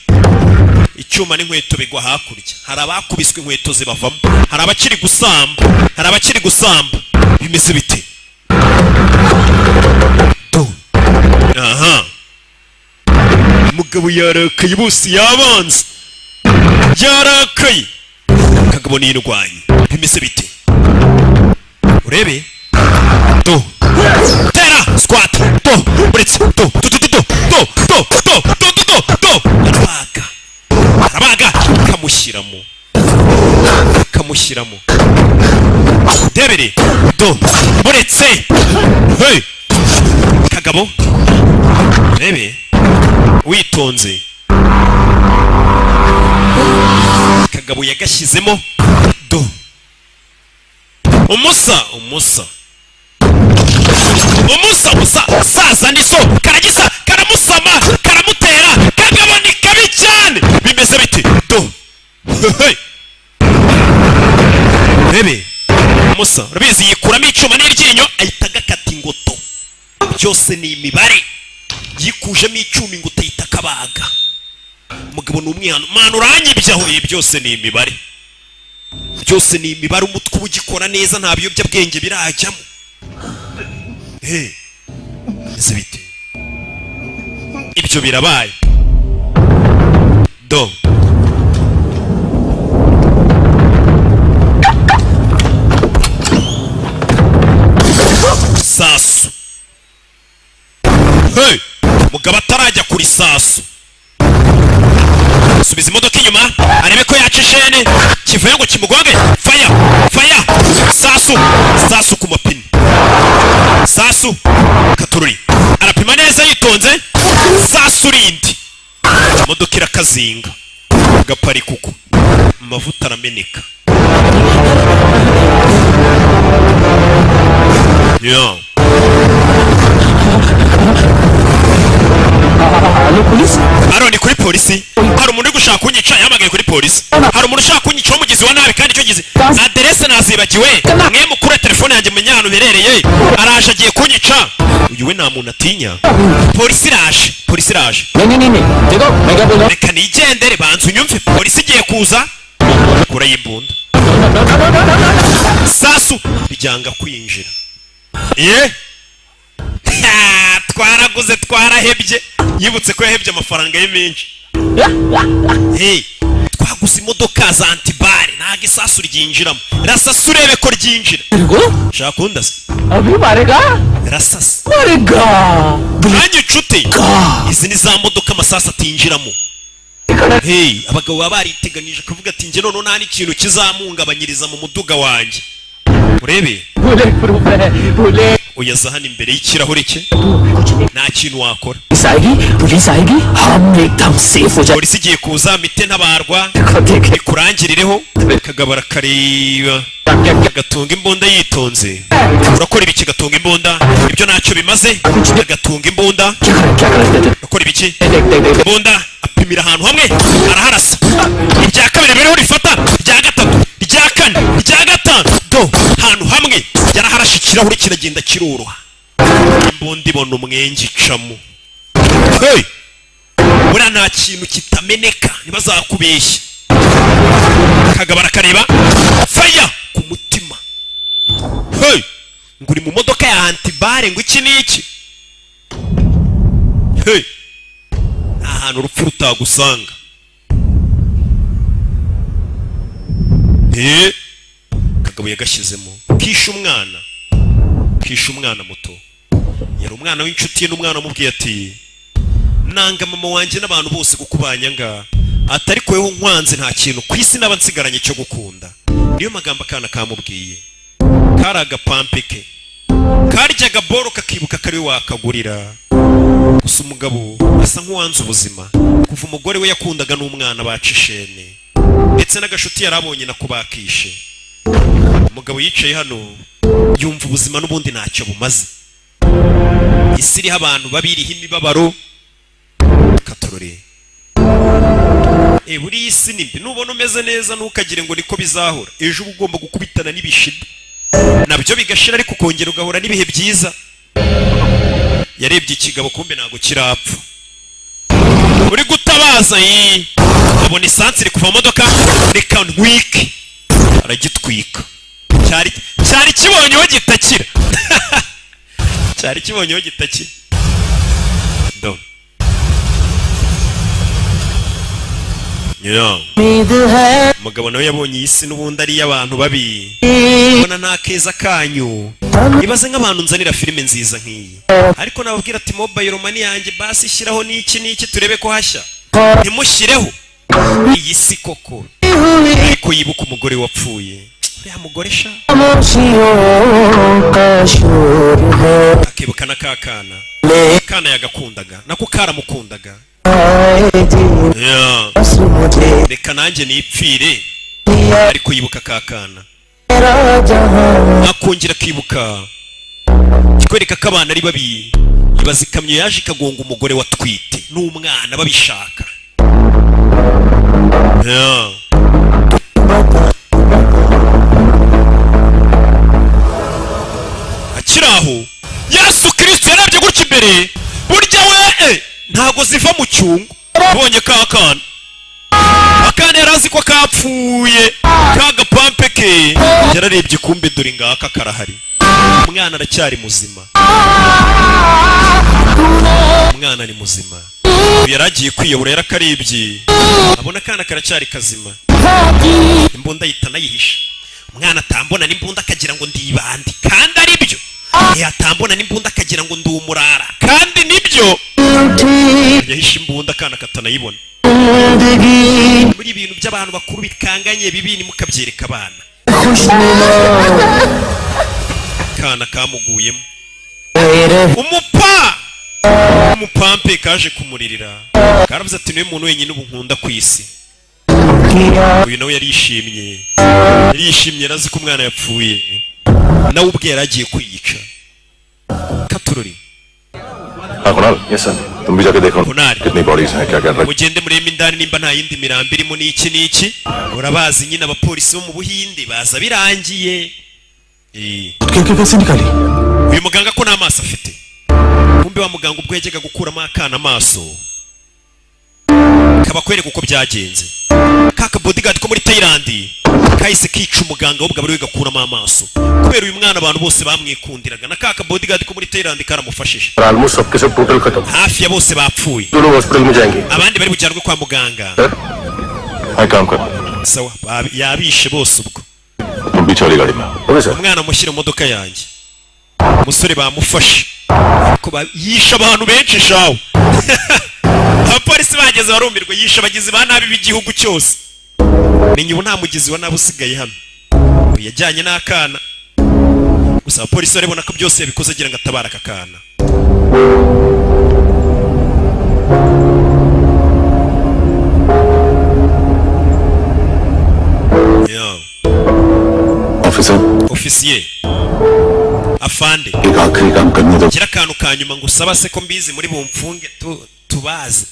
icyuma n'inkweto bigwa hakurya hari abakubiswe inkweto zibavamo hari abakiri gusamba bimeze bite do aha umugabo yarakaye bose yabanze yarakaye kagabo nirwanye bimeze bite urebe do tera squat do buretse do arabaga kamushyiramo debere do buretse hey kagabo urebe witonze kagabo yagashyizemo do umusa saza niso karagisa karamusama karamutera kagabo ni kabi cyane bimeze biti do bebe umusa urabizi yikuramo icyuma n'iryinyo ahita agakata ingoto byose ni imibare yikujemo icyuma ingoto ahita akabaga umugabo ni umwihano mwana uranyibyaho byose ni imibare umutwe uba ugikora neza nta biyobyabwenge birajyamo ese bite ibyo birabaye do sasu hey mugabo atarajya kuri sasu subiza imodoka inyuma arebe ko yaca ishene kivuye ngo kimugonge fire sasu ku mapine sasu katururi arapima neza yitonze sasu rindi imodoka irakazinga gapari kuko amavuta arameneka Aroni kuri polisi hari umuntu uri gushaka kunyica yamagaye kuri polisi hari umuntu ushaka kunyica umugizi wa nabi kandi icyo gize aderese nazibagiwe mwe mukure telefone yanjye menya ahantu berereye araje agiye kunyica uyu we nta muntu atinya polisi iraje reka nigendere banza unyumve polisi igiye kuza kura y'imbunda sasu bijyanga kwinjira twaraguze twarahebye yibutse ko yahebye amafaranga ye menshi twaguze imodoka za antibare ntago isasu ryinjiramo rasasa urebe ko ryinjira shaka kundasa rasasa nanjye nshuti izi ni za modoka amasasu atinjiramo abagabo baba bariteganije kuvuga ati njye noneho nta n'ikintu kizamuhungabanyiriza mu muduga wanjye urebe uyaza hano imbere y'ikirahure cye nta kintu wakora polisi igiye kuza mite ntabarwa ikurangirireho kagabo arakareba agatunga imbunda yitonze urakora ibiki gatunga imbunda ibyo ntacyo bimaze agatunga imbunda urakora ibiki imbunda apimira ahantu hamwe araharasa irya kabiri biriho rifata irya gatatu irya kane irya gatanu do ahantu hamwe yaraharashe ikirahure kiragenda kiroroha imbunda ibona umwenge icamo buriya nta kintu kitameneka ntibazakubeshye kagabo arakareba faya ku mutima ngo uri mu modoka ya antibare ngo iki n'iki nta hantu urupfu rutagusanga kagabo yagashyizemo kishe umwana muto yari umwana w'inshuti ye n'umwana amubwiye ati nanga mama wanjye n'abantu bose gukubanyanga atari kweho nkwanze nta kintu ku isi naba nsigaranye cyo gukunda niyo magambo akana kamubwiye kari agapampe ke karyaga boro kakibuka kari wakagurira gusa umugabo asa nk'uwanze ubuzima kuva umugore we yakundaga n'umwana baca ishene ndetse n'agashuti yarabonye nako bakishe umugabo yicaye hano yumva ubuzima n'ubundi ntacyo bumaze isi iriho abantu babiriho imibabaro katurore buriya isi ni mbi nubona umeze neza ntukagire ngo niko bizahora ejo uba ugomba gukubitana n'ibishida nabyo bigashira ariko ukongera ugahura n'ibihe byiza. Yarebye ikigabo kumbe ntago kirapfa. Uri gutabaza abona isansi iri kuva mu modoka reka ntwike, aragitwika. cyari kibonyeho gitakira. Cyari kibonyeho gitakira. Do umugabo nawe yabonye isi n'ubundi ari y'abantu babi. Mbona nta keza kanyu. Ibaze nk'abantu nzanira filime nziza nk'iyi, ariko nababwira ati mobile money yanjye basi ishyiraho n'iki turebe ko hashya. Ntimushyireho iyi si koko. Ariko yibuka umugore wapfuye. Uriya mugore sha akibuka na kakana. Kana yagakundaga nako karamukundaga. Reka nanjye nipfire, ariko yibuka kakana. Akongera akibuka kikwereka ko abana ari babi. Ibaza ikamyo yaje ikagonga umugore watwite n'umwana babishaka. Akiraho Yesu Kristo yarabye gutya imbere, burya we ntago ziva mu cyungu. Abonye kakana, akana yarazi ko kapfuye, kagapampe ke yararebye kumbe dore ngaka karahari. Umwana aracyari muzima. Umwana ni muzima. Yaragiye kwiyahura, yarakarebye abona kana karacyari kazima. Imbunda yitana yihisha. Umwana atambona n'imbunda akagira ngo ndibandi, kandi ari byo. Yatambona n'imbunda akagira ngo ndi umurara, kandi nibyo. Yahisha imbunda kana katanayibona. Muri ibintu by'abantu bakuru bikanganye bibi ni mukabyereka abana. Kana kamuguyemo. Umupampe kaje kumuririra. Karavuze ati niwe muntu wenyine ubu nkunda ku isi. Uyu nawe yarishimye. Yarishimye arazi ko umwana yapfuye. Nawe ubwe yaragiye kwiyica. Katurori. Kunal, yes sir. तुम भी जाके देखो कितनी बॉडीज हैं क्या कर रहे हैं. Mugende murebe indani nimba nta yindi mirambi irimo n'iki. Urabazi nyine abapolisi bo mu Buhinde baza birangiye. कैसे निकाली. Uyu muganga ko n'amaso afite. Kumbe wa muganga ubwo yajyaga gukuramo akana amaso. Kabakwereka uko byagenze. Kaka bodyguard ko muri Thailand kahise kica umuganga w'ubwo bari gakuramo amaso. Kubera uyu mwana abantu bose bamwikundiraga, na kaka bodyguard ko muri Thailand karamufashije. Almost सबके सब टोटल खत्म. Hafi ya bose bapfuye. दोनों हॉस्पिटल में जाएंगे. Abandi bari bujyanwe kwa muganga. Hai काम कर. Sawa, yabishe bose ubwo. तुम भी चली गाड़ी में. Okay sir. Umwana mushyira mu modoka yanjye. Umusore bamufashe. Ko yisha abantu benshi shawo. Abapolisi bageze barumirwa, yisha abagizi ba nabi b'igihugu cyose. Menye ubu nta mugizi wa nabi usigaye hano. Yajyanye n'akana. Gusa abapolisi baribona ko byose yabikoze agira ngo atabara aka kana. Ofisiye afande gira akantu ka nyuma ngo usaba se ko mbizi muri bumfunge tubaze.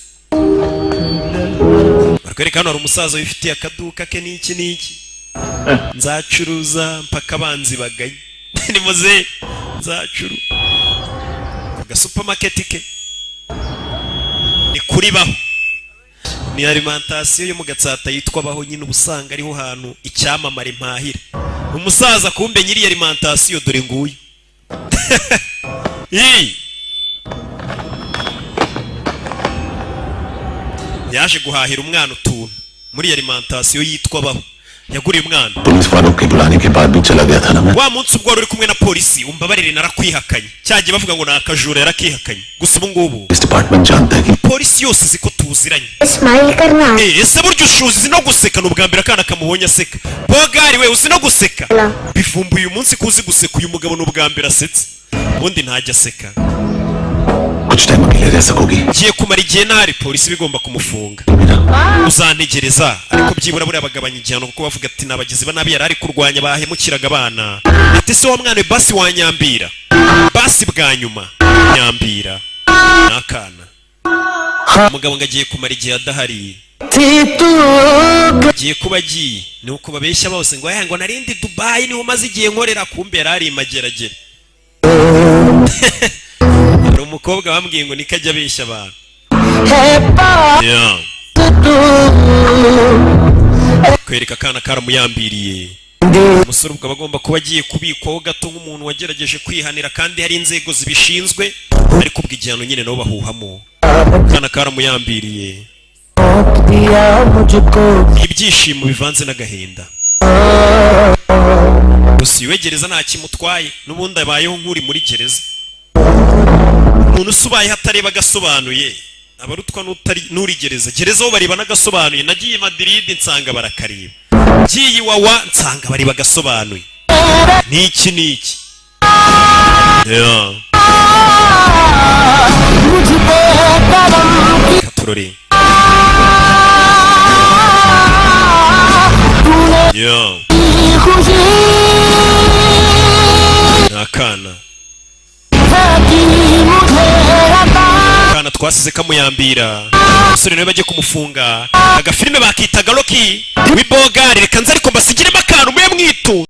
Barwereka hano hari umusaza wifitiye akaduka ke n'iki nzacuruza mpaka abanzi bagaye. Ni muze nzacuru aga supermarket ke ni kuri baho, ni alimentation yo mu Gatsata yitwa baho nyine ubusanga ariho hantu icyamamare mpahira. Umusaza kumbe nyiri alimentation dore nguyu. Yaje guhahira umwana utuntu muri alimentation yitwa baho. Yaguriye umwana. Police वालों के बुलाने के बाद भी चला गया था ना मैं. Wa munsi ubwo uri kumwe na polisi umbabarire narakwihakanye. Cyagiye bavuga ngo nakajura yarakihakanye. Gusa ubu ngubu इस डिपार्टमेंट जानता है कि polisi yose ziko tuziranye. Smile करना. Ese buryo ushuzi no guseka n'ubwa mbere akana kamuhonye aseka. Bogari we uzi no guseka. Bivumbuye uyu munsi kuzi guseka uyu mugabo n'ubwa mbere asetse. Ubundi ntajya aseka. कुछ टाइम अकेले रह सकोगी. Giye kumara igihe ntari polisi bigomba kumufunga. Uzantegereza ariko byibura buri abagabanya igihano kuko bavuga ati nabagizi ba nabi yarari kurwanya bahemukiraga abana. Ati se wa mwana basi wanyambira. Basi bwa nyuma nyambira. Nakana. Umugabo ngagiye kumara igihe adahari. giye kuba giye ni uko babeshya bose ngo ngo narindi Dubai niho maze igihe nkorera kumbe ari mageragere. Hari umukobwa bambwiye ngo nikajya abeshya abantu. Yeah. Kwereka kana karamuyambiriye. Umusore ubwo bagomba kuba agiye kubikwaho gato nk'umuntu wagerageje kwihanira kandi hari inzego zibishinzwe ariko ubw'igihano nyine nabo bahuhamo. Kana karamuyambiriye. Ibyishimo bivanze n'agahinda. Gusa iwe gereza nta kimutwaye n'ubundi abayeho nk'uri muri gereza. Umuntu usubaye hatareba gasobanuye abarutwa n'uri gereza. Gereza bo bariba n'agasobanuye. Nagiye Madrid nsanga barakariba. Giye Wawa nsanga bari bagasobanuye. Niki. Yeah. Katurore. Yeah. Nakana. Kana twasize kamuyambira. Umusore nawe bagiye kumufunga. Agafilime bakitaga Rocky. Wibogari reka nzi ariko mbasigiremo akantu mwe mwitu.